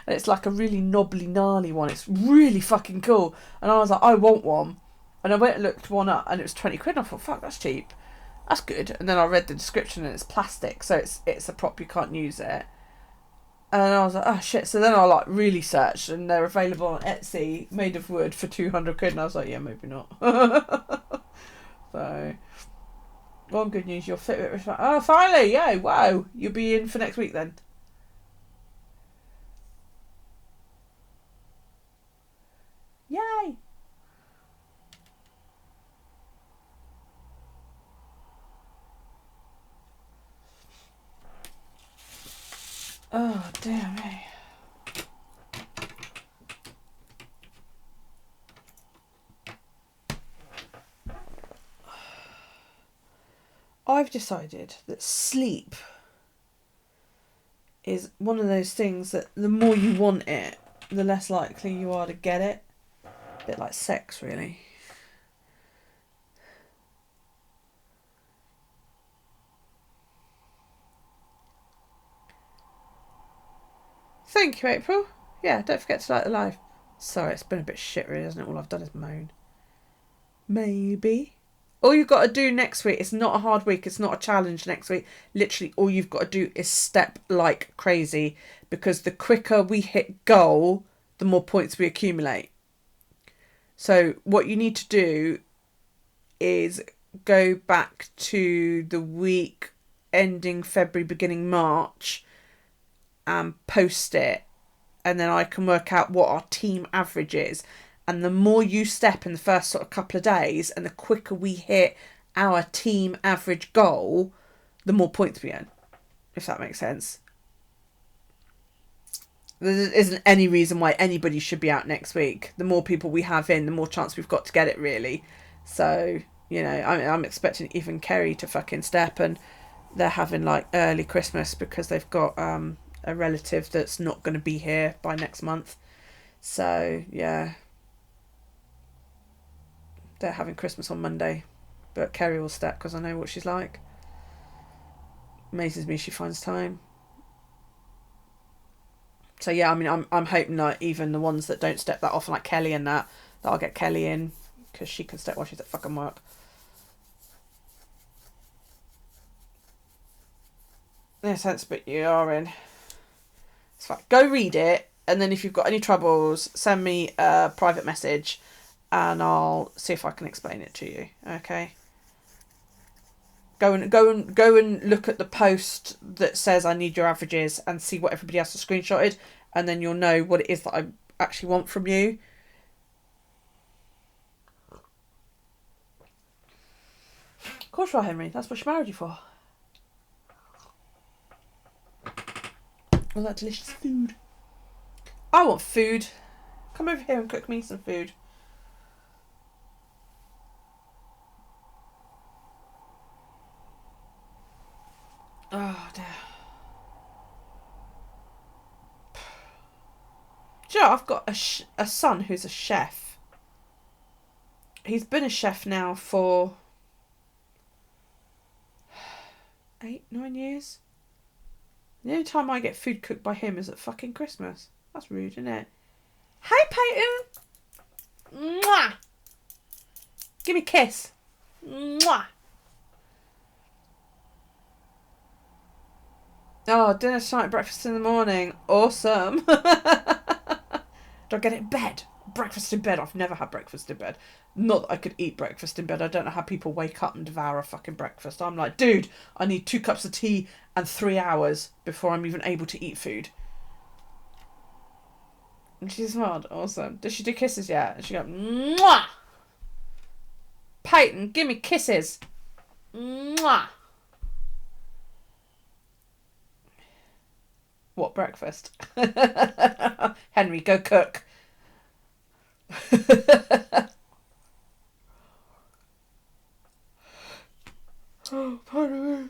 And it's like a really knobbly, gnarly one. It's really fucking cool. And I was like, I want one. And I went and looked one up, and it was 20 quid. And I thought, fuck, that's cheap. That's good. And then I read the description, and it's plastic, so it's a prop, you can't use it. And I was like, oh shit. So then I like really searched, and they're available on Etsy, made of wood, for 200 quid. And I was like, yeah, maybe not. So, one good news, your Fitbit was like, oh, finally, yay, wow. You'll be in for next week then. Yay. Oh, dear me. I've decided that sleep is one of those things that the more you want it, the less likely you are to get it. A bit like sex, really. Thank you, April. Yeah, don't forget to like the live. Sorry, it's been a bit shit, really, hasn't it? All I've done is moan. Maybe. All you've got to do next week, it's not a hard week, it's not a challenge next week. Literally, all you've got to do is step like crazy, because the quicker we hit goal, the more points we accumulate. So what you need to do is go back to the week ending February, beginning March, and post it, and then I can work out what our team average is. And the more you step in the first sort of couple of days, and the quicker we hit our team average goal, the more points we earn, if that makes sense. There isn't any reason why anybody should be out next week. The more people we have in, the more chance we've got to get it, really. So, you know, I'm expecting even Kerry to fucking step, and they're having like early Christmas because they've got a relative that's not going to be here by next month. So, yeah. They're having Christmas on Monday, but Kerry will step because I know what she's like. Amazes me she finds time. So yeah, I mean, I'm hoping that even the ones that don't step that often, like Kelly and that I'll get Kelly in, because she can step while she's at fucking work. In a sense, but you are in. It's fine. Go read it, and then if you've got any troubles, send me a private message, and I'll see if I can explain it to you. Okay. Go and look at the post that says I need your averages, and see what everybody else has screenshotted, and then you'll know what it is that I actually want from you. Of course you are, Henry. That's what she married you for. All that delicious food. I want food. Come over here and cook me some food. Oh, dear. Do you know, I've got a son who's a chef. He's been a chef now for 8-9 years. The only time I get food cooked by him is at fucking Christmas. That's rude, isn't it? Hey, Peyton! Mwah! Give me a kiss. Mwah! Oh, dinner tonight, breakfast in the morning. Awesome. Do I get it in bed? Breakfast in bed. I've never had breakfast in bed. Not that I could eat breakfast in bed. I don't know how people wake up and devour a fucking breakfast. I'm like, dude, I need 2 cups of tea and 3 hours before I'm even able to eat food. And she's smiled. Awesome. Does she do kisses yet? And she go, mwah! Peyton, give me kisses. Mwah! What breakfast? Henry, go cook. Oh, pardon me.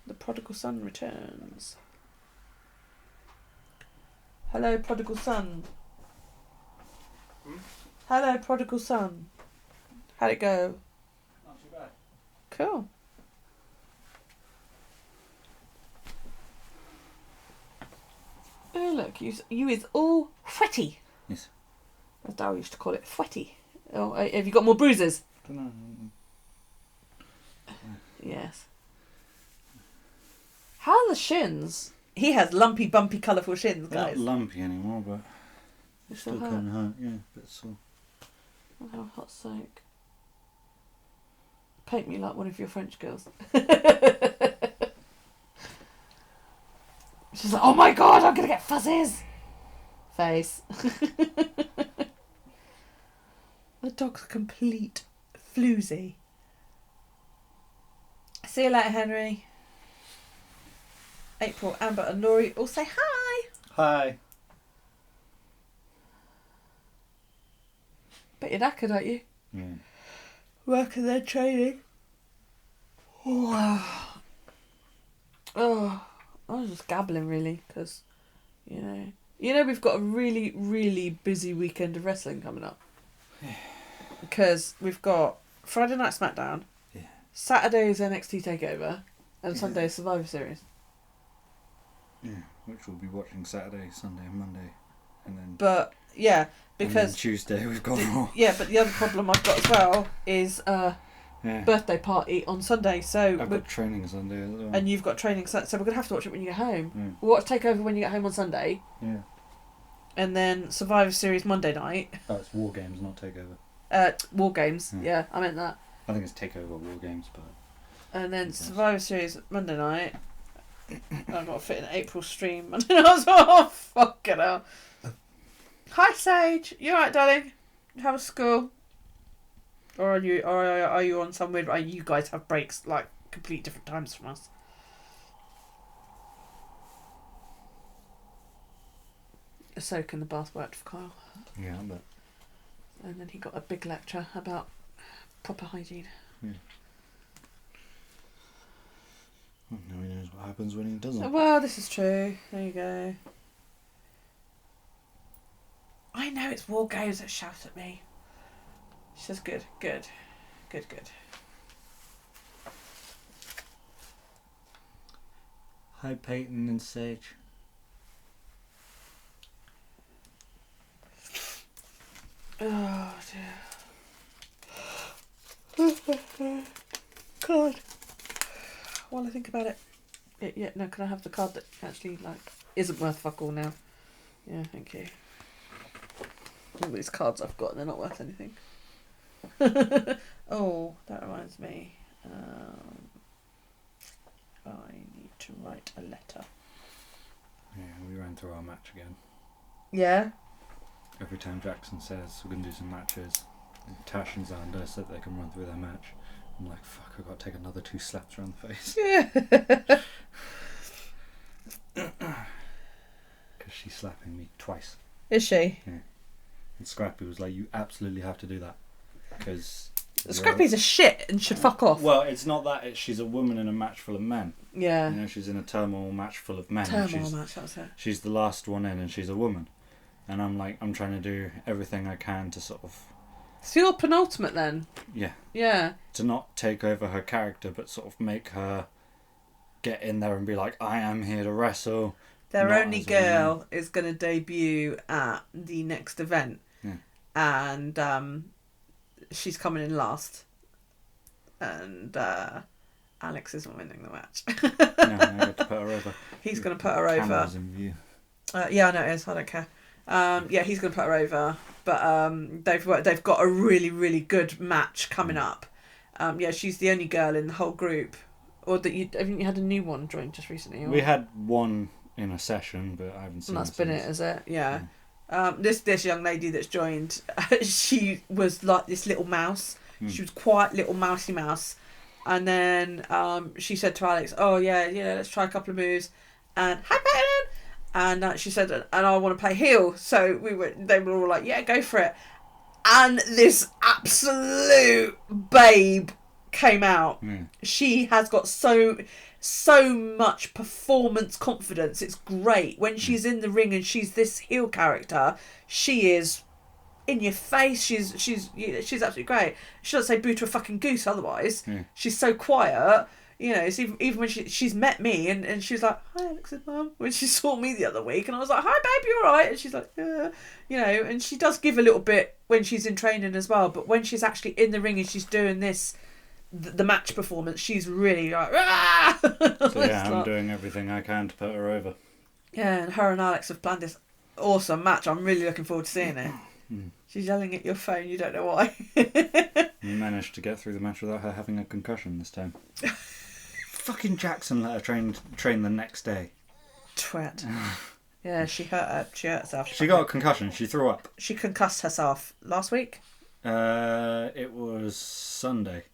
The prodigal son returns. Hello, prodigal son. Hello, prodigal son. How'd it go? Not too bad. Cool. Oh, look, you is all sweaty. Yes. As Darryl used to call it, sweaty. Oh, have you got more bruises? Don't know. Yes. How are the shins? He has lumpy, bumpy, colourful shins, They're guys. not lumpy anymore, but It's still hurt. kind of hurt. Yeah, a bit sore. Oh, how hot sake. Paint me like one of your French girls. She's like, oh my god, I'm gonna get fuzzies. Face. The dog's a complete floozy. See you later, Henry. April, Amber and Laurie all say hi. Hi. Bet you're knackered, aren't you? Yeah. Working their training. Oh, I was just gabbling really because, you know we've got a really, really busy weekend of wrestling coming up. Because we've got Friday Night SmackDown, Yeah. Saturday's NXT Takeover, and Sunday's Survivor Series. Yeah, which we'll be watching Saturday, Sunday, and Monday, and then. But yeah, and then because Tuesday we've got Raw. yeah, but the other problem I've got as well is Yeah. birthday party on Sunday. So I've got training Sunday as well. and you've got training, so we're gonna have to watch it when you get home. Yeah. We'll watch Takeover when you get home on Sunday, Yeah. and then Survivor Series Monday night. Oh, it's War Games, not Takeover. War Games. Yeah, I meant that. I think it's Takeover War Games, but. And then Yes. Survivor Series Monday night. I've got to fit in April stream. And I was oh fucking hell. Hi Sage, you alright, darling? How was school? Or are you on some weird? You guys have breaks like complete different times from us. A soak in the bath worked for Kyle, Yeah, but. and then he got a big lecture about proper hygiene. Yeah. Well, now he knows what happens when he doesn't. Well, this is true. There you go. I know it's War Games that shout at me. She says, good. Hi, Peyton and Sage. Oh dear. God. While I think about it. Yeah, no, can I have the card that actually, like, isn't worth fuck all now? Yeah, thank you. All these cards I've got, they're not worth anything. Oh, that reminds me. I need to write a letter. Yeah, we ran through our match again. Yeah? Every time Jackson says we're going to do some matches, Tash and Xander said they can run through their match. I'm like, fuck, I've got to take another 2 slaps around the face. Yeah. Because she's slapping me twice. Is she? Yeah. And Scrappy was like, you absolutely have to do that. Because... Scrappy's a shit and should fuck off. Well, it's not that. She's a woman in a match full of men. Yeah. You know, she's in a turmoil match full of men. Turmoil match, that was it. She's the last one in and she's a woman. And I'm like, I'm trying to do everything I can to sort of... So you're penultimate then? Yeah. Yeah. To not take over her character, but sort of make her get in there and be like, I am here to wrestle. Their not only as a woman. girl is going to debut at the next event. Yeah. And she's coming in last. and Alex isn't winning the match. No, I get to put her over. He's going to put her over. Camera's in view. Yeah, I know it is. I don't care. Yeah, he's going to put her over. But they've got a really, really good match coming up. Yeah, she's the only girl in the whole group. Or that haven't you had a new one join just recently? Or? We had one in a session, but I haven't seen And that's it been since. it, is it? Yeah. This young lady that's joined, she was like this little mouse. She was quiet little mousy mouse. And then she said to Alex, "Oh yeah, let's try a couple of moves." And hi, Peyton. And she said, "And I want to play heel." So they were all like, "Yeah, go for it." And this absolute babe came out. She has got so much performance confidence. It's great when she's in the ring and she's this heel character. She is in your face. She's absolutely great. She doesn't say boo to a fucking goose otherwise. She's so quiet. It's even when she's met me and she was like, "Hi, Alex's mum," when she saw me the other week, and I was like, "Hi, babe, you all right?" And she's like, "Yeah," and she does give a little bit when she's in training as well. But when she's actually in the ring and she's doing the match performance, she's really like, "Ah!" So yeah, I'm doing everything I can to put her over. Yeah, and her and Alex have planned this awesome match. I'm really looking forward to seeing it. She's yelling at your phone, you don't know why. We managed to get through the match without her having a concussion this time. Fucking Jackson let her train the next day. Twat. Yeah, she hurt herself. She got a concussion. She threw up. She concussed herself last week. It was Sunday.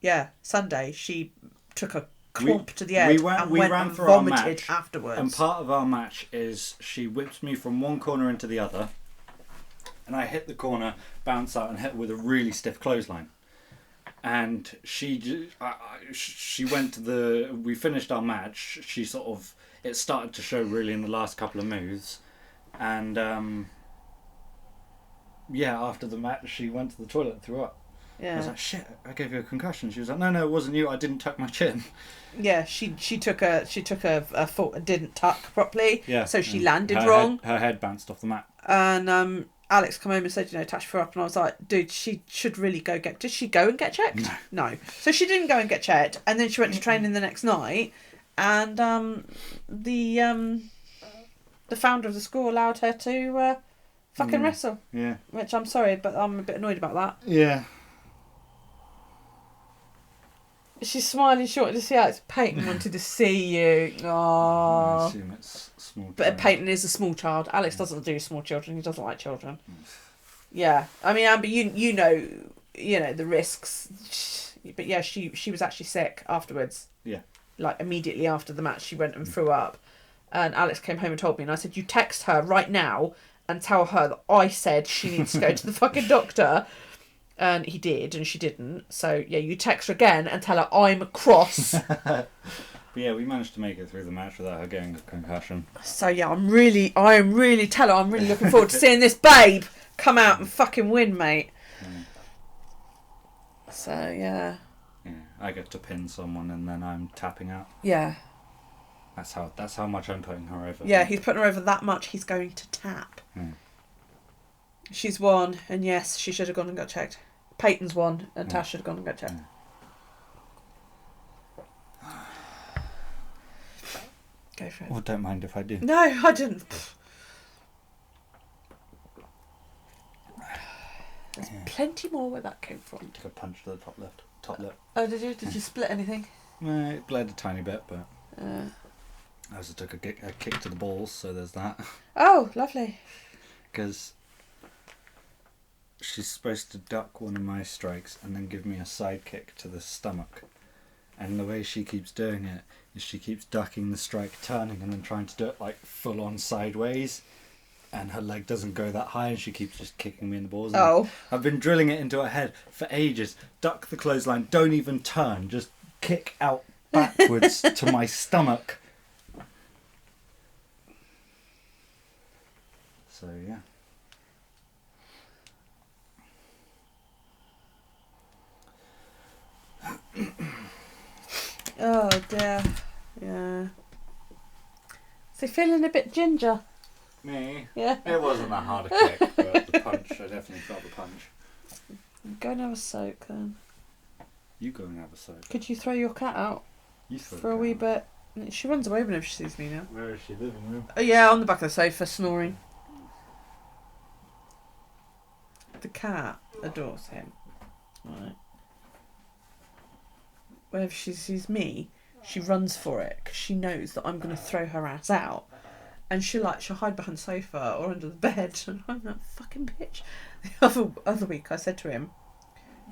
Yeah, Sunday. She took a clump to the head we and ran through vomited our match afterwards. And part of our match is she whips me from one corner into the other, and I hit the corner, bounce out, and hit her with a really stiff clothesline. And she went to we finished our match. It started to show really in the last couple of moves, and after the match she went to the toilet and threw up. Yeah. I was like, "Shit, I gave you a concussion." She was like, No, it wasn't you. I didn't tuck my chin. Yeah, she took a foot, didn't tuck properly. Yeah. So she landed wrong. Her head bounced off the mat. And Alex come home and said, Tash threw up, and I was like, dude, she should really go get. Did she go and get checked? No. So she didn't go and get checked, and then she went to training the next night, and the founder of the school allowed her to fucking wrestle. Yeah. Which I'm sorry, but I'm a bit annoyed about that. Yeah. She's smiling. She wanted to see Alex. Peyton wanted to see you. Oh. I assume it's small. But Peyton is a small child. Alex doesn't do small children. He doesn't like children. Yeah, I mean, Amber, you know the risks. But yeah, she was actually sick afterwards. Yeah. Like immediately after the match, she went and threw up, and Alex came home and told me, and I said, "You text her right now and tell her that I said she needs to go to the fucking doctor." And he did, and she didn't. So yeah, you text her again and tell her I'm cross. But yeah, we managed to make it through the match without her getting a concussion. So yeah, I'm really looking forward to seeing this babe come out and fucking win, mate. So yeah. Yeah, I get to pin someone and then I'm tapping out. Yeah. That's how much I'm putting her over. Yeah, he's putting her over that much. He's going to tap. She's won, and yes, she should have gone and got checked. Peyton's won, and Tash should have gone and got checked. Go for it. Well, don't mind if I do. No, I didn't. There's plenty more where that came from. Took a punch to the top lip. Oh, did you? Did you split anything? It bled a tiny bit, but I also took a kick to the balls, so there's that. Oh, lovely. Because she's supposed to duck one of my strikes and then give me a side kick to the stomach. And the way she keeps doing it is she keeps ducking the strike, turning, and then trying to do it like full on sideways. And her leg doesn't go that high, and she keeps just kicking me in the balls. And I've been drilling it into her head for ages. Duck the clothesline, don't even turn, just kick out backwards to my stomach. So yeah. Oh dear. Yeah. So feeling a bit ginger? Me? Yeah. It wasn't that hard a kick, but the punch, I definitely felt the punch. Go and have a soak then. You go and have a soak. Could you throw your cat out You throw for a it wee down. bit? She runs away whenever she sees me now. Where is she? Living room? Oh, yeah, on the back of the sofa, snoring. The cat adores him. Right. Whenever she sees me, she runs for it because she knows that I'm going to throw her ass out. And she'll hide behind the sofa or under the bed. And I'm like, fucking bitch. The other week I said to him,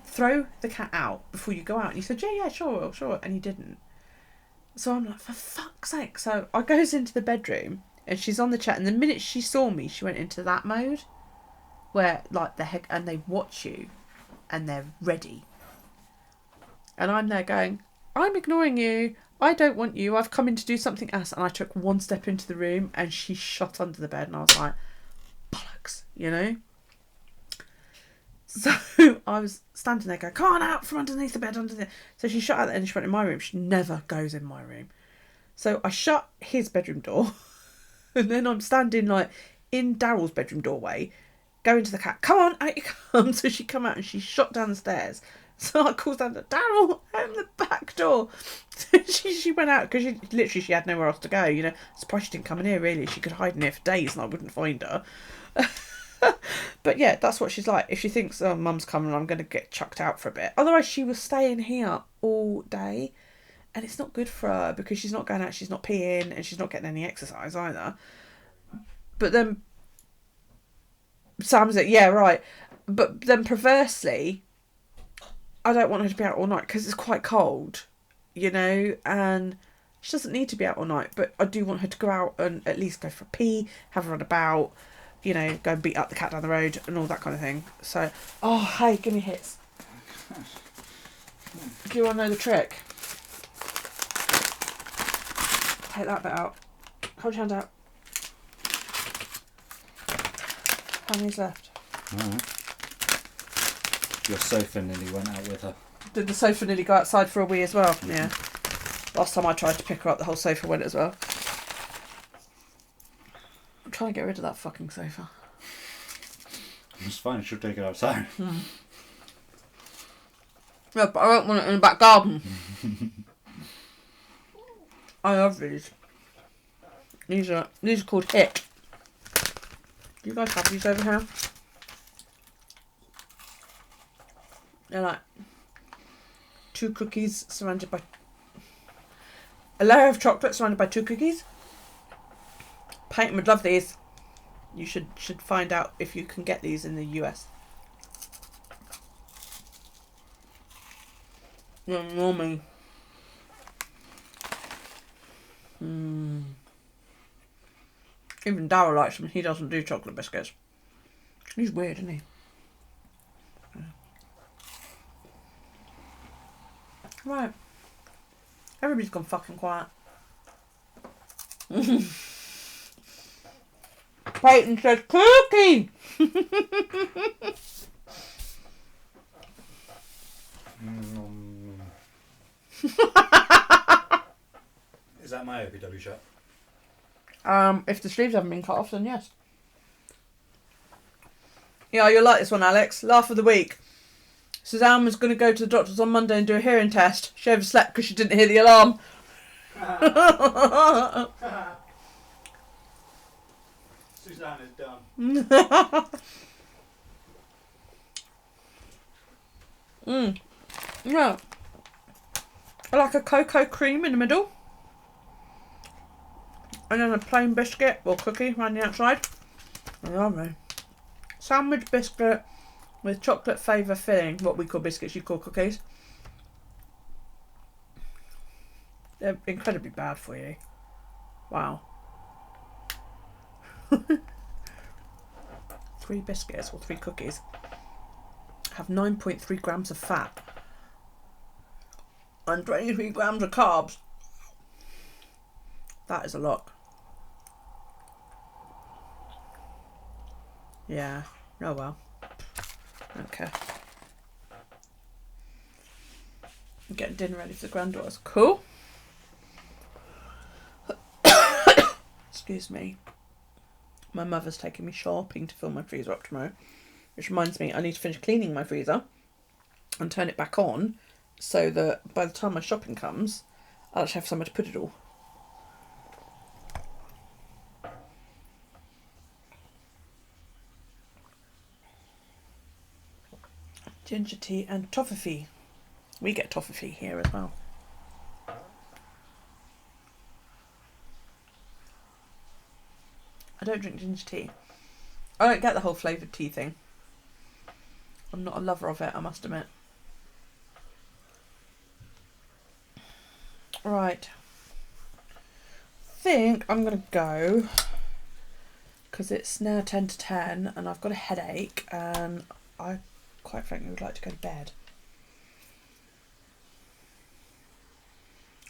throw the cat out before you go out. And he said, yeah, sure. And he didn't. So I'm like, for fuck's sake. So I goes into the bedroom and she's on the chat. And the minute she saw me, she went into that mode where and they watch you and they're ready. And I'm there going, I'm ignoring you. I don't want you. I've come in to do something else. And I took one step into the room and she shot under the bed. And I was like, bollocks, you know? So I was standing there going, come on out from underneath the bed. So she shut out and she went in my room. She never goes in my room. So I shut his bedroom door. And then I'm standing in Daryl's bedroom doorway, going to the cat, come on, out you come. So she come out and she shot down the stairs. So I called down to Daryl, open the back door. So she went out because she had nowhere else to go. You know, surprised she didn't come in here. Really, she could hide in here for days and I wouldn't find her. But yeah, that's what she's like. If she thinks, oh, mum's coming, I'm going to get chucked out for a bit. Otherwise, she was staying here all day, and it's not good for her because she's not going out, she's not peeing, and she's not getting any exercise either. But then Sam's like, yeah, right. But then perversely, I don't want her to be out all night because it's quite cold, you know, and she doesn't need to be out all night, but I do want her to go out and at least go for a pee, have a run about, you know, go and beat up the cat down the road and all that kind of thing. So, oh, hey, give me hits. Do you want to know the trick? Take that bit out. Hold your hand out. How many's left? Alright. Your sofa nearly went out with her. Did the sofa nearly go outside for a wee as well? Yeah. Last time I tried to pick her up, the whole sofa went as well. I'm trying to get rid of that fucking sofa. It's fine, she'll take it outside. Yeah, but I don't want it in the back garden. I love these. These are called Hit. Do you guys have these over here? They're like 2 cookies surrounded by a layer of chocolate surrounded by 2 cookies. Peyton would love these. You should find out if you can get these in the US. Yummy. Even Darryl likes them. He doesn't do chocolate biscuits. He's weird, isn't he? Right. Everybody's gone fucking quiet. Peyton says cookie! Is that my OPW shirt? If the sleeves haven't been cut off, then yes. Yeah, you'll like this one, Alex. Laugh of the week. Suzanne was going to go to the doctor's on Monday and do a hearing test. She overslept because she didn't hear the alarm. Suzanne is done. Yeah. I like a cocoa cream in the middle. And then a plain biscuit or cookie around the outside. Lovely. Sandwich biscuit with chocolate flavour filling. What we call biscuits, you call cookies. They're incredibly bad for you. Wow. 3 biscuits or 3 cookies have 9.3 grams of fat and 23 grams of carbs. That is a lot. Yeah. Oh well. Okay. I'm getting dinner ready for the granddaughters. Cool. Excuse me. My mother's taking me shopping to fill my freezer up tomorrow. Which reminds me, I need to finish cleaning my freezer and turn it back on so that by the time my shopping comes, I'll actually have somewhere to put it all. Ginger tea and toffee. We get toffee here as well. I don't drink ginger tea. I don't get the whole flavoured tea thing. I'm not a lover of it, I must admit. Right. I think I'm going to go, because it's now 10 to 10 and I've got a headache and I quite frankly would like to go to bed.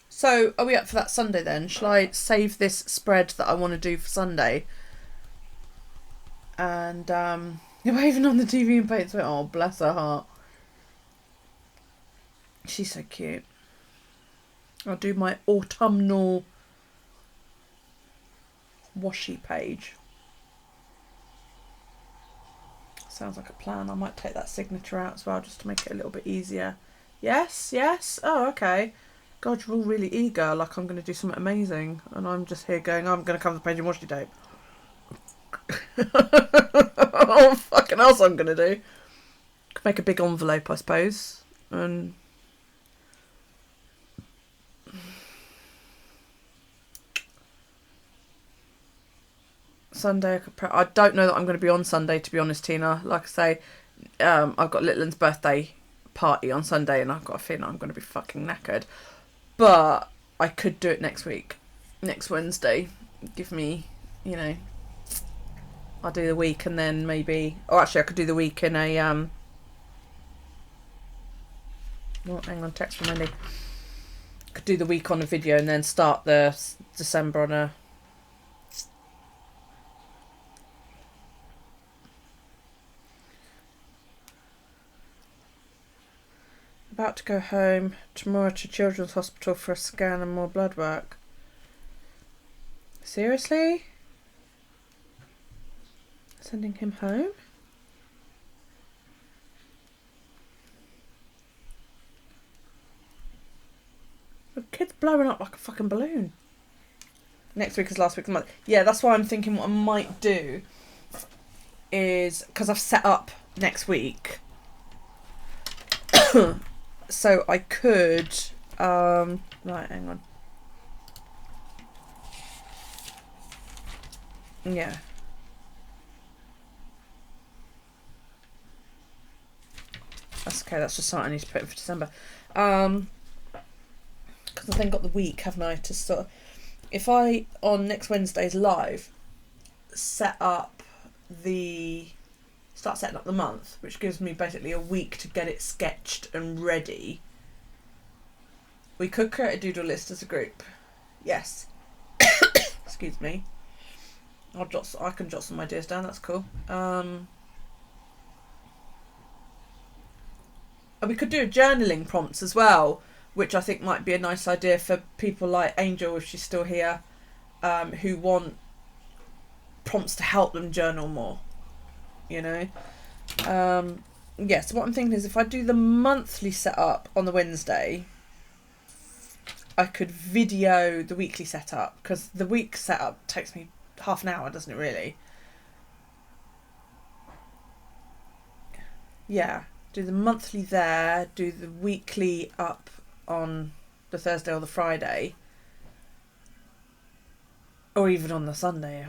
So are we up for that Sunday then? Shall I save this spread that I want to do for Sunday? And you're waving on the TV and paints. Oh, bless her heart. She's so cute. I'll do my autumnal washi page. Sounds like a plan. I might take that signature out as well just to make it a little bit easier. Yes, yes. Oh, okay. God, you're all really eager, like I'm going to do something amazing. And I'm just here going, I'm going to cover the page in washi tape. What fucking else I'm going to do? Could make a big envelope, I suppose. And Sunday, I don't know that I'm going to be on Sunday, to be honest, Tina. Like I say, I've got Littland's birthday party on Sunday and I've got a feeling I'm going to be fucking knackered. But I could do it next week. Next Wednesday. Give me, you know, I'll do the week and then maybe... Oh, actually, I could do the week in a... Oh, hang on, text from Wendy. Could do the week on a video and then start the December on a... About to go home tomorrow to Children's Hospital for a scan and more blood work. Seriously? Sending him home? The kid's blowing up like a fucking balloon. Next week is last week of the month. Yeah, that's why I'm thinking what I might do is, because I've set up next week, so I could, right, hang on. Yeah. That's okay, that's just something I need to put in for December. Because I've then got the week, haven't I, to sort of, if I, on next Wednesday's live, start setting up the month, which gives me basically a week to get it sketched and ready. We could create a doodle list as a group. Yes. Excuse me. I can jot some ideas down, that's cool. And we could do journaling prompts as well, which I think might be a nice idea for people like Angel, if she's still here, who want prompts to help them journal more, you know. Yeah, so what I'm thinking is if I do the monthly setup on the Wednesday, I could video the weekly setup, because the week setup takes me half an hour, doesn't it really? Yeah, do the monthly there, do the weekly up on the Thursday or the Friday, or even on the Sunday.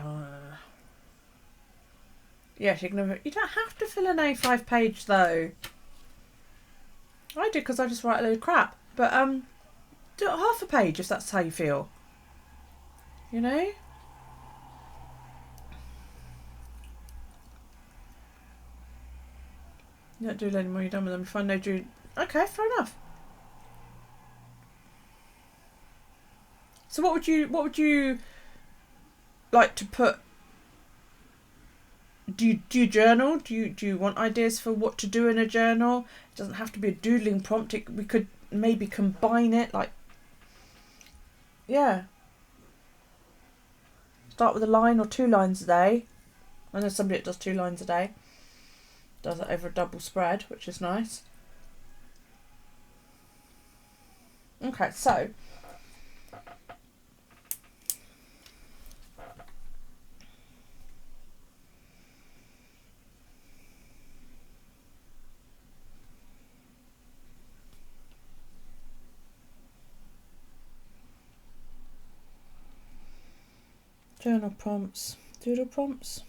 Yeah, you don't have to fill an A5 page though. I do, because I just write a load of crap. But do it half a page if that's how you feel. You know? You don't do it anymore, you're done with them. If I know you... Okay, fair enough. So what would you like to put? Do you journal? Do you want ideas for what to do in a journal? It doesn't have to be a doodling prompt. We could maybe combine it, like, yeah. Start with a line or 2 lines a day. I know somebody that does 2 lines a day. Does it over a double spread, which is nice. Okay, so journal prompts, doodle prompts.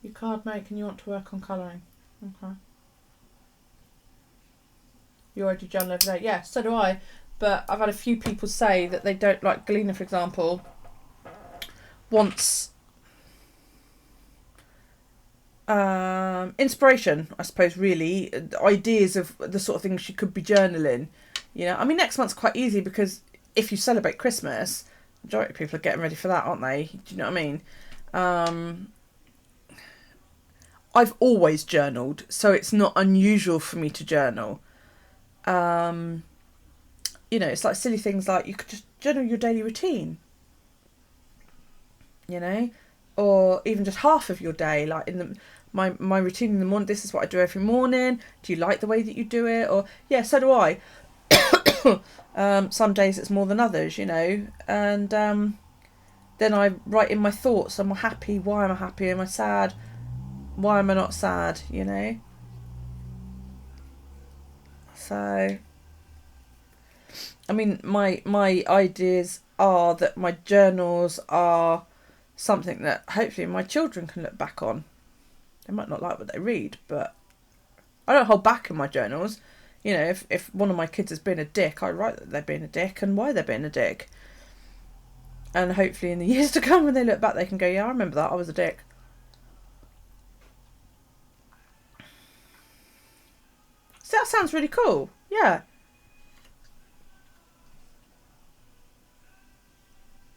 You card make and you want to work on colouring. Okay. You already journal every day. Yeah, so do I. But I've had a few people say that they don't like Galena, for example, wants inspiration, I suppose, really. Ideas of the sort of things she could be journaling. You know, I mean, next month's quite easy because if you celebrate Christmas, the majority of people are getting ready for that, aren't they? Do you know what I mean? I've always journaled, so it's not unusual for me to journal. You know, it's like silly things like you could just journal your daily routine, you know, or even just half of your day, like in the my routine in the morning. This is what I do every morning. Do you like the way that you do it? Or yeah, so do I. Some days it's more than others, you know, and then I write in my thoughts. Am I happy? Why am I happy? Am I sad? Why am I not sad? You know. So, I mean, my ideas are that my journals are something that hopefully my children can look back on. They might not like what they read, but I don't hold back in my journals. You know, if one of my kids has been a dick, I write that they're being a dick and why they're being a dick. And hopefully in the years to come when they look back, they can go, yeah, I remember that, I was a dick. So that sounds really cool. Yeah.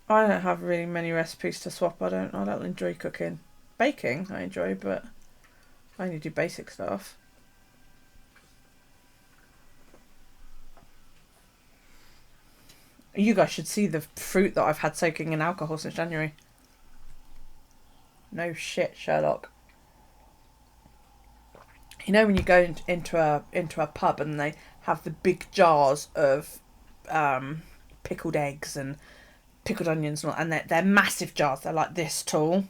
I don't have really many recipes to swap. I don't enjoy cooking. Baking I enjoy, but I only do basic stuff. You guys should see the fruit that I've had soaking in alcohol since January. No shit, Sherlock. You know when you go into a pub and they have the big jars of pickled eggs and pickled onions and all, and they're massive jars. They're like this tall.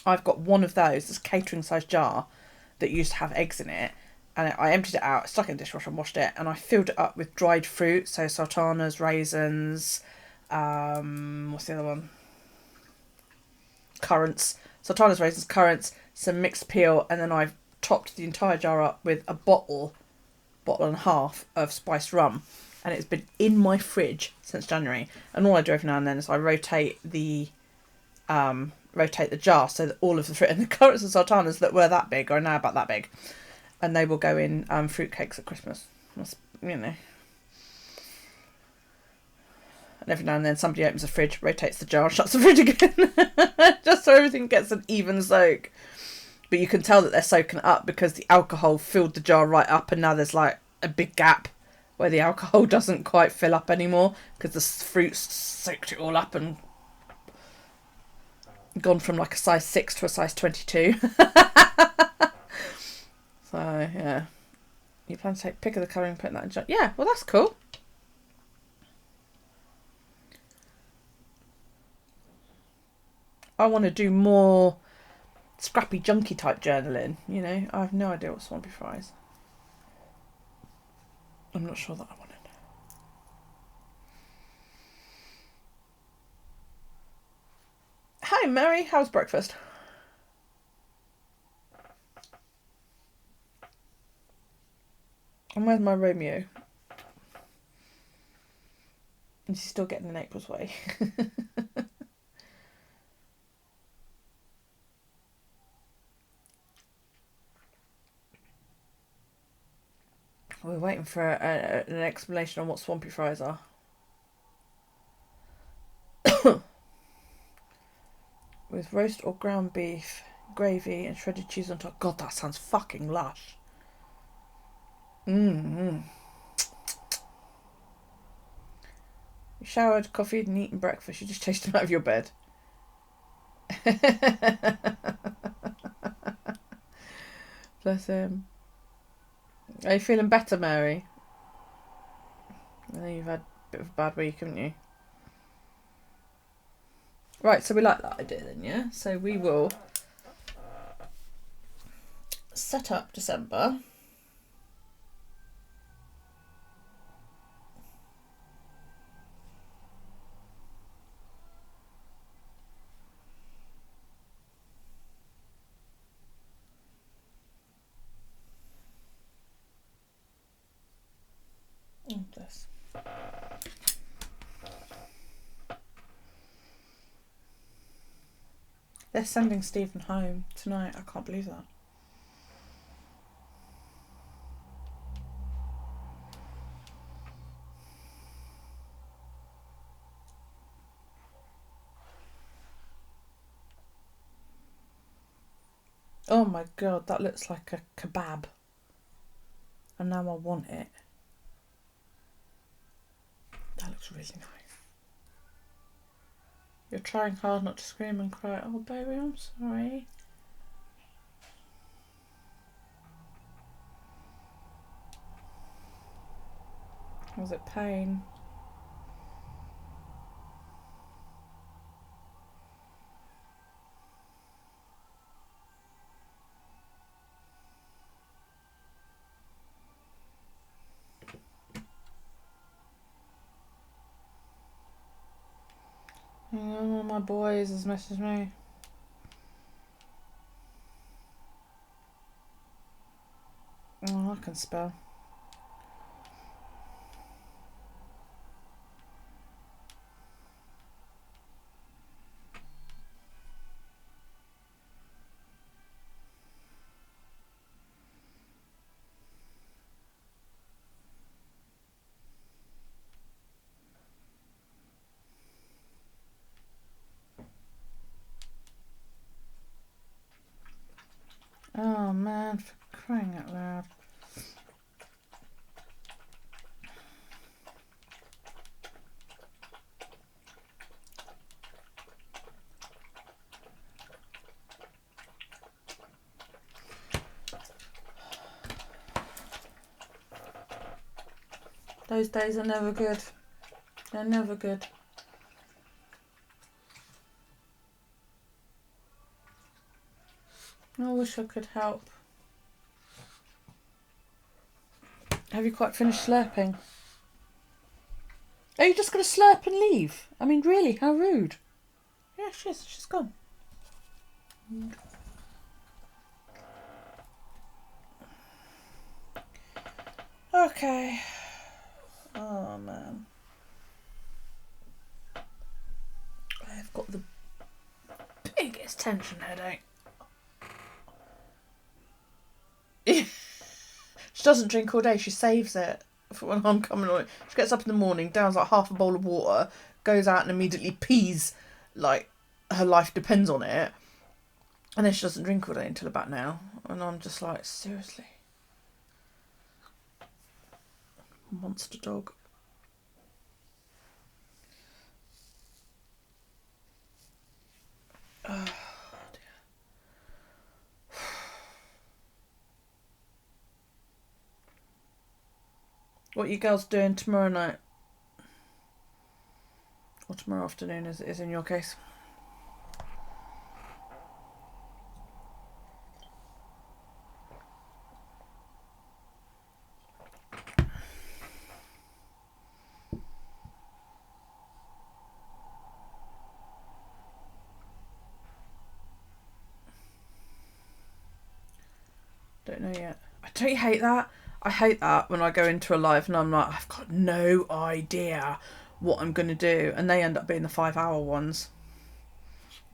I've got one of those, this catering size jar that used to have eggs in it, and I emptied it out, stuck it in the dishwasher and washed it, and I filled it up with dried fruit, so sultanas, raisins, what's the other one? Currants. Sultanas, raisins, currants, some mixed peel, and then I've topped the entire jar up with a bottle and a half of spiced rum, and it's been in my fridge since January. And all I do every now and then is I rotate the jar so that all of the fruit and the currants and sultanas that were that big are now about that big, and they will go in fruit cakes at Christmas. That's, you know. And every now and then somebody opens the fridge, rotates the jar, shuts the fridge again, just so everything gets an even soak. But you can tell that they're soaking it up because the alcohol filled the jar right up, and now there's like a big gap where the alcohol doesn't quite fill up anymore because the fruit soaked it all up and gone from like a size 6 to a size 22. So yeah, you plan to take pick of the colouring, put that in jar. Yeah, well that's cool. I want to do more scrappy junky type journaling, you know. I have no idea what swampy fries. I'm not sure that I want it. Hi Mary, how's breakfast? And where's my Romeo? Is he still getting in April's way? We're waiting for an explanation on what swampy fries are. With roast or ground beef, gravy and shredded cheese on top. God, that sounds fucking lush. You showered, coffeed and eaten breakfast. You just chased him out of your bed. Bless him. Are you feeling better, Mary? I know you've had a bit of a bad week, haven't you? Right, so we like that idea then, yeah? So we will set up December. Oh, bless. They're sending Stephen home tonight. I can't believe that. Oh my god, that looks like a kebab. And now I want it. That looks really nice. You're trying hard not to scream and cry. Oh baby, I'm sorry. Was it pain? One of my boys has messaged me. Oh, I can spell. Oh man, for crying out loud. Those days are never good. They're never good. I wish I could help. Have you quite finished slurping? Are you just going to slurp and leave? I mean, really, how rude. Yeah, she is. She's gone. Okay. Oh, man. I've got the biggest tension headache. She doesn't drink all day. She saves it for when I'm coming on. She gets up in the morning, downs like half a bowl of water, goes out and immediately pees like her life depends on it. And then she doesn't drink all day until about now. And I'm just like, seriously? Monster dog. Oh, dear. What are you girls doing tomorrow night? Or tomorrow afternoon, as it is in your case? Don't know yet. Don't you hate that? I hate that when I go into a live and I'm like, I've got no idea what I'm going to do. And they end up being the 5-hour ones.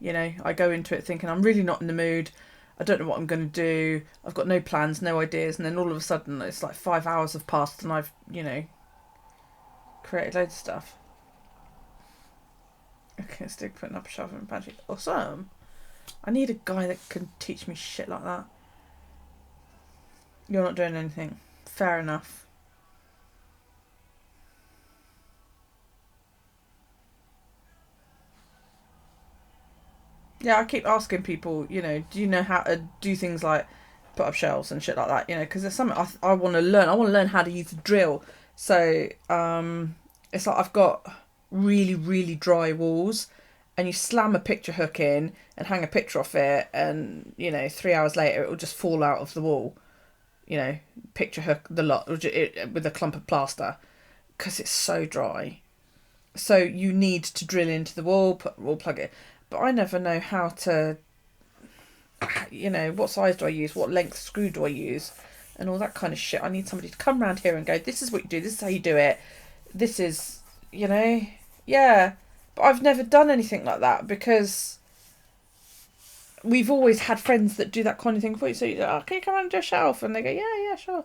You know, I go into it thinking I'm really not in the mood. I don't know what I'm going to do. I've got no plans, no ideas. And then all of a sudden it's like 5 hours have passed and I've, you know, created loads of stuff. Okay, stick putting up a shovel and pantry. Awesome. I need a guy that can teach me shit like that. You're not doing anything. Fair enough. Yeah, I keep asking people, you know, do you know how to do things like put up shelves and shit like that, you know, because there's something I want to learn. I want to learn how to use the drill. So it's like I've got really, really dry walls, and you slam a picture hook in and hang a picture off it, and, you know, 3 hours later it will just fall out of the wall. You know, picture hook the lot with a clump of plaster, because it's so dry. So you need to drill into the wall, plug it. But I never know how to, you know, what size do I use, what length screw do I use, and all that kind of shit. I need somebody to come around here and go, this is what you do, this is how you do it, this is, you know, yeah. But I've never done anything like that, because we've always had friends that do that kind of thing for you. So you go, oh, can you come around and do a shelf? And they go, yeah, sure.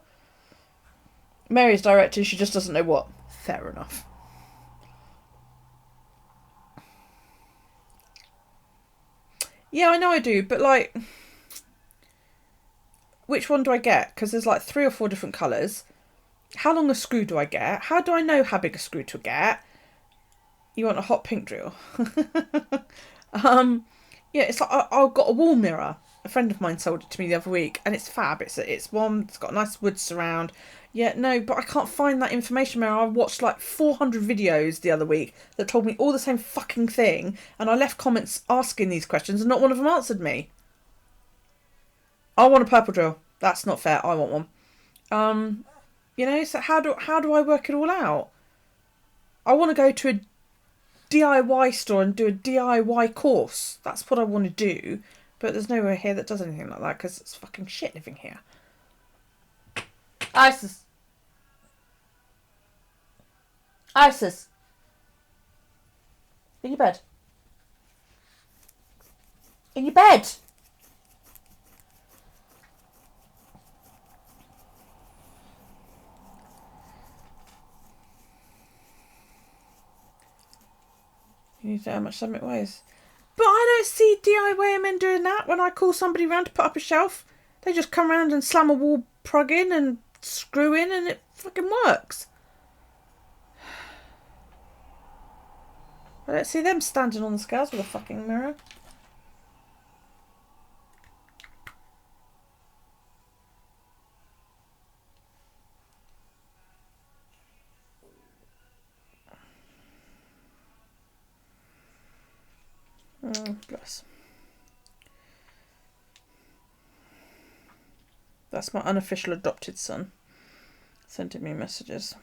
Mary's directing, she just doesn't know what. Fair enough. Yeah, I know I do, but like, which one do I get? Because there's like 3 or 4 different colours. How long a screw do I get? How do I know how big a screw to get? You want a hot pink drill? Yeah, it's like I've got a wall mirror. A friend of mine sold it to me the other week, and it's fab. It's one. It's got a nice wood surround. Yeah, no, but I can't find that information mirror. I watched like 400 videos the other week that told me all the same fucking thing, and I left comments asking these questions, and not one of them answered me. I want a purple drill. That's not fair. I want one. You know, so how do I work it all out? I want to go to a DIY store and do a DIY course. That's what I want to do. But there's nowhere here that does anything like that, because it's fucking shit living here. Isis. In your bed. In your bed. You need to know how much something weighs. But I don't see DIY men doing that. When I call somebody round to put up a shelf, they just come round and slam a wall plug in and screw in, and it fucking works. I don't see them standing on the scales with a fucking mirror. Oh, bless. That's my unofficial adopted son sending me messages.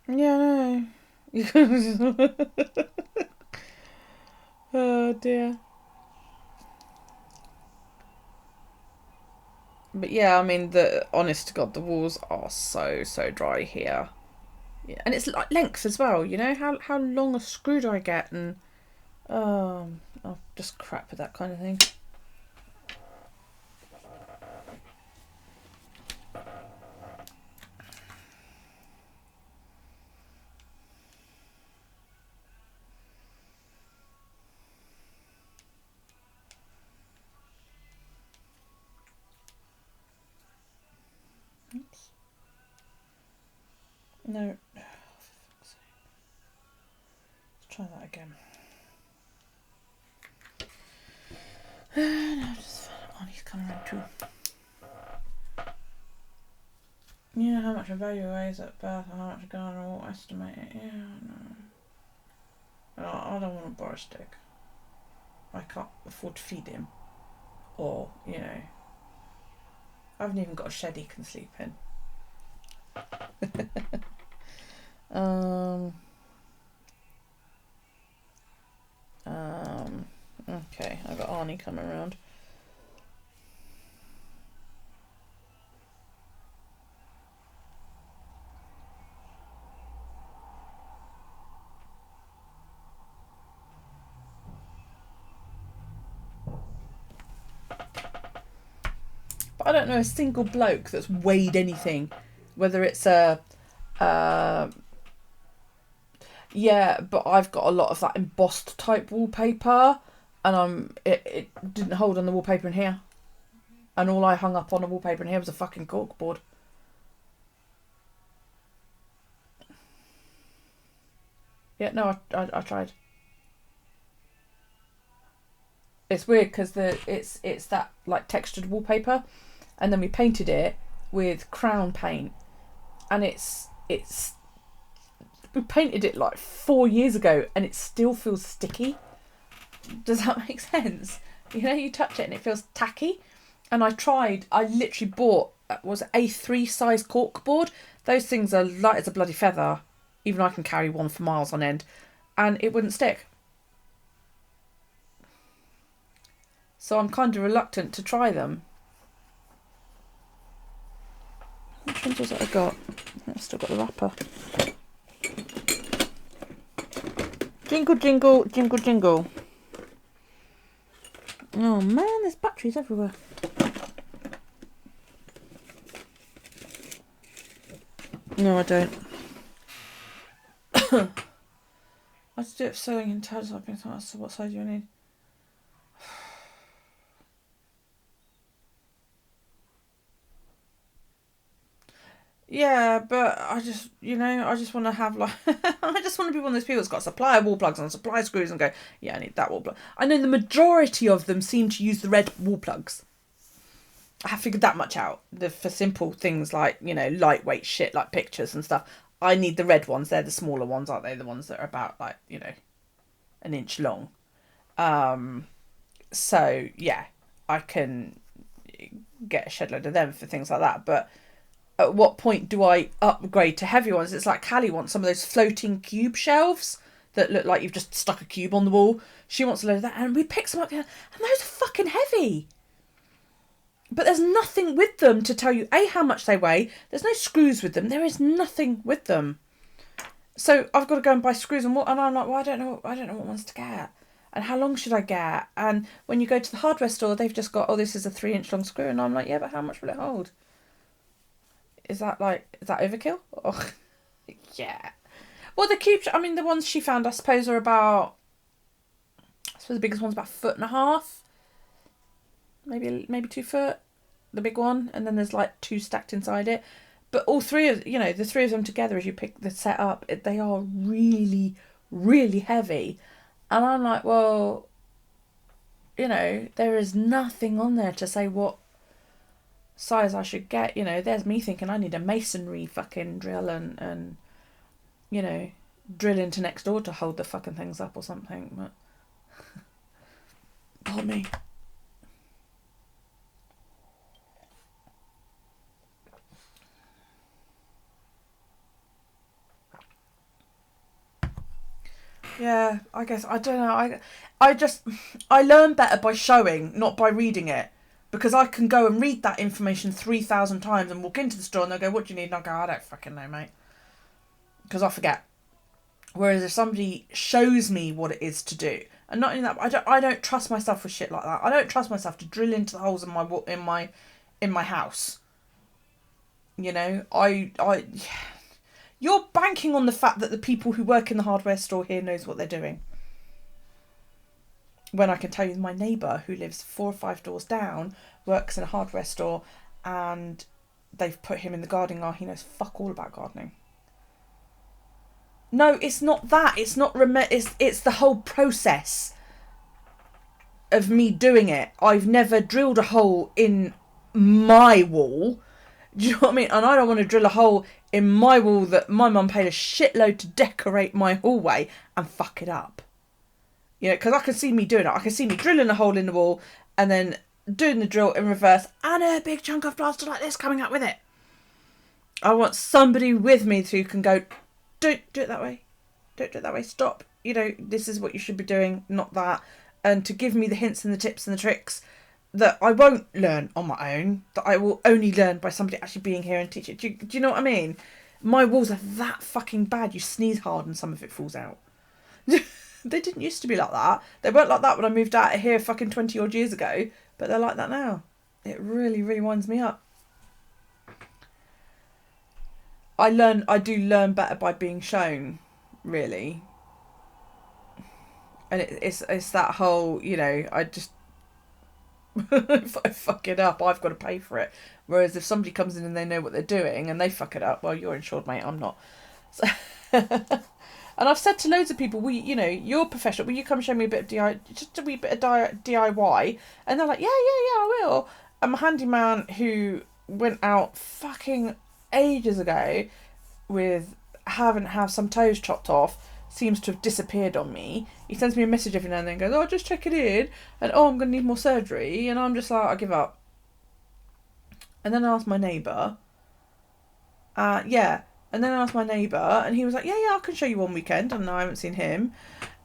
Yeah, I know. Oh dear. But yeah, I mean, honest to God, the walls are so dry here. Yeah, and it's like length as well. You know, how long a screw do I get? And I'm just crap with that kind of thing. Oops. No. Oh, for fuck's sake. Let's try that again. No, just find he's coming around too. You know how much a value weighs at birth and how much a gardener will estimate it? Yeah, no. I don't want to borrow a stick. I can't afford to feed him. Or, you know, I haven't even got a shed he can sleep in. Okay, I've got Arnie coming around. I don't know a single bloke that's weighed anything, whether it's a yeah, but I've got a lot of that embossed type wallpaper, and it didn't hold on the wallpaper in here, and all I hung up on the wallpaper in here was a fucking corkboard. Yeah, no, I tried. It's weird because it's that like textured wallpaper, and then we painted it with crown paint, and it's we painted it like 4 years ago, and it still feels sticky. Does that make sense? You know, you touch it and it feels tacky. And I literally bought was A3 size corkboard. Those things are light as a bloody feather. Even I can carry one for miles on end, and it wouldn't stick. So I'm kind of reluctant to try them. Which ones was it I got? I've still got the wrapper. Jingle, jingle, jingle, jingle. Oh man, there's batteries everywhere. No, I don't. I just do it for sewing and tags. I've been thinking, so what size do you need? Yeah, but I just, I just want to have like, I just want to be one of those people that's got a supply of wall plugs and supply screws and go, yeah, I need that wall plug. I know the majority of them seem to use the red wall plugs. I have figured that much out. For simple things like, lightweight shit like pictures and stuff, I need the red ones. They're the smaller ones, aren't they? The ones that are about like, an inch long. So yeah, I can get a shed load of them for things like that. But at what point do I upgrade to heavy ones? It's like Callie wants some of those floating cube shelves that look like you've just stuck a cube on the wall. She wants a load of that, and we pick some up here, and those are fucking heavy. But there's nothing with them to tell you, A, how much they weigh. There's no screws with them. There is nothing with them. So I've got to go and buy screws and what, and I'm like, well, I don't know what ones to get. And how long should I get? And when you go to the hardware store, they've just got, this is a 3-inch long screw. And I'm like, yeah, but how much will it hold? Is that overkill? Oh, yeah. Well, the cube, the ones she found, I suppose, are about, the biggest one's about 1.5 feet. Maybe 2 foot, the big one, and then there's like 2 stacked inside it. But all three of the 3 of them together, as you pick the set up, they are really, really heavy. And I'm like, well, there is nothing on there to say what size I should get. There's me thinking I need a masonry fucking drill and drill into next door to hold the fucking things up or something. But pardon me. Yeah, I guess, I don't know, I learn better by showing, not by reading it, because I can go and read that information 3,000 times and walk into the store and they'll go, what do you need? And I'll go, I don't fucking know, mate, because I forget. Whereas if somebody shows me what it is to do, and not only that, I don't trust myself with shit like that. I don't trust myself to drill into the holes in my house. You're banking on the fact that the people who work in the hardware store here knows what they're doing. When I can tell you my neighbour, who lives 4 or 5 doors down, works in a hardware store, and they've put him in the gardening line. He knows fuck all about gardening. No, it's not that. It's not it's the whole process of me doing it. I've never drilled a hole in my wall. Do you know what I mean? And I don't want to drill a hole in my wall that my mum paid a shitload to decorate my hallway and fuck it up. Because I can see me doing it. I can see me drilling a hole in the wall and then doing the drill in reverse and a big chunk of plaster like this coming up with it. I want somebody with me who can go, don't do it that way. Don't do it that way. Stop. This is what you should be doing, not that. And to give me the hints and the tips and the tricks that I won't learn on my own, that I will only learn by somebody actually being here and teaching. Do you know what I mean? My walls are that fucking bad. You sneeze hard and some of it falls out. They didn't used to be like that. They weren't like that when I moved out of here fucking 20 odd years ago, but they're like that now. It really, really winds me up. I do learn better by being shown, really. And it's that whole, you know, I just if I fuck it up, I've got to pay for it. Whereas if somebody comes in and they know what they're doing and they fuck it up, well, you're insured, mate. I'm not. So and I've said to loads of people, you know, you're professional. Will you come show me a bit of DIY, just a wee bit of DIY? And they're like, yeah, I will. I'm a handyman who went out fucking ages ago with having to have some toes chopped off. Seems to have disappeared on me. He sends me a message every now and then, goes, oh, just check it in, and oh, I'm going to need more surgery, and I'm just like, I give up. And then I asked my neighbour, and then I asked my neighbour, and he was like, yeah, I can show you one weekend, and I haven't seen him.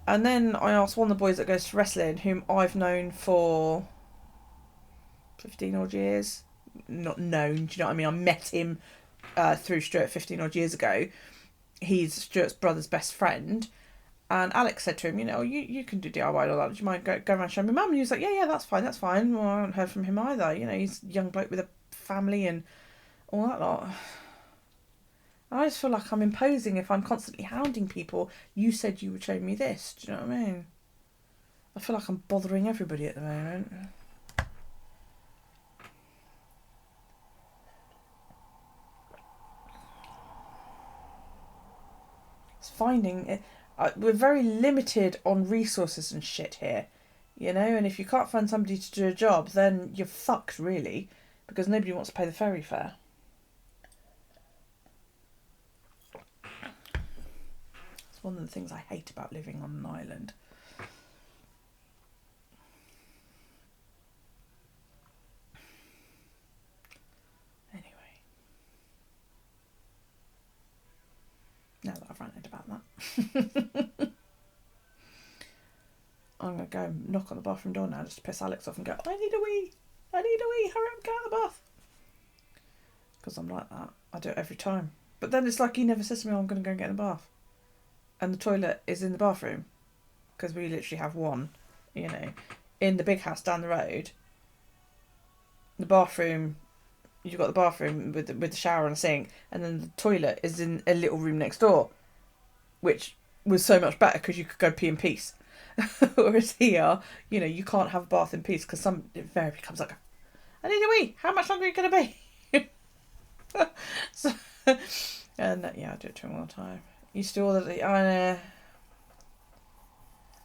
And then I asked one of the boys that goes to wrestling, whom I've known for 15 odd years. Not known, do you know what I mean? I met him through Stuart 15 odd years ago. He's Stuart's brother's best friend, and Alex said to him, you know, you can do DIY and all that. Do you mind go around showing my mum? And he was like, yeah, that's fine. Well, I haven't heard from him either. You know, he's a young bloke with a family and all that lot. And I just feel like I'm imposing if I'm constantly hounding people. You said you would show me this. Do you know what I mean? I feel like I'm bothering everybody at the moment. Finding it, we're very limited on resources and shit here, you know, and if you can't find somebody to do a job, then you're fucked, really, because nobody wants to pay the ferry fare. It's one of the things I hate about living on an island. Now that I've ranted about that. I'm going to go and knock on the bathroom door now just to piss Alex off and go, I need a wee, hurry up, get out of the bath. Because I'm like that. I do it every time. But then it's like he never says to me, oh, I'm going to go and get in the bath. And the toilet is in the bathroom. Because we literally have one, you know, in the big house down the road. The bathroom, you've got the bathroom with the shower and a sink, and then the toilet is in a little room next door, which was so much better because you could go pee in peace. Whereas here, you know, you can't have a bath in peace because it very becomes like, I need a wee. How much longer are you going to be? So, and yeah, I do it to him all the time. Used to do all the, I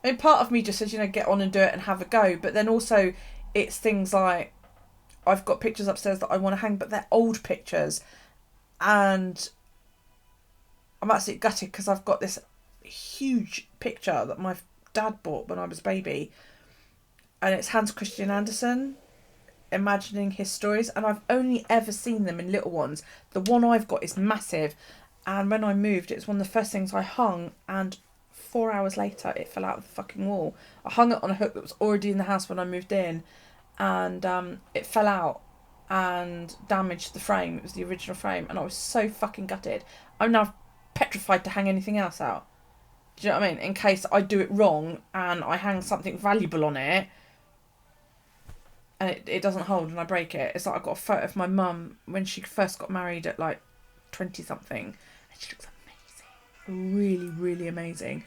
mean, part of me just says, you know, get on and do it and have a go, but then also it's things like, I've got pictures upstairs that I want to hang, but they're old pictures, and I'm absolutely gutted because I've got this huge picture that my dad bought when I was a baby, and it's Hans Christian Andersen imagining his stories, and I've only ever seen them in little ones. The one I've got is massive, and when I moved, it's one of the first things I hung, and 4 hours later it fell out of the fucking wall. I hung it on a hook that was already in the house when I moved in, and it fell out and damaged the frame. It was the original frame, and I was so fucking gutted. I'm now petrified to hang anything else out. Do you know what I mean? In case I do it wrong and I hang something valuable on it and it doesn't hold and I break it. It's like I've got a photo of my mum when she first got married at like 20 something, and she looks amazing, really, really amazing.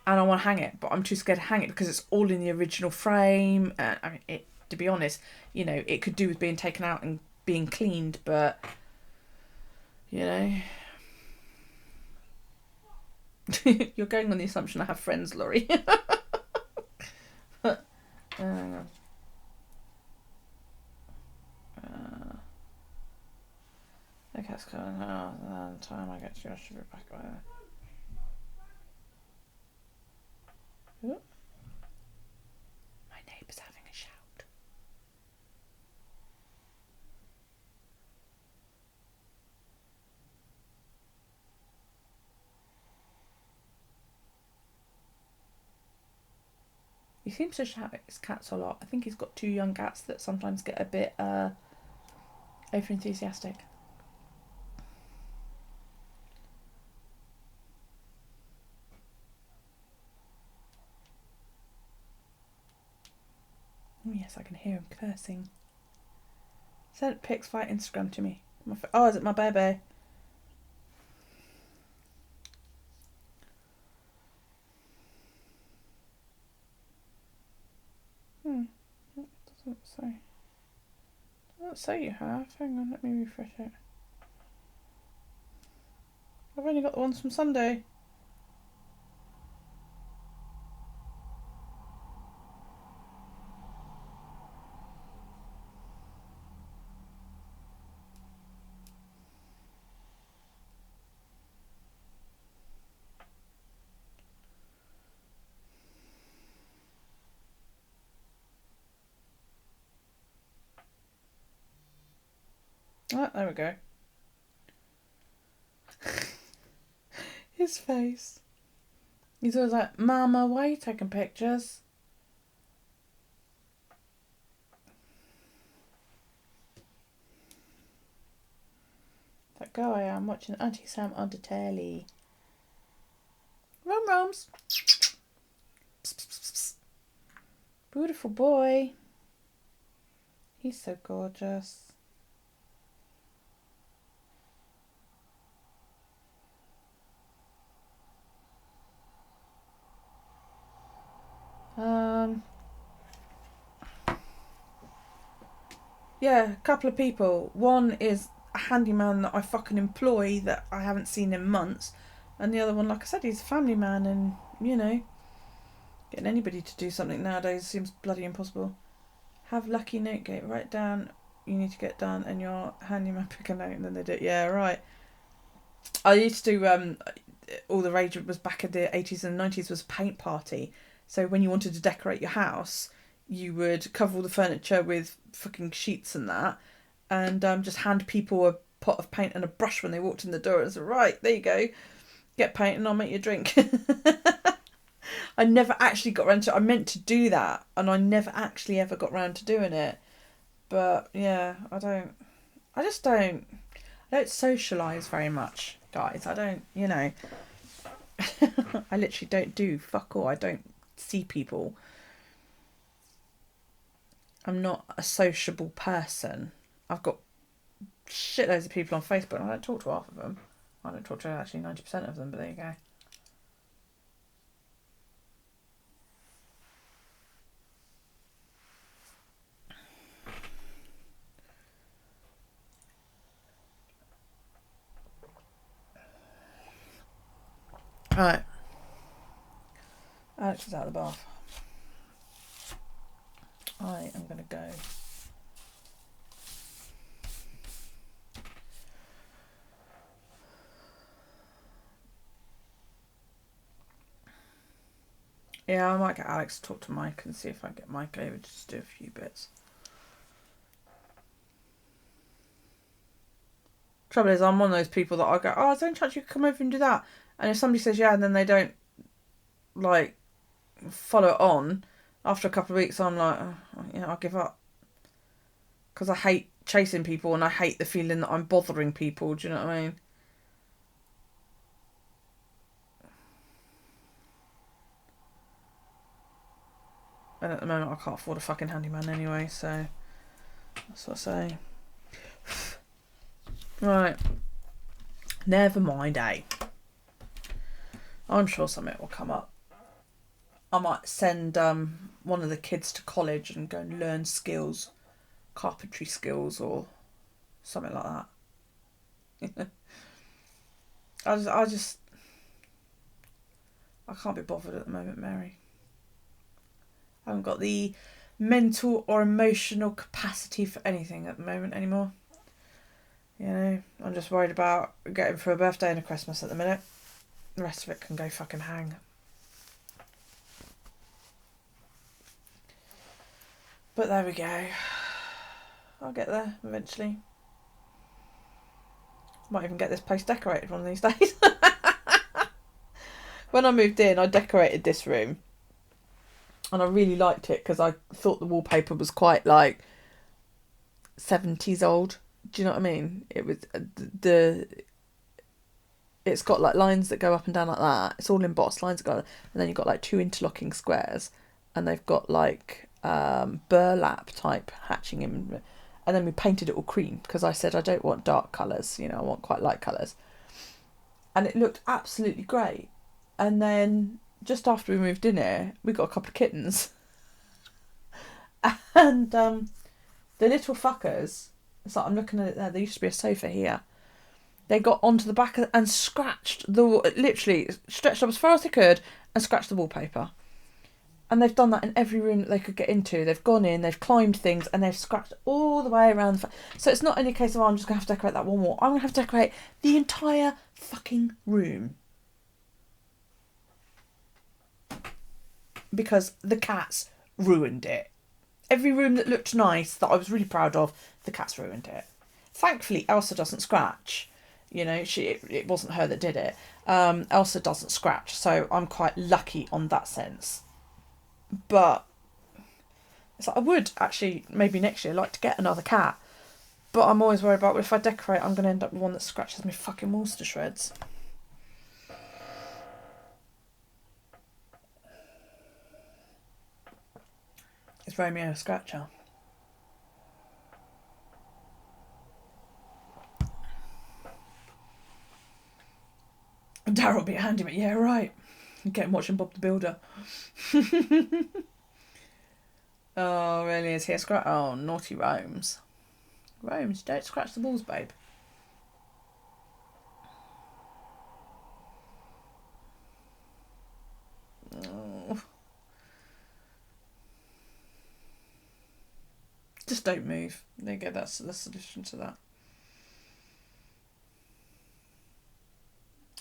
And I want to hang it, but I'm too scared to hang it because it's all in the original frame. I mean, it, to be honest, you know, it could do with being taken out and being cleaned, but, you know. You're going on the assumption I have friends, Laurie. Hang on. Okay, that's cool. The time I get to you, I should be back by there. My neighbour's having a shout. He seems to shout at his cats a lot. I think he's got 2 young cats that sometimes get a bit over enthusiastic. Oh yes, I can hear him cursing. Sent pics via Instagram to me. Oh, is it my baby? It doesn't say. It doesn't say you have. Hang on, let me refresh it. I've only got the ones from Sunday. Oh, there we go. His face. He's always like, Mama, why are you taking pictures? That guy I'm watching Auntie Sam on the telly. Roms. Beautiful boy. He's so gorgeous. Yeah, a couple of people. One is a handyman that I fucking employ that I haven't seen in months. And the other one, like I said, he's a family man, and, you know, getting anybody to do something nowadays seems bloody impossible. Have lucky note gate. Write down you need to get done and your handyman pick a note and then they do it. Yeah, right. I used to, all the rage was back in the 80s and 90s was a paint party. So when you wanted to decorate your house, you would cover all the furniture with fucking sheets and that, and just hand people a pot of paint and a brush when they walked in the door. And said, right, there you go, get paint and I'll make you a drink. I never actually got around to it. I meant to do that and I never actually ever got around to doing it. But yeah, I don't socialise very much, guys. I don't, you know. I literally don't do fuck all. I don't see people. I'm not a sociable person. I've got shitloads of people on Facebook and I don't talk to half of them. I don't talk to actually 90% of them, but there you go. Right. Alex is out of the bath. I am going to go. Yeah, I might get Alex to talk to Mike and see if I can get Mike over to just do a few bits. Trouble is, I'm one of those people that I go, oh, is there any chance you could come over and do that? And if somebody says yeah and then they don't, like, follow it on, after a couple of weeks I'm like, oh, you know, I'll give up. Because I hate chasing people and I hate the feeling that I'm bothering people, do you know what I mean? And at the moment I can't afford a fucking handyman anyway, so that's what I say. Right. Never mind, eh? I'm sure something will come up. I might send one of the kids to college and go and learn skills, carpentry skills or something like that. I can't be bothered at the moment, Mary. I haven't got the mental or emotional capacity for anything at the moment anymore. You know, I'm just worried about getting through a birthday and a Christmas at the minute. The rest of it can go fucking hang. But there we go. I'll get there eventually. Might even get this place decorated one of these days. When I moved in, I decorated this room. And I really liked it because I thought the wallpaper was quite like 70s old. Do you know what I mean? It was it's got like lines that go up and down like that. It's all embossed lines that go, and then you've got like two interlocking squares, and they've got like burlap type hatching in, And then we painted it all cream because I said I don't want dark colours, you know, I want quite light colours. And it looked absolutely great. And then just after we moved in here, we got a couple of kittens. And the little fuckers, it's like I'm looking at it there, there used to be a sofa here. They got onto the back and scratched literally stretched up as far as they could and scratched the wallpaper. And they've done that in every room that they could get into. They've gone in, they've climbed things, and they've scratched all the way around. So it's not only a case of, I'm just going to have to decorate that one wall. I'm going to have to decorate the entire fucking room. Because the cats ruined it. Every room that looked nice, that I was really proud of, the cats ruined it. Thankfully, Elsa doesn't scratch. You know, it wasn't her that did it. Elsa doesn't scratch, so I'm quite lucky on that sense. But it's like I would actually maybe next year like to get another cat, but I'm always worried about if I decorate, I'm going to end up with one that scratches me fucking walls to shreds. It's Romeo a scratcher. Darryl will be a handyman. Yeah, right. Get him watching Bob the Builder. Oh, really? Is he a scratch? Oh, naughty Romes. Romes, don't scratch the walls, babe. Oh. Just don't move. There you go, that's the solution to that.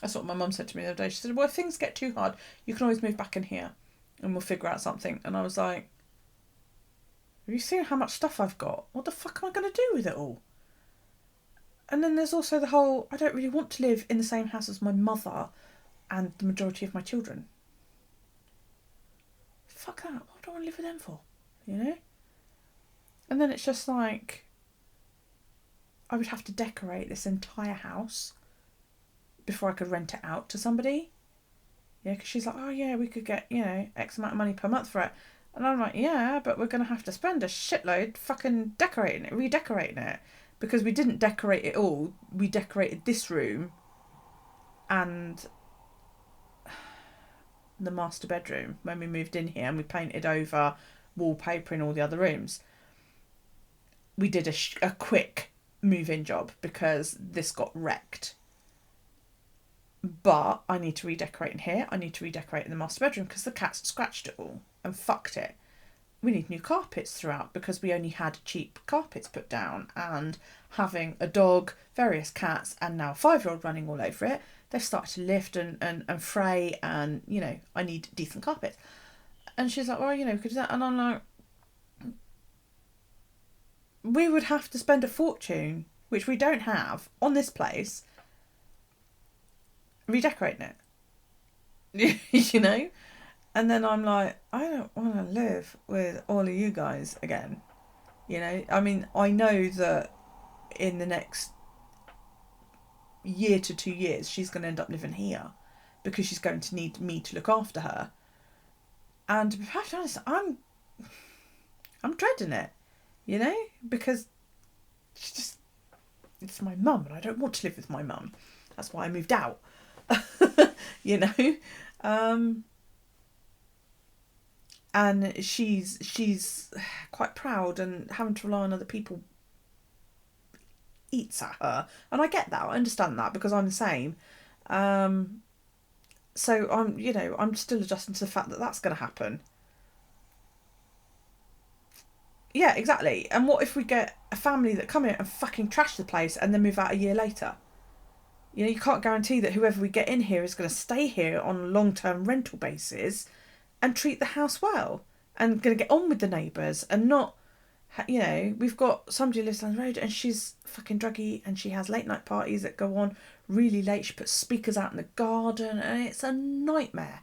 That's what my mum said to me the other day. She said, well, if things get too hard, you can always move back in here and we'll figure out something. And I was like, have you seen how much stuff I've got? What the fuck am I going to do with it all? And then there's also the whole, I don't really want to live in the same house as my mother and the majority of my children. Fuck that. What do I want to live with them for? You know? And then it's just like, I would have to decorate this entire house before I could rent it out to somebody. Yeah, because she's like, oh yeah, we could get, you know, X amount of money per month for it. And I'm like, yeah, but we're going to have to spend a shitload fucking decorating it, redecorating it. Because we didn't decorate it all. We decorated this room and the master bedroom when we moved in here, and we painted over wallpaper in all the other rooms. We did a quick move-in job because this got wrecked. But I need to redecorate in here. I need to redecorate in the master bedroom because the cats scratched it all and fucked it. We need new carpets throughout because we only had cheap carpets put down, and having a dog, various cats, and now a 5-year-old running all over it, they've started to lift and fray, and, you know, I need decent carpets. And she's like, well, you know, we could do that. And I'm like, we would have to spend a fortune, which we don't have, on this place, redecorating it. You know? And then I'm like, I don't want to live with all of you guys again. You know? I mean, I know that in the next year to 2 years, she's going to end up living here because she's going to need me to look after her. And to be perfectly honest, I'm dreading it. You know? Because it's my mum, and I don't want to live with my mum. That's why I moved out. You know? And she's quite proud, and having to rely on other people eats at her. And I get that. I understand that because I'm the same. So I'm still adjusting to the fact that that's going to happen. Yeah, exactly. And what if we get a family that come in and fucking trash the place and then move out a year later? You know, you can't guarantee that whoever we get in here is going to stay here on a long-term rental basis and treat the house well and going to get on with the neighbours and not, you know, we've got somebody who lives down the road and she's fucking druggy and she has late night parties that go on really late. She puts speakers out in the garden and it's a nightmare.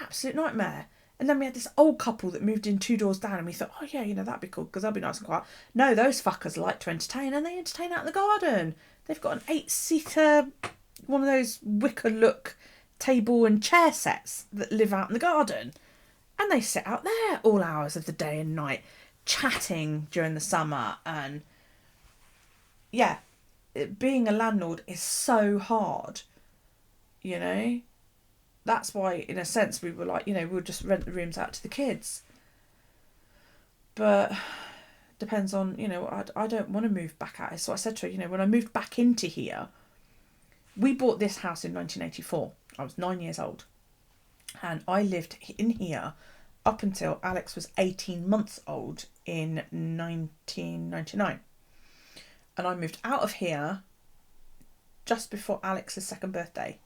Absolute nightmare. And then we had this old couple that moved in 2 doors down and we thought, oh yeah, you know, that'd be cool because they'll be nice and quiet. No, those fuckers like to entertain and they entertain out in the garden. They've got an 8-seater, one of those wicker look table and chair sets that live out in the garden. And they sit out there all hours of the day and night, chatting during the summer and yeah, being a landlord is so hard, you know. That's why, in a sense, we were like, you know, we'll just rent the rooms out to the kids. But depends on, you know, I don't want to move back out. So I said to her, you know, when I moved back into here, we bought this house in 1984. I was 9 years old. And I lived in here up until Alex was 18 months old in 1999. And I moved out of here just before Alex's second birthday,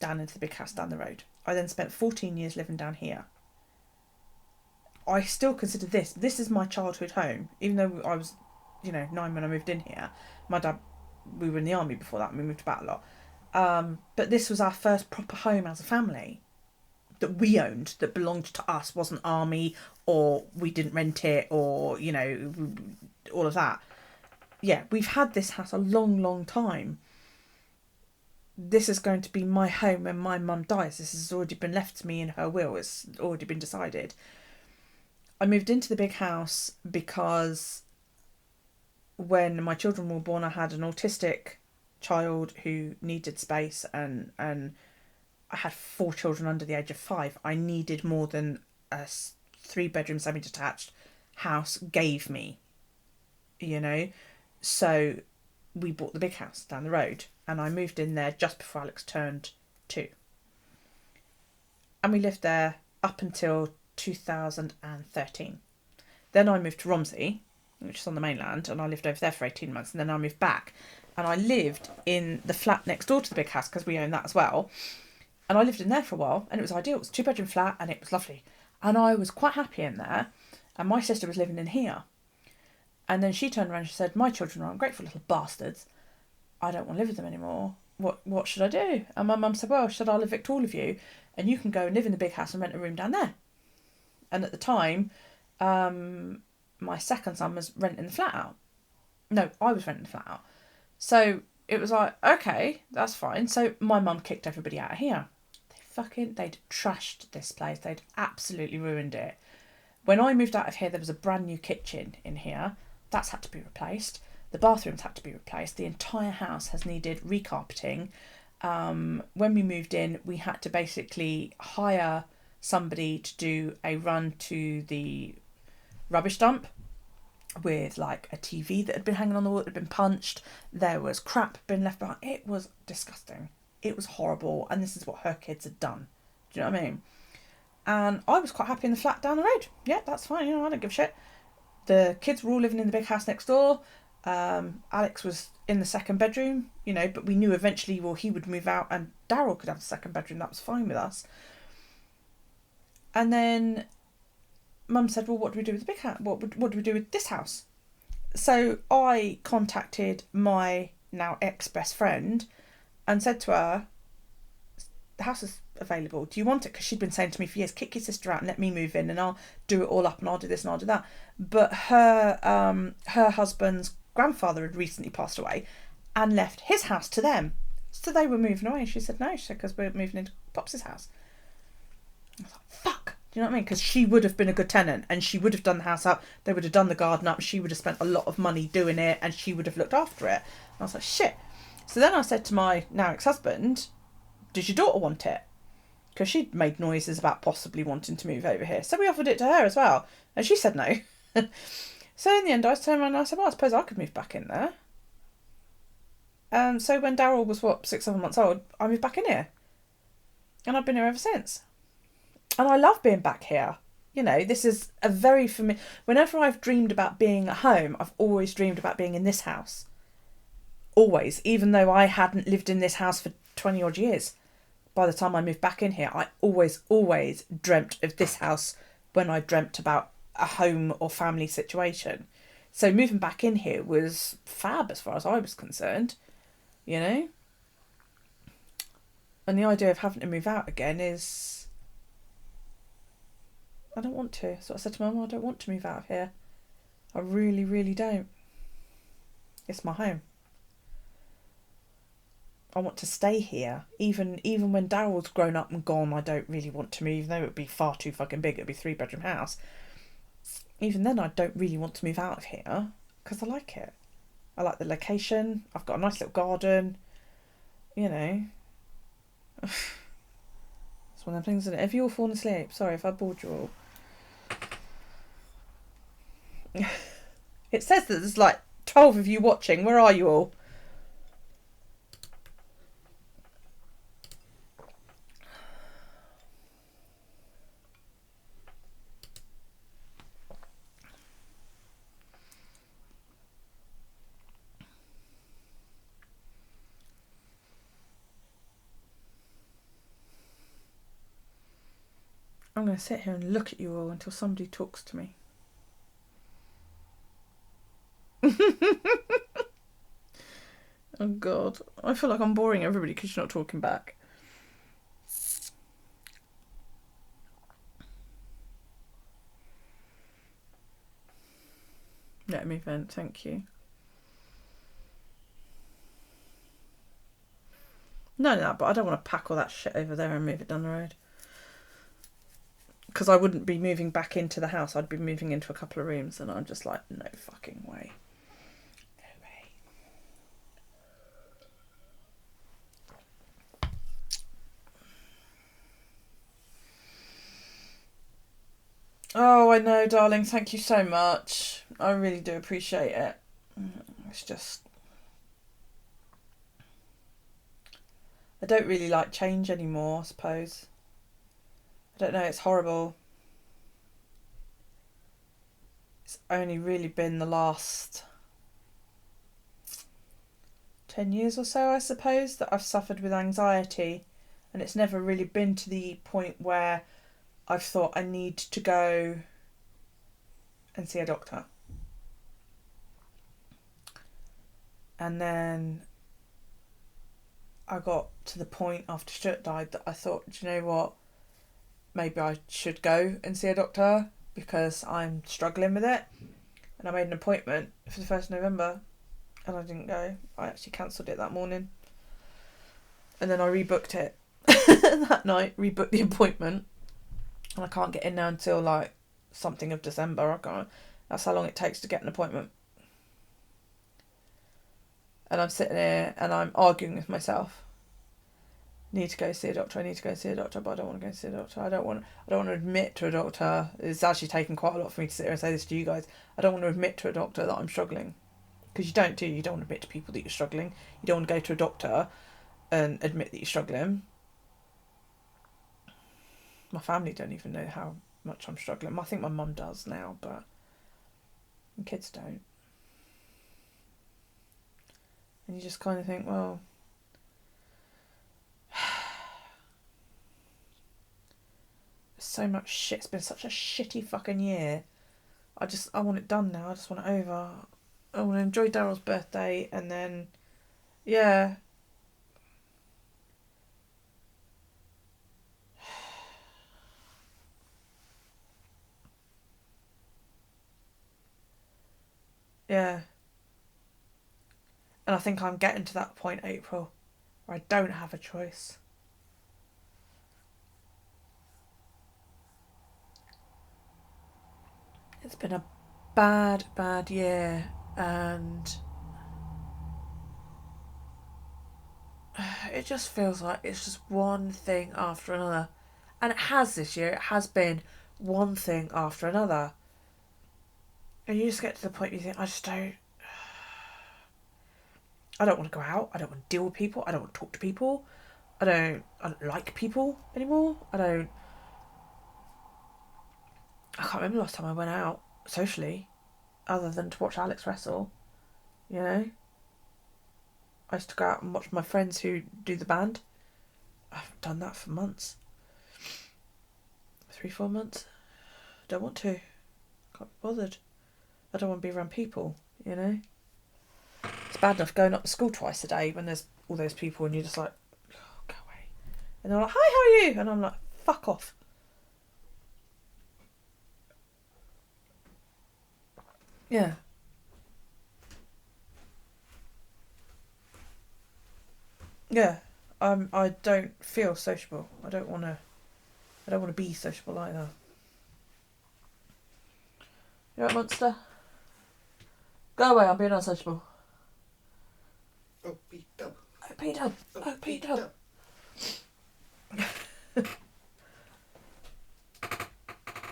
down into the big house down the road. I then spent 14 years living down here. I still consider this is my childhood home, even though I was, you know, 9 when I moved in here. My dad, we were in the army before that and we moved about a lot. But this was our first proper home as a family that we owned, that belonged to us, wasn't army, or we didn't rent it, or, you know, all of that. Yeah, we've had this house a long, long time. This is going to be my home when my mum dies. This has already been left to me in her will. It's already been decided. I moved into the big house because when my children were born, I had an autistic child who needed space, and I had 4 children under the age of 5. I needed more than a 3-bedroom semi-detached house gave me, you know. So we bought the big house down the road, and I moved in there just before Alex turned 2. And we lived there up until 2013. Then I moved to Romsey, which is on the mainland, and I lived over there for 18 months, and then I moved back. And I lived in the flat next door to the big house because we own that as well. And I lived in there for a while, and it was ideal. It was a 2-bedroom flat, and it was lovely. And I was quite happy in there. And my sister was living in here. And then she turned around and she said, my children are ungrateful little bastards. I don't want to live with them anymore. What should I do? And my mum said, well, should I evict all of you? And you can go and live in the big house and rent a room down there. And at the time, my second son was renting the flat out. No, I was renting the flat out. So it was like, okay, that's fine. So my mum kicked everybody out of here. They'd trashed this place. They'd absolutely ruined it. When I moved out of here, there was a brand new kitchen in here. That's had to be replaced. The bathrooms had to be replaced. The entire house has needed recarpeting. When we moved in, we had to basically hire somebody to do a run to the rubbish dump with like a TV that had been hanging on the wall, that had been punched. There was crap been left behind. It was disgusting. It was horrible. And this is what her kids had done. Do you know what I mean? And I was quite happy in the flat down the road. Yeah, that's fine. You know, I don't give a shit. The kids were all living in the big house next door. Alex was in the second bedroom, you know, but we knew eventually, well, he would move out and Daryl could have the second bedroom. That was fine with us. And then Mum said, well, what do we do with the big house? What do we do with this house? So I contacted my now ex-best friend and said to her, the house is available. Do you want it? Because she'd been saying to me for years, kick your sister out and let me move in and I'll do it all up and I'll do this and I'll do that. But her husband's grandfather had recently passed away and left his house to them. So they were moving away. And she said, no, because we're moving into Pops's house. I was like, fuck. Do you know what I mean? Because she would have been a good tenant and she would have done the house up. They would have done the garden up. She would have spent a lot of money doing it and she would have looked after it. And I was like, shit. So then I said to my now ex-husband, does your daughter want it? Because she'd made noises about possibly wanting to move over here. So we offered it to her as well. And she said no. So in the end, I turned around and I said, well, I suppose I could move back in there. So when Daryl was, 6-7 months old, I moved back in here. And I've been here ever since. And I love being back here. You know, this is a very familiar... Whenever I've dreamed about being at home, I've always dreamed about being in this house. Always. Even though I hadn't lived in this house for 20 odd years. By the time I moved back in here, I always dreamt of this house when I dreamt about a home or family situation. So moving back in here was fab as far as I was concerned, you know. And the idea of having to move out again is... I don't want to. So I said to Mum, I don't want to move out of here. I really, really don't. It's my home. I want to stay here. Even when Daryl's grown up and gone, I don't really want to move, even though it would be far too fucking big. It would be a 3-bedroom house. Even then, I don't really want to move out of here because I like it. I like the location. I've got a nice little garden. You know. It's one of them things, isn't it? Have you all fallen asleep? Sorry if I bored you all. It says that there's like 12 of you watching. Where are you all? I'm going to sit here and look at you all until somebody talks to me. Oh God, I feel like I'm boring everybody because you're not talking back. Let me vent, thank you. No, but I don't want to pack all that shit over there and move it down the road. Because I wouldn't be moving back into the house, I'd be moving into a couple of rooms, and I'm just like, no fucking way. No way. Oh, I know, darling, thank you so much. I really do appreciate it. It's just... I don't really like change anymore, I suppose. I don't know, it's horrible. It's only really been the last 10 years or so, I suppose, that I've suffered with anxiety, and it's never really been to the point where I've thought I need to go and see a doctor. And then I got to the point after Stuart died that I thought, do you know what? Maybe I should go and see a doctor because I'm struggling with it. And I made an appointment for the 1st of November and I didn't go. I actually cancelled it that morning. And then I rebooked it that night, rebooked the appointment. And I can't get in now until like something of December. That's how long it takes to get an appointment. And I'm sitting here and I'm arguing with myself. Need to go see a doctor, I need to go see a doctor, but I don't want to go see a doctor. I don't want to admit to a doctor. It's actually taken quite a lot for me to sit here and say this to you guys. I don't want to admit to a doctor that I'm struggling. Because you don't want to admit to people that you're struggling. You don't want to go to a doctor and admit that you're struggling. My family don't even know how much I'm struggling. I think my mum does now, but the kids don't. And you just kind of think, well... so much shit. It's been such a shitty fucking year. I want it done now. I just want it over. I want to enjoy Daryl's birthday and then, yeah. Yeah. And I think I'm getting to that point, April, where I don't have a choice. It's been a bad year, and it just feels like it's just one thing after another. And it has this year. It has been one thing after another. And you just get to the point where you think, I don't want to go out. I don't want to deal with people. I don't want to talk to people. I don't like people anymore. I can't remember the last time I went out socially other than to watch Alex wrestle, you know. I used to go out and watch my friends who do the band. I haven't done that for months. 3-4 months. Don't want to. Can't be bothered. I don't want to be around people, you know. It's bad enough going up to school twice a day when there's all those people and you're just like, oh, go away. And they're like, hi, how are you? And I'm like, fuck off. Yeah. Yeah. I don't feel sociable. I don't want to be sociable either. You right, monster? Go away, I'm being unsociable. Peter. Oh, Peter.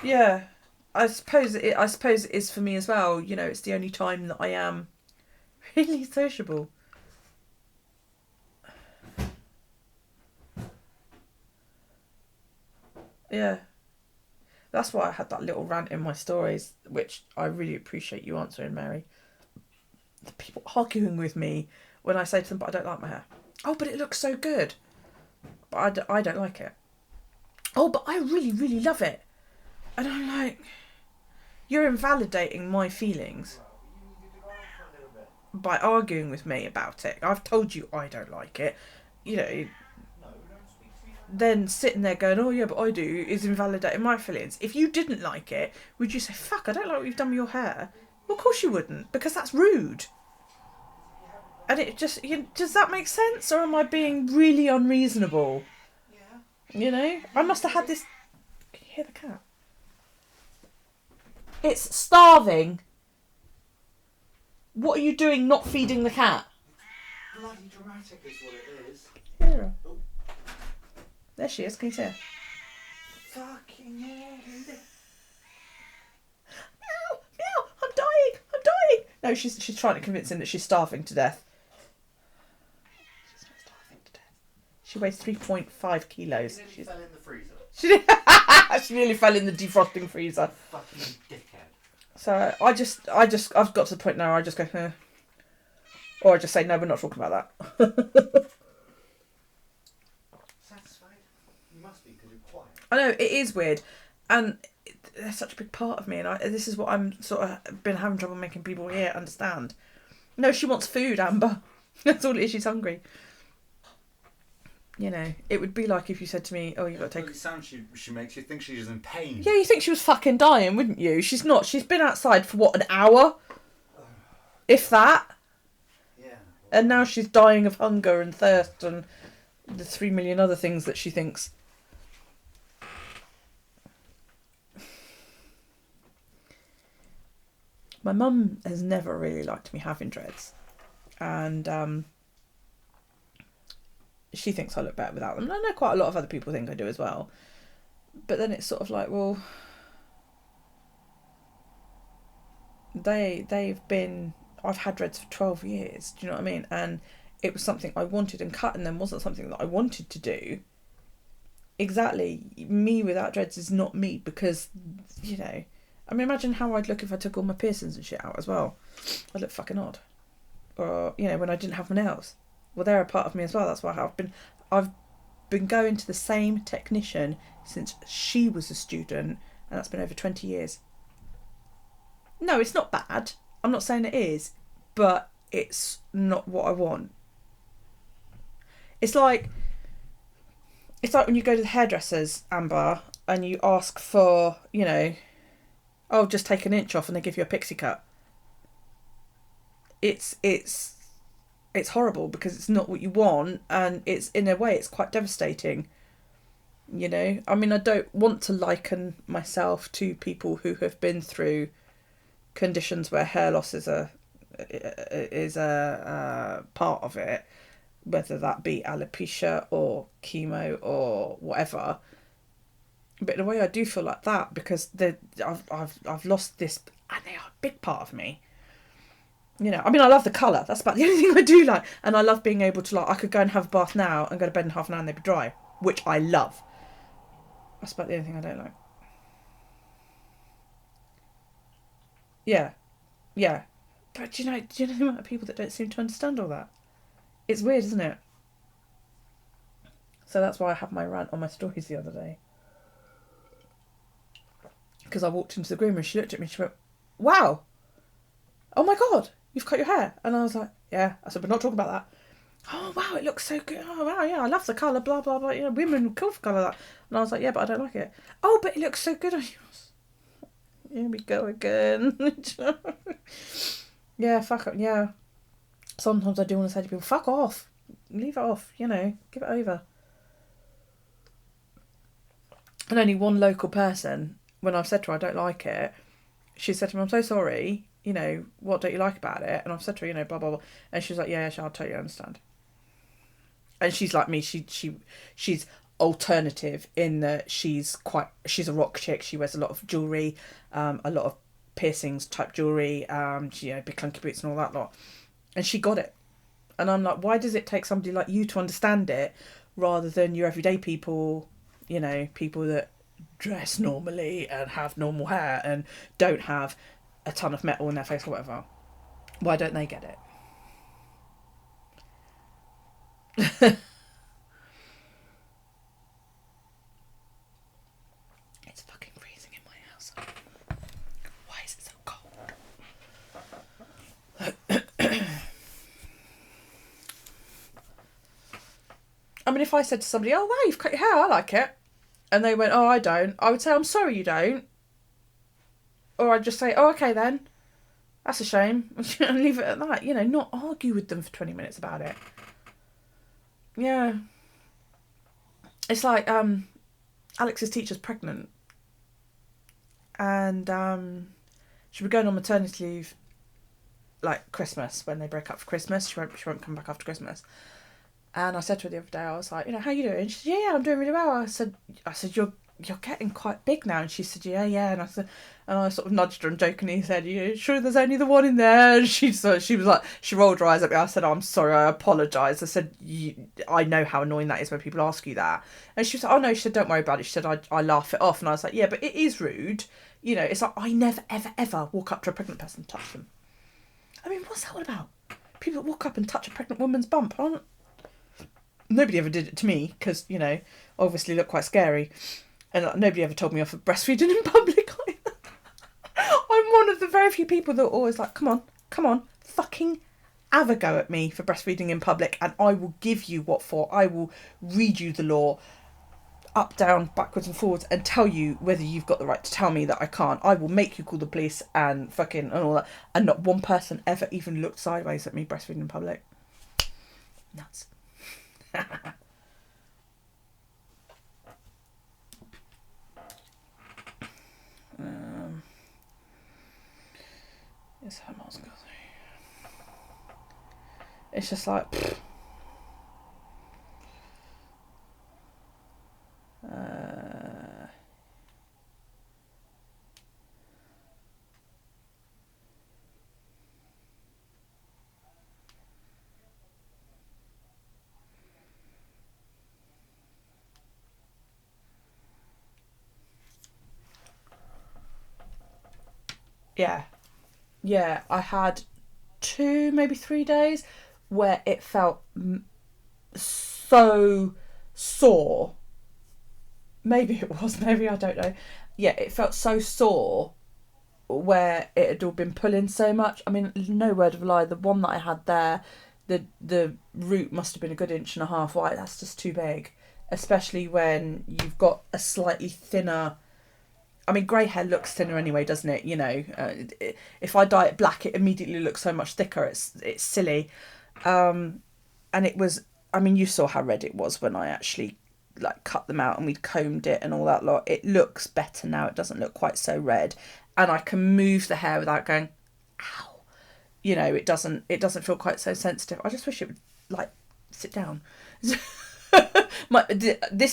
Yeah. I suppose it is for me as well. You know, it's the only time that I am really sociable. Yeah. That's why I had that little rant in my stories, which I really appreciate you answering, Mary. The people arguing with me when I say to them, but I don't like my hair. Oh, but it looks so good. But I don't like it. Oh, but I really, really love it. And I'm like, you're invalidating my feelings by arguing with me about it. I've told you I don't like it. You know, then sitting there going, oh yeah, but I do, is invalidating my feelings. If you didn't like it, would you say, fuck, I don't like what you've done with your hair? Well, of course you wouldn't, because that's rude. And it just, does that make sense? Or am I being really unreasonable? Yeah. You know? I must have had this... Can you hear the cat? It's starving. What are you doing not feeding the cat? Bloody dramatic is what it is. Hear her. Oh. There she is, can you see her? Fucking hell. Meow, meow, I'm dying. No, she's trying to convince him that she's starving to death. She's not starving to death. She weighs 3.5 kilos. She fell in the freezer. She nearly fell in the defrosting freezer. Fucking dickhead. So I've got to the point now where I just go, or I just say, no, we're not talking about that. Satisfied? You must be, because you're quiet. I know, it is weird. And they're such a big part of me. And this is what I'm sort of been having trouble making people here understand. No, she wants food, Amber. That's all it is, she's hungry. You know, it would be like if you said to me, oh, you've got to take... It sounds she makes you think she's in pain. Yeah, you think she was fucking dying, wouldn't you? She's not. She's been outside for, what, an hour? If that? Yeah. And now she's dying of hunger and thirst and the 3 million other things that she thinks. My mum has never really liked me having dreads. And she thinks I look better without them. And I know quite a lot of other people think I do as well. But then it's sort of like, well, they've been... I've had dreads for 12 years, do you know what I mean? And it was something I wanted, and cutting them wasn't something that I wanted to do. Exactly. Me without dreads is not me, because, you know... I mean, imagine how I'd look if I took all my piercings and shit out as well. I'd look fucking odd. Or, you know, when I didn't have my nails. Well, they're a part of me as well. That's why I've been going to the same technician since she was a student, and that's been over 20 years. No, it's not bad. I'm not saying it is, but it's not what I want. It's like when you go to the hairdressers, Amber, and you ask for, you know, oh, just take an inch off, and they give you a pixie cut. It's horrible because it's not what you want, and it's, in a way, it's quite devastating. You know, I mean, I don't want to liken myself to people who have been through conditions where hair loss is a part of it, whether that be alopecia or chemo or whatever. But in a way, I do feel like that because I've lost this, and they are a big part of me. You know, I mean, I love the colour. That's about the only thing I do like. And I love being able to, like, I could go and have a bath now and go to bed in half an hour and they'd be dry, which I love. That's about the only thing I don't like. Yeah. Yeah. But do you know the amount of people that don't seem to understand all that? It's weird, isn't it? So that's why I had my rant on my stories the other day. Because I walked into the groomer and she looked at me and she went, wow, oh my God, you've cut your hair. And I was like, yeah. I said, we're not talking about that. Oh, wow, it looks so good. Oh, wow, yeah, I love the colour, blah, blah, blah. You know, women cool for colour that. And I was like, yeah, but I don't like it. Oh, but it looks so good on yours. Here we go again. Yeah, fuck it, yeah. Sometimes I do want to say to people, fuck off. Leave it off, you know, give it over. And only one local person, when I've said to her I don't like it, she said to me, I'm so sorry, you know, what don't you like about it? And I've said to her, you know, blah, blah, blah. And she's like, yeah, I'll totally understand. And she's like me. She's alternative in that she's a rock chick. She wears a lot of jewelry, a lot of piercings type jewelry, she, big clunky boots and all that lot. And she got it. And I'm like, why does it take somebody like you to understand it rather than your everyday people, people that dress normally and have normal hair and don't have a ton of metal in their face or whatever? Why don't they get it? It's fucking freezing in my house. Why is it so cold? I mean, if I said to somebody, oh, wow, you've cut your hair, I like it. And they went, oh, I don't. I would say, I'm sorry you don't. Or I'd just say, oh, okay then. That's a shame. And leave it at that. Not argue with them for 20 minutes about it. Yeah. It's like, Alex's teacher's pregnant. And she'll be going on maternity leave like Christmas, when they break up for Christmas. She won't come back after Christmas. And I said to her the other day, I was like, how you doing? She said, yeah, I'm doing really well. I said, you're getting quite big now. And she said, yeah. And I sort of nudged her and jokingly said, you sure there's only the one in there? And she was like, she rolled her eyes at me. I said, oh, I'm sorry, I apologise. I said, I know how annoying that is when people ask you that. And she was like, oh no, she said, don't worry about it. She said, I laugh it off. And I was like, yeah, but it is rude. It's like, I never, ever, ever walk up to a pregnant person and touch them. I mean, what's that all about? People that walk up and touch a pregnant woman's bump. Nobody ever did it to me because, obviously look quite scary. And nobody ever told me off for breastfeeding in public either. I'm one of the very few people that are always like, come on, fucking have a go at me for breastfeeding in public and I will give you what for. I will read you the law up, down, backwards and forwards and tell you whether you've got the right to tell me that I can't. I will make you call the police and fucking and all that. And not one person ever even looked sideways at me breastfeeding in public. Nuts. It's just like yeah, I had 2, maybe 3 days where it felt so sore. Maybe it was, maybe I don't know. Yeah, it felt so sore where it had all been pulling so much. I mean, no word of a lie, the one that I had there, the root must have been a good 1.5 inches wide. That's just too big, especially when you've got a slightly thinner. I mean, grey hair looks thinner anyway, doesn't it? If I dye it black, it immediately looks so much thicker. It's silly. And it was, I mean, you saw how red it was when I actually cut them out and we'd combed it and all that lot. It looks better now. It doesn't look quite so red. And I can move the hair without going, ow. It doesn't feel quite so sensitive. I just wish it would, sit down. This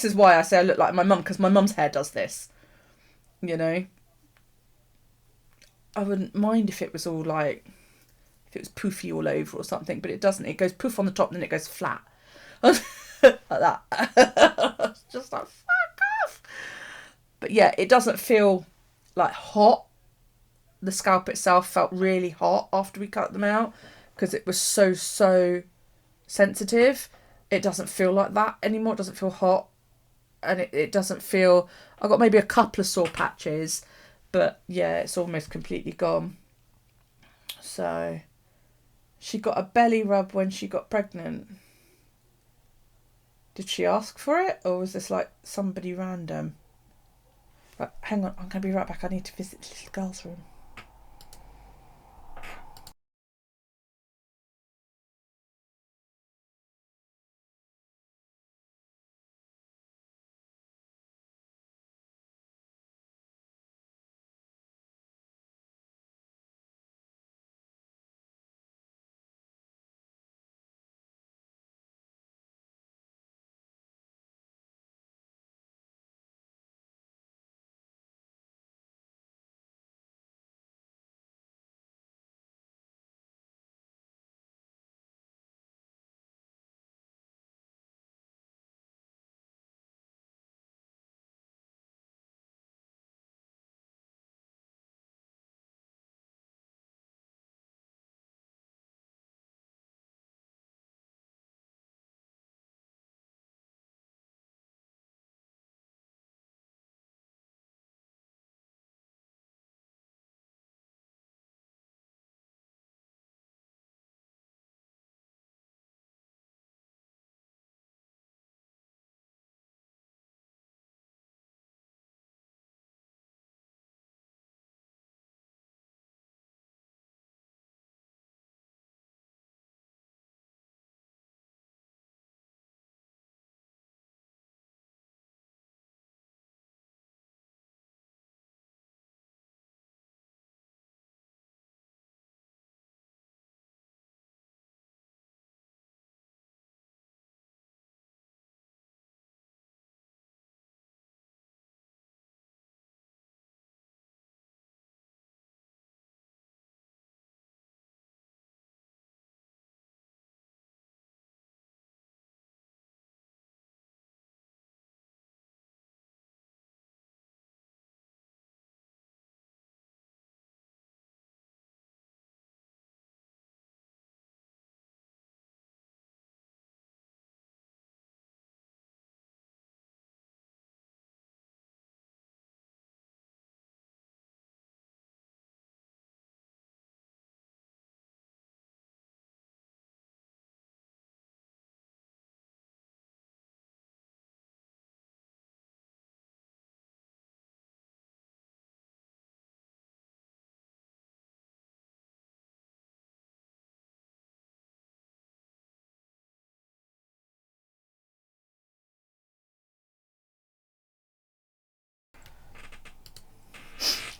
is why I say I look like my mum, because my mum's hair does this. I wouldn't mind if it was all if it was poofy all over or something, but it doesn't. It goes poof on the top and then it goes flat. Like that. It's just like, fuck off. But yeah, it doesn't feel hot. The scalp itself felt really hot after we cut them out because it was so sensitive. It doesn't feel like that anymore. It doesn't feel hot. And it doesn't feel... I've got maybe a couple of sore patches, but yeah, it's almost completely gone. So, she got a belly rub when she got pregnant. Did she ask for it, or was this somebody random? Right, hang on, I'm going to be right back. I need to visit the little girl's room.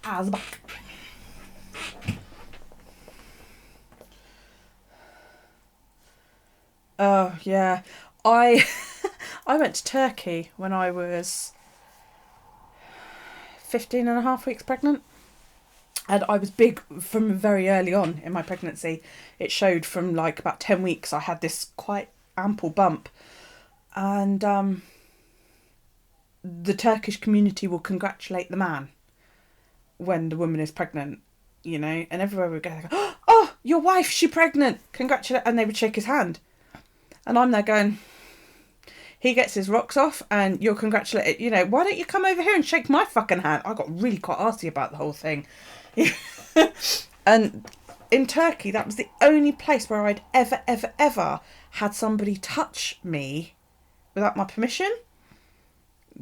ass back. Oh, yeah. I went to Turkey when I was 15 and a half weeks pregnant. And I was big from very early on in my pregnancy. It showed from like about 10 weeks. I had this quite ample bump. And the Turkish community will congratulate the man when the woman is pregnant, you know. And everywhere we go, they go, oh, your wife, she's pregnant. Congratulate. And they would shake his hand. And I'm there going, he gets his rocks off and you're congratulated. You know, why don't you come over here and shake my fucking hand? I got really quite arsy about the whole thing. And in Turkey, that was the only place where I'd ever had somebody touch me without my permission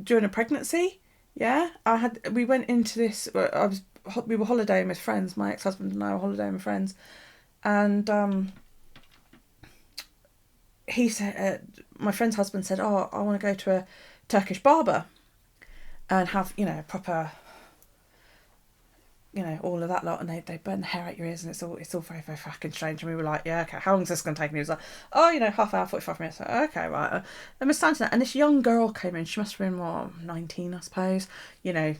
during a pregnancy. Yeah, we went into this, we were holidaying with friends, my ex-husband and I were holidaying with friends, and he said, my friend's husband said, oh, I want to go to a Turkish barber and have, you know, proper, you know, all of that lot, and they burn the hair out your ears, and it's all very, very fucking strange. And we were like, yeah, okay, how long is this going to take? And he was like, oh, you know, half hour, 45 minutes. Like, okay, right. And we're standing there, and this young girl came in. She must have been, 19, I suppose. You know,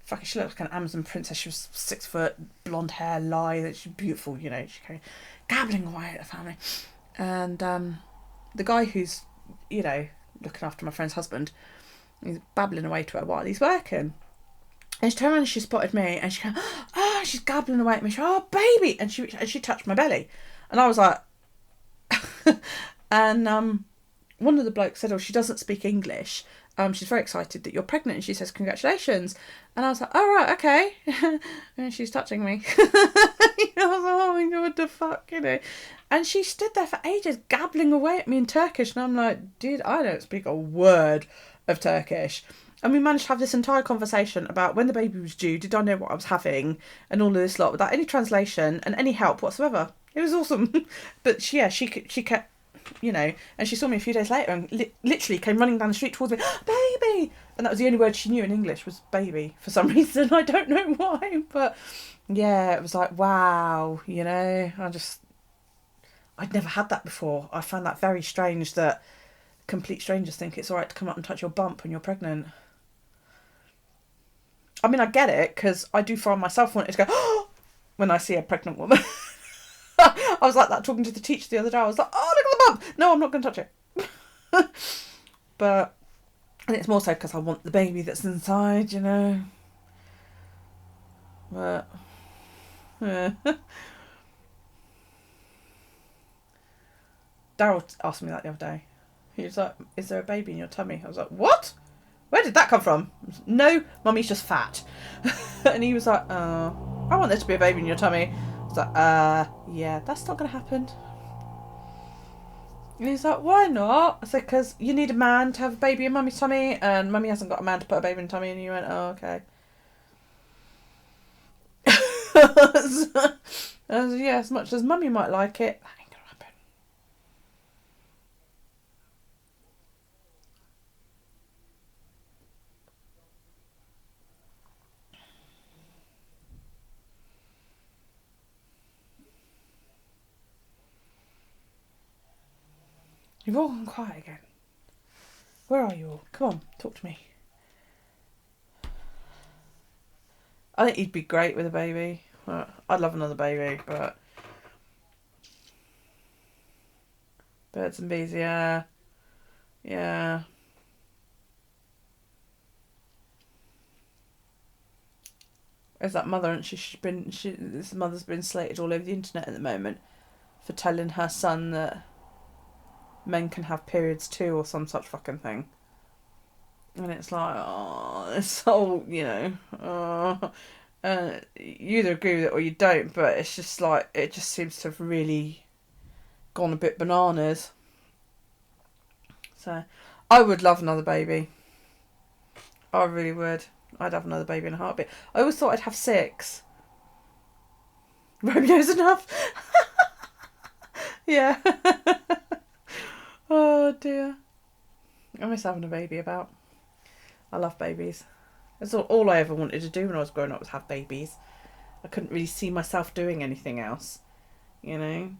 fucking, she looked like an Amazon princess. She was 6 foot, blonde hair, lithe. She's beautiful, you know. She came gabbling away at the family. And the guy who's, you know, looking after my friend's husband, he's babbling away to her while he's working. And she turned around and she spotted me, and she came, oh, she's gabbling away at me. She went, oh, baby. And she touched my belly. And I was like, and one of the blokes said, oh, she doesn't speak English. She's very excited that you're pregnant. And she says, congratulations. And I was like, oh, right, okay. And she's touching me. I was like, oh my God, what the fuck, you know. And she stood there for ages gabbling away at me in Turkish. And I'm like, dude, I don't speak a word of Turkish. And we managed to have this entire conversation about when the baby was due, did I know what I was having, and all of this lot, without any translation and any help whatsoever. It was awesome. But she kept, you know, and she saw me a few days later and literally came running down the street towards me, baby! And that was the only word she knew in English was baby, for some reason. I don't know why, but yeah, it was like, wow, you know, I'd never had that before. I found that very strange that complete strangers think it's all right to come up and touch your bump when you're pregnant. I mean, I get it, because I do find myself wanting to go, oh, when I see a pregnant woman. I was like that talking to the teacher the other day. I was like, oh, look at the bump. No, I'm not going to touch it. But, and it's more so because I want the baby that's inside, you know. But, yeah. Daryl asked me that the other day. He was like, is there a baby in your tummy? I was like, what? Where did that come from? No, mummy's just fat. And he was like, oh, I want there to be a baby in your tummy. I was like, yeah, that's not going to happen. And he's like, why not? I said, because you need a man to have a baby in mummy's tummy, and mummy hasn't got a man to put a baby in tummy. And you went, oh, okay. I was, yeah, as much as mummy might like it, that ain't going to happen. You've all gone quiet again. Where are you all? Come on, talk to me. I think you'd be great with a baby. I'd love another baby, but birds and bees, yeah. Yeah. There's that mother, and this mother's been slated all over the internet at the moment for telling her son that men can have periods too, or some such fucking thing. And it's like, oh, it's so, you know, you either agree with it or you don't, but it's just like, it just seems to have really gone a bit bananas. So, I would love another baby. I really would. I'd have another baby in a heartbeat. I always thought I'd have 6. Romeo's enough. Yeah. Oh dear. I miss having a baby about. I love babies. That's all I ever wanted to do when I was growing up, was have babies. I couldn't really see myself doing anything else, you know.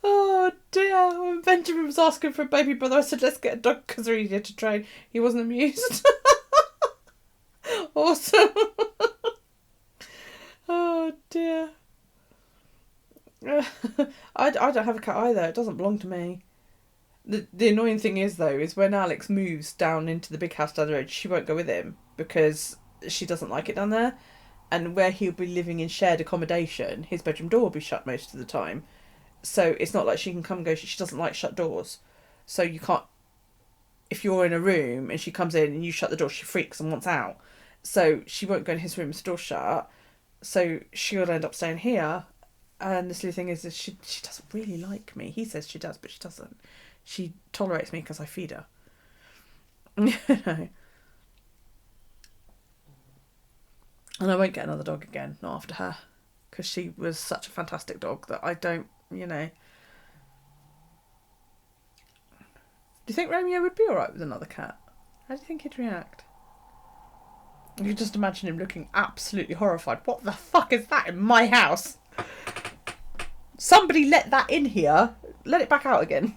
Oh dear, when Benjamin was asking for a baby brother, I said let's get a dog because they're easier to train. He wasn't amused. Awesome. Oh dear. I don't have a cat either. It doesn't belong to me. The annoying thing is, though, is when Alex moves down into the big house down the road, she won't go with him because she doesn't like it down there. And where he'll be living in shared accommodation, his bedroom door will be shut most of the time. So it's not like she can come and go. She doesn't like shut doors. So you can't... If you're in a room and she comes in and you shut the door, she freaks and wants out. So she won't go in his room with the door shut. So she'll end up staying here. And the silly thing is she doesn't really like me. He says she does, but she doesn't. She tolerates me because I feed her. You know. And I won't get another dog again, not after her. Because she was such a fantastic dog that I don't, you know. Do you think Romeo would be alright with another cat? How do you think he'd react? You can just imagine him looking absolutely horrified. What the fuck is that in my house? Somebody let that in here. Let it back out again.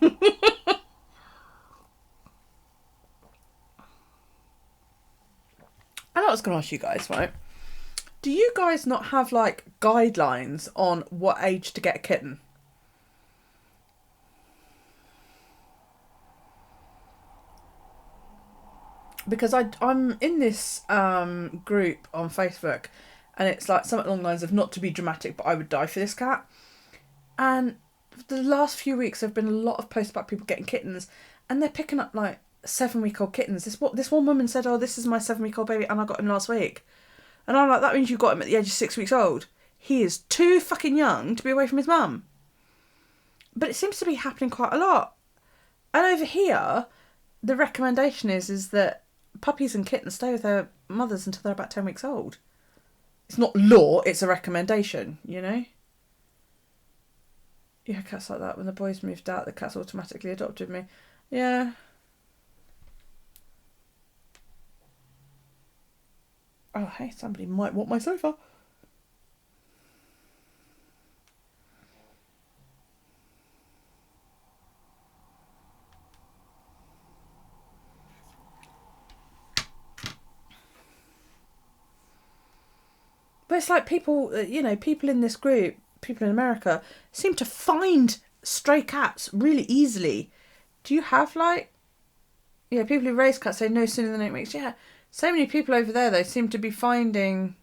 And I was going to ask you guys, right? Do you guys not have, like, guidelines on what age to get a kitten? Because I'm in this group on Facebook, and it's like something along the lines of not to be dramatic, but I would die for this cat. And the last few weeks there have been a lot of posts about people getting kittens, and they're picking up like 7-week-old kittens. This one woman said, "Oh, this is my 7-week-old baby, and I got him last week." And I'm like, that means you got him at the age of 6 weeks old. He is too fucking young to be away from his mum. But it seems to be happening quite a lot. And over here, the recommendation is that puppies and kittens stay with their mothers until they're about 10 weeks old. It's not law, it's a recommendation, you know? Yeah, cats like that. When the boys moved out, the cats automatically adopted me. Yeah. Oh, hey, somebody might want my sofa. But it's like people, you know, people in this group, people in America, seem to find stray cats really easily. Do you have, like... Yeah, people who raise cats say no sooner than 8 weeks. Yeah, so many people over there, though, seem to be finding...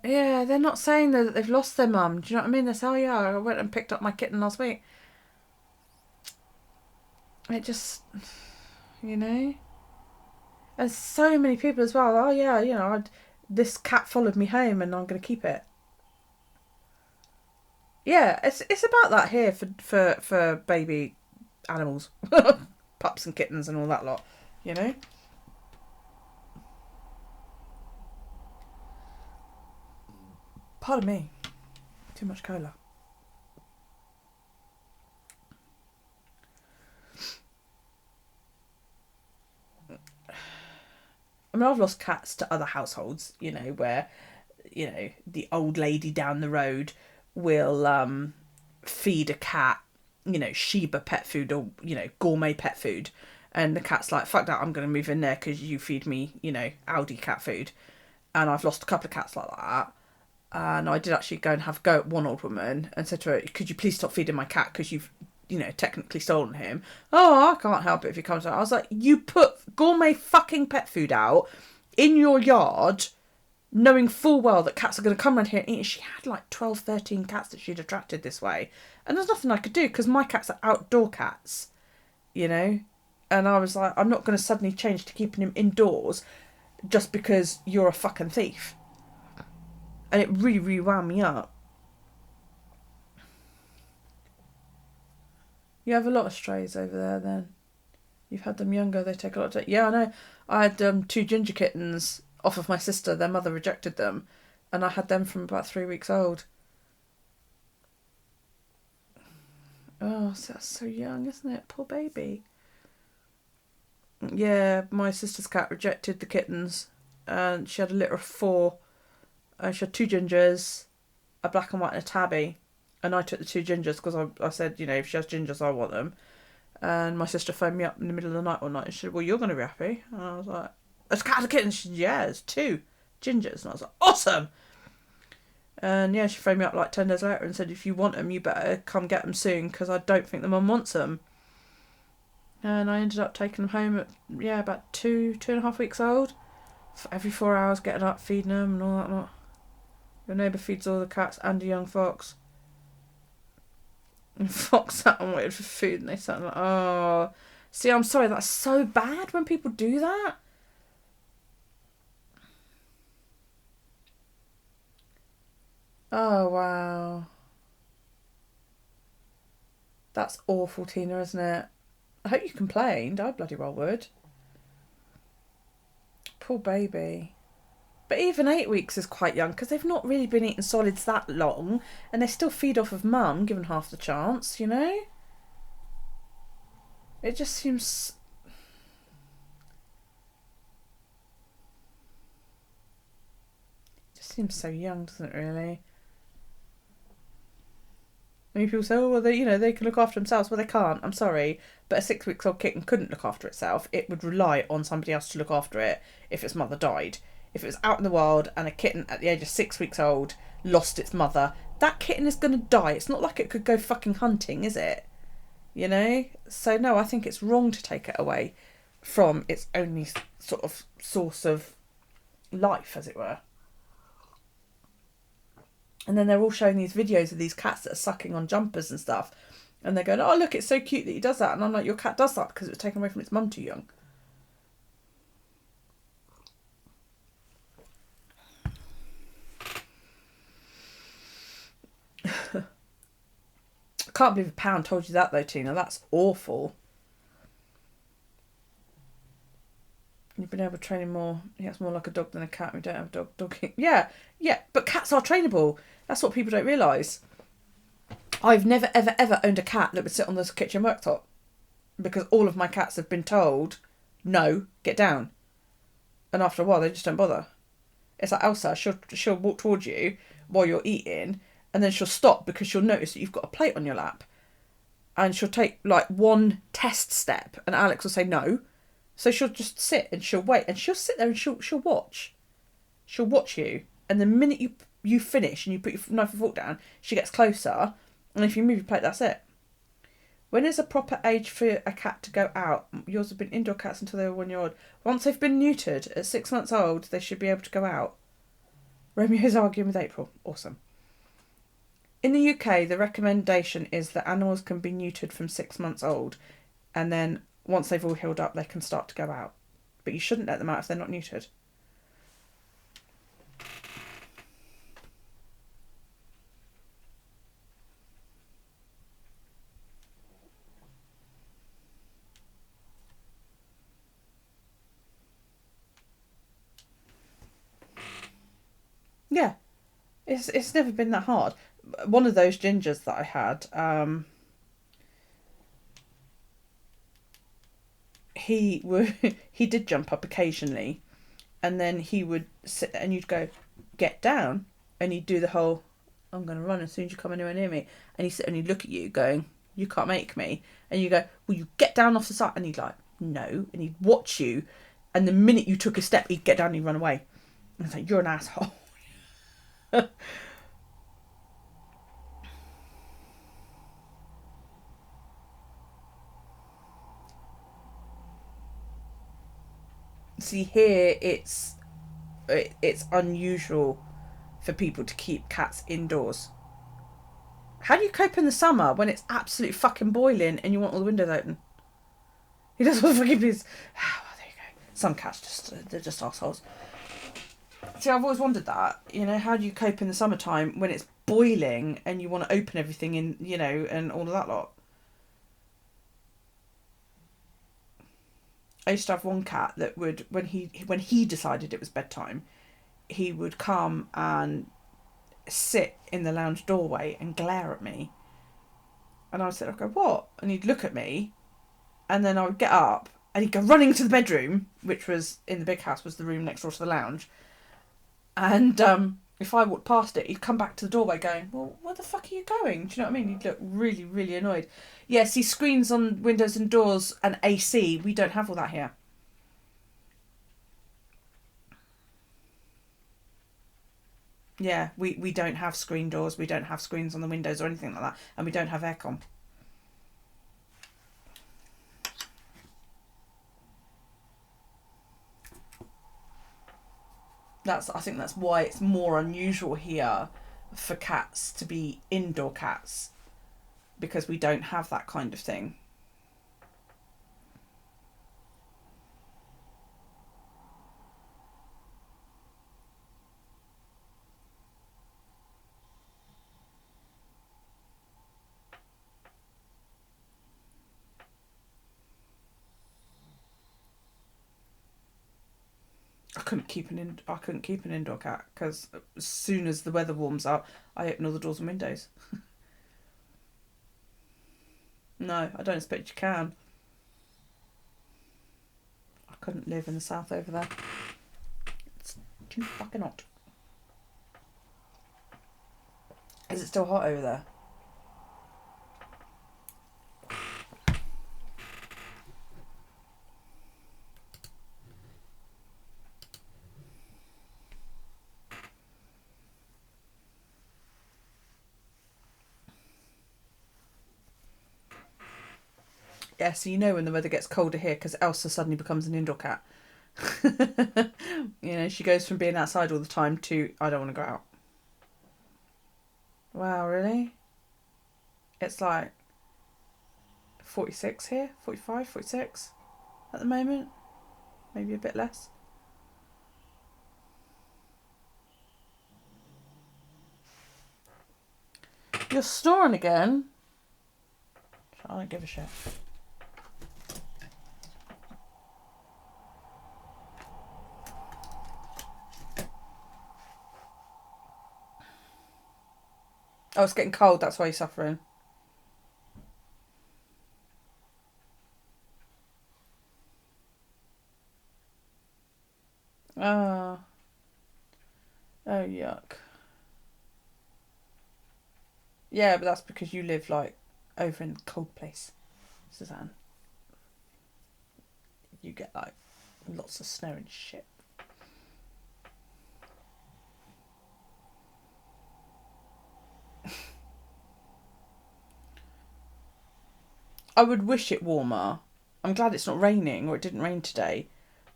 Yeah, they're not saying that they've lost their mum. Do you know what I mean? They say, oh, yeah, I went and picked up my kitten last week. It just... You know? And so many people as well. Oh, yeah, you know, this cat followed me home and I'm going to keep it. Yeah, it's about that here for baby animals. Pups and kittens and all that lot, you know? Pardon me. Too much cola. I mean, I've lost cats to other households, you know, where, you know, the old lady down the road will feed a cat, you know, Sheba pet food or, you know, gourmet pet food. And the cat's like, fuck that, I'm going to move in there because you feed me, you know, Aldi cat food. And I've lost a couple of cats like that. And I did actually go and have a go at one old woman and said to her, could you please stop feeding my cat because you've, you know, technically stolen him. Oh, I can't help it if he comes out. I was like, you put gourmet fucking pet food out in your yard knowing full well that cats are going to come around here and eat it. She had like 12, 13 cats that she'd attracted this way. And there's nothing I could do because my cats are outdoor cats, you know. And I was like, I'm not going to suddenly change to keeping him indoors just because you're a fucking thief. And it really, really wound me up. You have a lot of strays over there then. You've had them younger, they take a lot of time. Yeah, I know. I had 2 ginger kittens off of my sister. Their mother rejected them, and I had them from about 3 weeks old. Oh, so that's so young, isn't it? Poor baby. Yeah, my sister's cat rejected the kittens, and she had a litter of 4. And she had 2 gingers, a black and white, and a tabby. And I took the 2 gingers because I said, you know, if she has gingers, I want them. And my sister phoned me up in the middle of the night one night and she said, well, you're going to be happy. And I was like, it's a cat and a kitten. She said, yeah, it's 2 gingers. And I was like, awesome. And yeah, she phoned me up like 10 days later and said, if you want them, you better come get them soon because I don't think the mum wants them. And I ended up taking them home at, about 2.5 weeks old. Every 4 hours, getting up, feeding them and all that lot. Your neighbour feeds all the cats and a young fox. And fox sat and waited for food and they sat like, oh. See, I'm sorry, that's so bad when people do that. Oh, wow. That's awful, Tina, isn't it? I hope you complained. I bloody well would. Poor baby. But even 8 weeks is quite young because they've not really been eating solids that long and they still feed off of mum, given half the chance, you know? It just seems... so young, doesn't it, really? I mean, people say, oh, well, they can look after themselves. Well, they can't. I'm sorry. But a 6-week-old kitten couldn't look after itself. It would rely on somebody else to look after it if its mother died. If it was out in the wild and a kitten at the age of 6 weeks old lost its mother, that kitten is going to die. It's not like it could go fucking hunting, is it? You know? So, no, I think it's wrong to take it away from its only sort of source of life, as it were. And then they're all showing these videos of these cats that are sucking on jumpers and stuff. And they're going, oh, look, it's so cute that he does that. And I'm like, your cat does that because it was taken away from its mum too young. I can't believe a pound told you that, though, Tina. That's awful. You've been able to train him more. Yeah, it's more like a dog than a cat. We don't have a dog. Yeah, but cats are trainable. That's what people don't realise. I've never, ever, ever owned a cat that would sit on the kitchen worktop because all of my cats have been told, no, get down. And after a while, they just don't bother. It's like Elsa. She'll walk towards you while you're eating and then she'll stop because she'll notice that you've got a plate on your lap. And she'll take like one test step and Alex will say no. So she'll just sit and she'll wait and she'll sit there and she'll watch. She'll watch you. And the minute you finish and you put your knife and fork down, she gets closer. And if you move your plate, that's it. When is a proper age for a cat to go out? Yours have been indoor cats until they were 1 year old. Once they've been neutered at 6 months old, they should be able to go out. Romeo's arguing with April. Awesome. In the UK, the recommendation is that animals can be neutered from 6 months old. And then once they've all healed up, they can start to go out. But you shouldn't let them out if they're not neutered. Yeah, it's never been that hard. One of those gingers that I had, he did jump up occasionally, and then he would sit and you'd go, get down, and he'd do the whole, I'm going to run as soon as you come anywhere near me, and he'd sit and he'd look at you going, you can't make me, and you go, will you get down off the side, and he'd like, no, and he'd watch you, and the minute you took a step, he'd get down and he'd run away. And I was like, you're an asshole. See, here it's unusual for people to keep cats indoors. How do you cope in the summer when it's absolutely fucking boiling and you want all the windows open? He doesn't want to fucking please. Oh, there you go. Some cats they're just assholes. See, I've always wondered that. You know, how do you cope in the summertime when it's boiling and you want to open everything in, you know, and all of that lot? I used to have one cat that would, when he decided it was bedtime, he would come and sit in the lounge doorway and glare at me. And I would say, okay, what? And he'd look at me, and then I would get up, and he'd go running to the bedroom, which was in the big house, was the room next door to the lounge. And if I walked past it, he'd come back to the doorway going, well, where the fuck are you going? Do you know what I mean? He'd look really, really annoyed. Yeah, see, screens on windows and doors and AC, we don't have all that here. Yeah, we don't have screen doors, we don't have screens on the windows or anything like that, and we don't have aircon. I think that's why it's more unusual here for cats to be indoor cats, because we don't have that kind of thing. I couldn't keep an indoor cat, because as soon as the weather warms up, I open all the doors and windows. No, I don't expect you can. I couldn't live in the south over there. It's too fucking hot. Is it still hot over there? Yeah, so you know when the weather gets colder here, because Elsa suddenly becomes an indoor cat. You know, she goes from being outside all the time to, I don't want to go out. Wow, really? It's like 46 here, 45, 46 at the moment. Maybe a bit less. You're snoring again? I don't give a shit. Oh, it's getting cold, that's why you're suffering. Oh. Oh, yuck. Yeah, but that's because you live, like, over in the cold place, Suzanne. You get, like, lots of snow and shit. I would wish it warmer. I'm glad it's not raining, or it didn't rain today.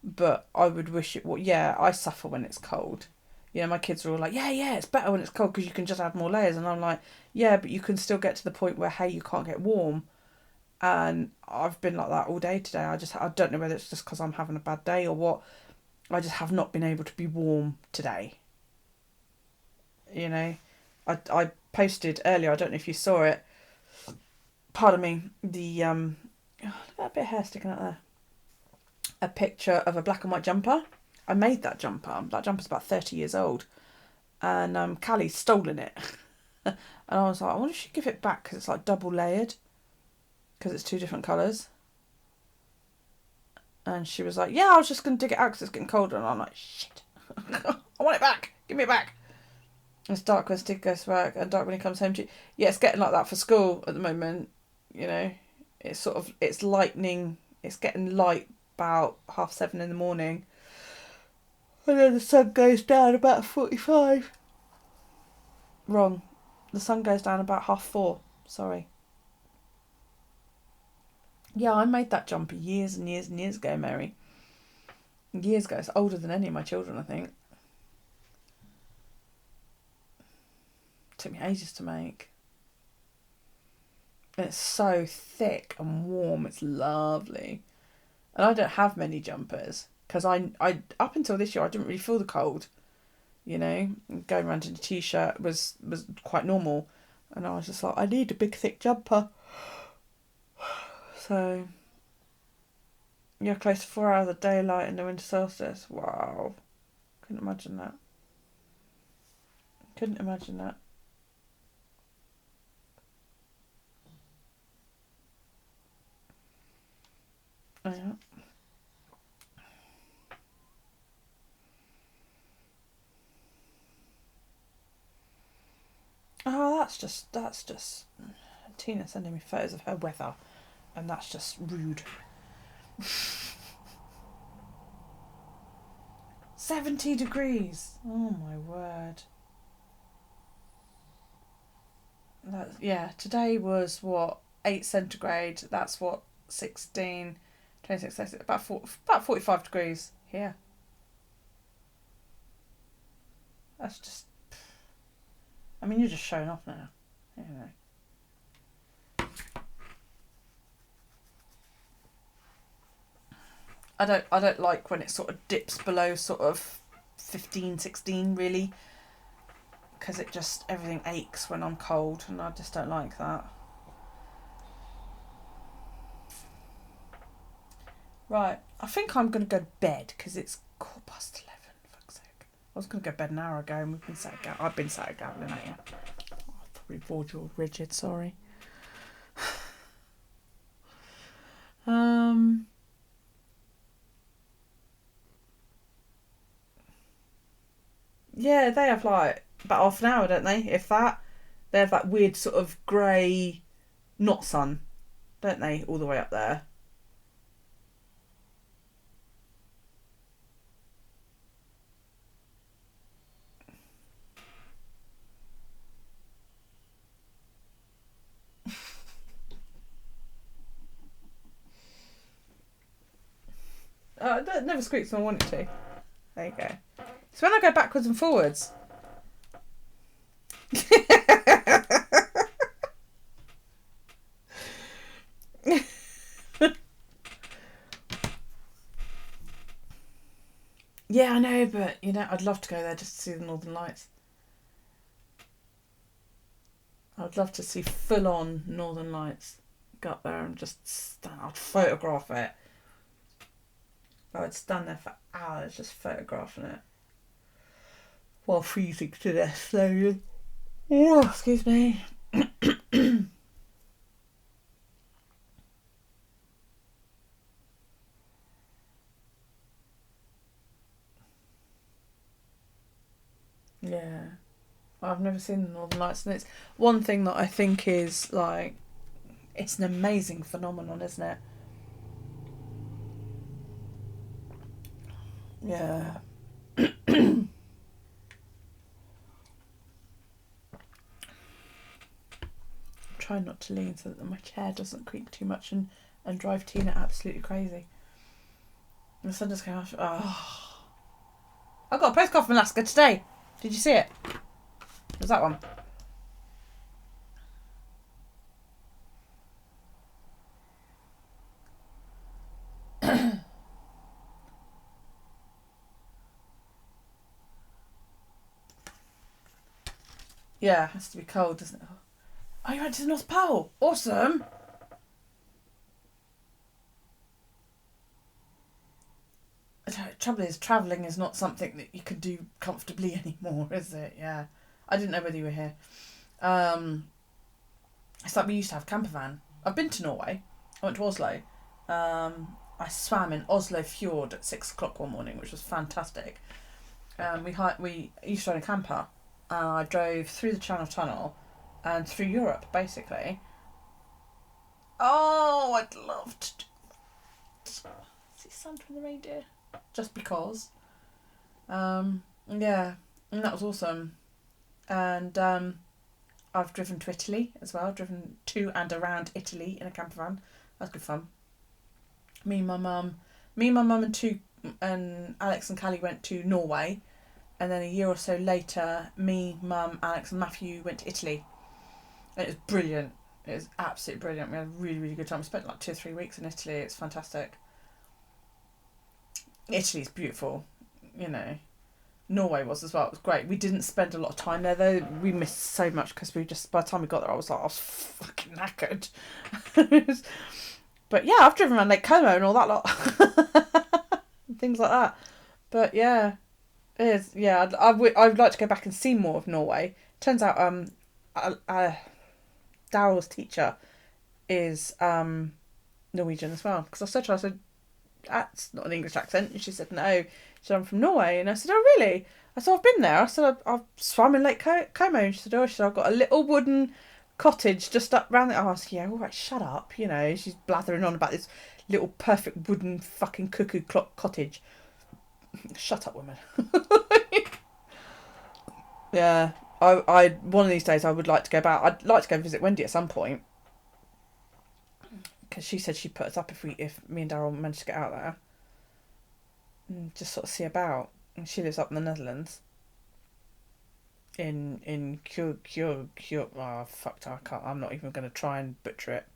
But I would wish it... Yeah, I suffer when it's cold. You know, my kids are all like, yeah, it's better when it's cold because you can just add more layers. And I'm like, yeah, but you can still get to the point where, hey, you can't get warm. And I've been like that all day today. I don't know whether it's just because I'm having a bad day or what. I just have not been able to be warm today. You know, I posted earlier, I don't know if you saw it. Pardon me, the, look at that bit of hair sticking out there. A picture of a black and white jumper. I made that jumper. That jumper's about 30 years old. And Callie's stolen it. And I was like, I wonder if she'd give it back because it's like double layered. Because it's two different colours. And she was like, yeah, I was just going to dig it out because it's getting colder. And I'm like, shit. I want it back. Give me it back. It's dark when Stig goes back and dark when he comes home to you. Yeah, it's getting like that for school at the moment. You know, it's sort of, it's lightning. It's getting light about 7:30 in the morning. And then the sun goes down about 45. Wrong. The sun goes down about 4:30. Sorry. Yeah, I made that jumper years and years and years ago, Mary. Years ago. It's older than any of my children, I think. It took me ages to make. And it's so thick and warm. It's lovely. And I don't have many jumpers. Because I up until this year, I didn't really feel the cold. You know, going around in a t-shirt was quite normal. And I was just like, I need a big thick jumper. So, You're close to 4 hours of daylight in the winter solstice. Wow. Couldn't imagine that. Couldn't imagine that. Oh, yeah. Oh, that's just Tina sending me photos of her weather, and that's just rude. 70 degrees. Oh my word. Yeah, today was what, 8 centigrade. That's what, 16, 26, about 45 degrees here. That's just, I mean, you're just showing off now. Anyway. I don't like when it sort of dips below sort of 15, 16 really, because it just, everything aches when I'm cold, and I just don't like that. Right, I think I'm going to go to bed because it's 11:15, fuck's sake. I was going to go to bed an hour ago and I've been sat gabbling at you. I've probably bored you all rigid, sorry. Yeah, they have like about half an hour, don't they? If that. They have that weird sort of grey, not sun, don't they? All the way up there. It never squeaks when I want it to. There you go. So when I go backwards and forwards. Yeah, I know, but you know, I'd love to go there just to see the Northern Lights. I'd love to see full-on Northern Lights. Go up there and just stand. I'd photograph it. I'd stand there for hours just photographing it while freezing to death slowly. Oh, excuse me. Yeah, I've never seen the Northern Lights, and it's one thing that I think is like, it's an amazing phenomenon, isn't it? Yeah. Try not to lean so that my chair doesn't creak too much and drive Tina absolutely crazy. And the sun just came off. Oh, I got a postcard from Alaska today. Did you see it? It was that one. Yeah, it has to be cold, doesn't it? Oh, you went to the North Pole. Awesome. The trouble is, travelling is not something that you can do comfortably anymore, is it? Yeah. I didn't know whether you were here. It's like we used to have a camper van. I've been to Norway. I went to Oslo. I swam in Oslo Fjord at 6 o'clock one morning, which was fantastic. We used to own a camper. I drove through the Channel Tunnel and through Europe, basically. Oh, I'd love to do that. See Santa and the reindeer. Just because. Yeah, and that was awesome. And I've driven to Italy as well. Driven to and around Italy in a camper van. That was good fun. Me and my mum and Alex and Callie went to Norway. And then a year or so later, me, Mum, Alex and Matthew went to Italy. And it was brilliant. It was absolutely brilliant. We had a really, really good time. We spent like 2 or 3 weeks in Italy. It's fantastic. Italy's beautiful, you know. Norway was as well. It was great. We didn't spend a lot of time there though. We missed so much because by the time we got there, I was fucking knackered. But yeah, I've driven around Lake Como and all that lot. Things like that. But yeah, it is. Yeah, I would like to go back and see more of Norway. Turns out Daryl's teacher is Norwegian as well. Because I said to her, I said, that's not an English accent. And she said, no. She said, I'm from Norway. And I said, oh, really? I said, I've been there. I said, I've swam in Lake Como. And she said, oh, I've got a little wooden cottage just up round there. I was like, yeah, all right, shut up. You know, she's blathering on about this little perfect wooden fucking cuckoo clock cottage. Shut up, woman. Yeah, I one of these days I would like to go back. I'd like to go visit Wendy at some point. Because she said she'd put us up if me and Daryl managed to get out there. And just sort of see about. And she lives up in the Netherlands. In fucked. I'm not even going to try and butcher it.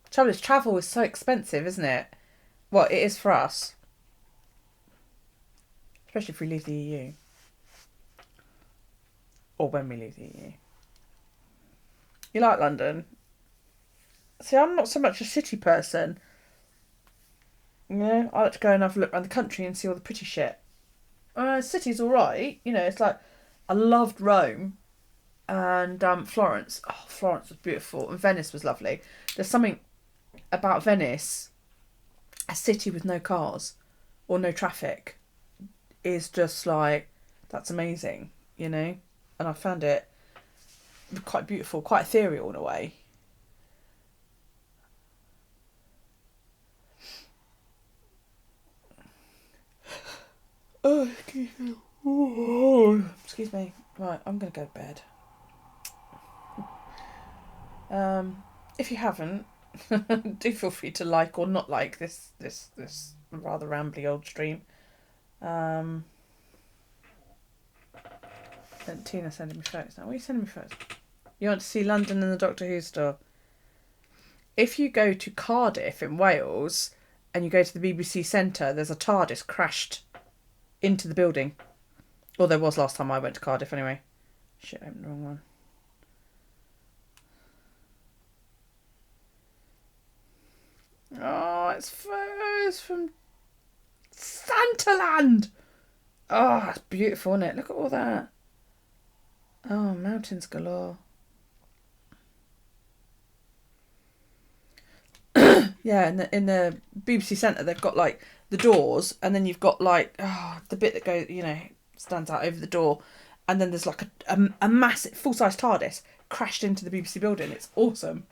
Trouble is, travel is so expensive, isn't it? Well, it is for us. Especially if we leave the EU. Or when we leave the EU. You like London? See, I'm not so much a city person. You know, I like to go and have a look around the country and see all the pretty shit. City's alright. You know, it's like, I loved Rome and Florence. Oh, Florence was beautiful. And Venice was lovely. There's something about Venice, a city with no cars or no traffic, is just like, that's amazing, you know? And I found it quite beautiful, quite ethereal in a way. Oh, excuse me. Oh, excuse me. Right, I'm going to go to bed. If you haven't, do feel free to like or not like this rather rambly old stream. And Tina's sending me photos now. What are you sending me photos? You want to see London and the Doctor Who store? If you go to Cardiff in Wales and you go to the BBC Centre, there's a TARDIS crashed into the building. Or there was last time I went to Cardiff anyway. Shit, I opened the wrong one. Oh, it's photos from Santaland. Oh, it's beautiful, isn't it? Look at all that. Oh, mountains galore. Yeah, in the BBC Centre, they've got like the doors, and then you've got like the bit that goes, you know, stands out over the door, and then there's like a massive full-size TARDIS crashed into the BBC building. It's awesome.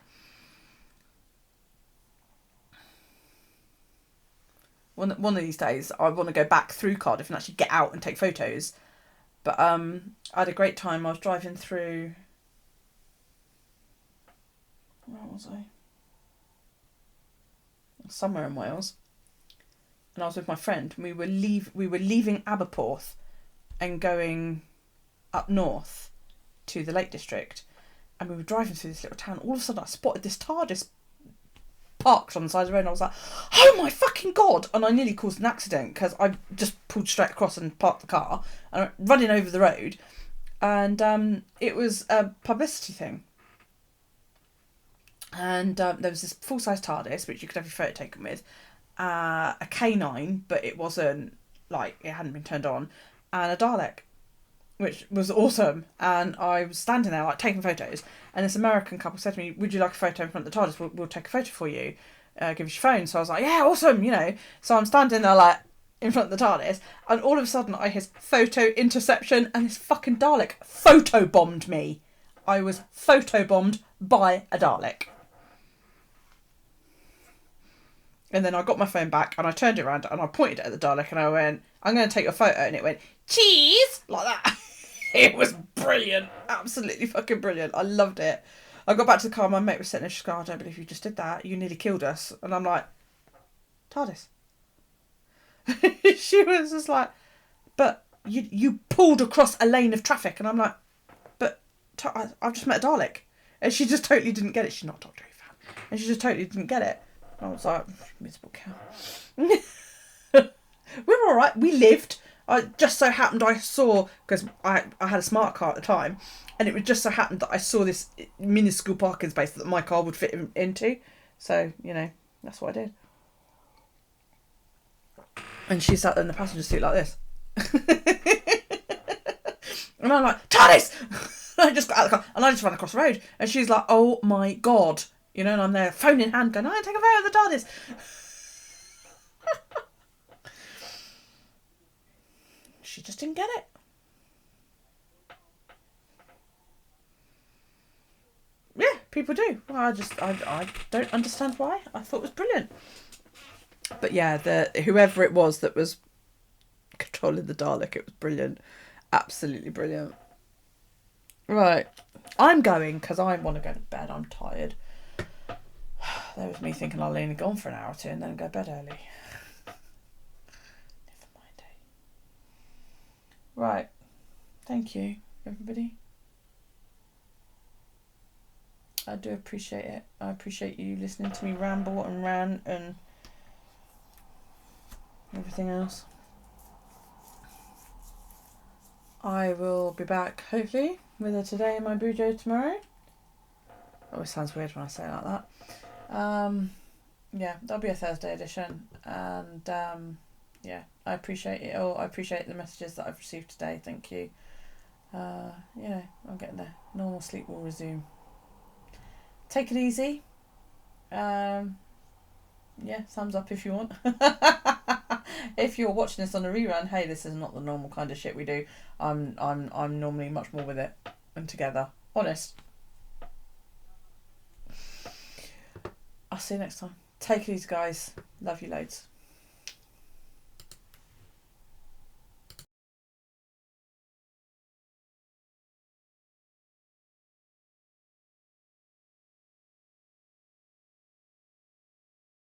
One of these days, I want to go back through Cardiff and actually get out and take photos. But I had a great time. I was driving through. Where was I? Somewhere in Wales. And I was with my friend. We were leaving Aberporth and going up north to the Lake District. And we were driving through this little town. All of a sudden, I spotted this TARDIS parked on the side of the road, and I was like, oh my fucking god, and I nearly caused an accident because I just pulled straight across and parked the car and I went running over the road, and it was a publicity thing, and there was this full-size TARDIS which you could have your photo taken with, a K9, but it wasn't, like, it hadn't been turned on, and a Dalek, which was awesome. And I was standing there, like, taking photos, and this American couple said to me, would you like a photo in front of the TARDIS? We'll take a photo for you. Give us your phone. So I was like, yeah, awesome, you know. So I'm standing there, like, in front of the TARDIS, and all of a sudden I hear photo interception, and this fucking Dalek photobombed me. I was photobombed by a Dalek. And then I got my phone back, and I turned it around, and I pointed it at the Dalek, and I went, I'm going to take a photo, and it went, cheese, like that. It was brilliant. Absolutely fucking brilliant. I loved it. I got back to the car, my mate was sitting there, she's going, I don't believe you just did that. You nearly killed us. And I'm like, TARDIS. She was just like, but you pulled across a lane of traffic. And I'm like, but I've just met a Dalek. And she just totally didn't get it. She's not a Doctor Who fan. And she just totally didn't get it. And I was like, miserable cow. We were alright. We lived. I just so happened I saw, because I had a smart car at the time, and it would just so happened that I saw this minuscule parking space that my car would fit into. So, you know, that's what I did. And she sat there in the passenger seat like this. And I'm like, TARDIS! I just got out of the car and I just ran across the road. And she's like, oh my God. You know, and I'm there, phone in hand, going, I take a photo of the TARDIS. She just didn't get it. Yeah, people do. Well, I don't understand why. I thought it was brilliant. But yeah, whoever it was that was controlling the Dalek, it was brilliant. Absolutely brilliant. Right. I'm going because I want to go to bed. I'm tired. There was me thinking I'll only go on for an hour or two and then go to bed early. Never mind. Right. Thank you, everybody. I do appreciate it. I appreciate you listening to me ramble and rant and everything else. I will be back, hopefully, with a today and my BuJournal tomorrow. Always sounds weird when I say it like that. Yeah, that'll be a Thursday edition. And yeah, I appreciate it all. I appreciate the messages that I've received today. Thank you. You know, I'm getting there. Normal sleep will resume. Take it easy. Yeah, thumbs up if you want. If you're watching this on a rerun, hey, this is not the normal kind of shit we do. I'm normally much more with it and together. Honest. I'll see you next time. Take it easy, guys. Love you loads.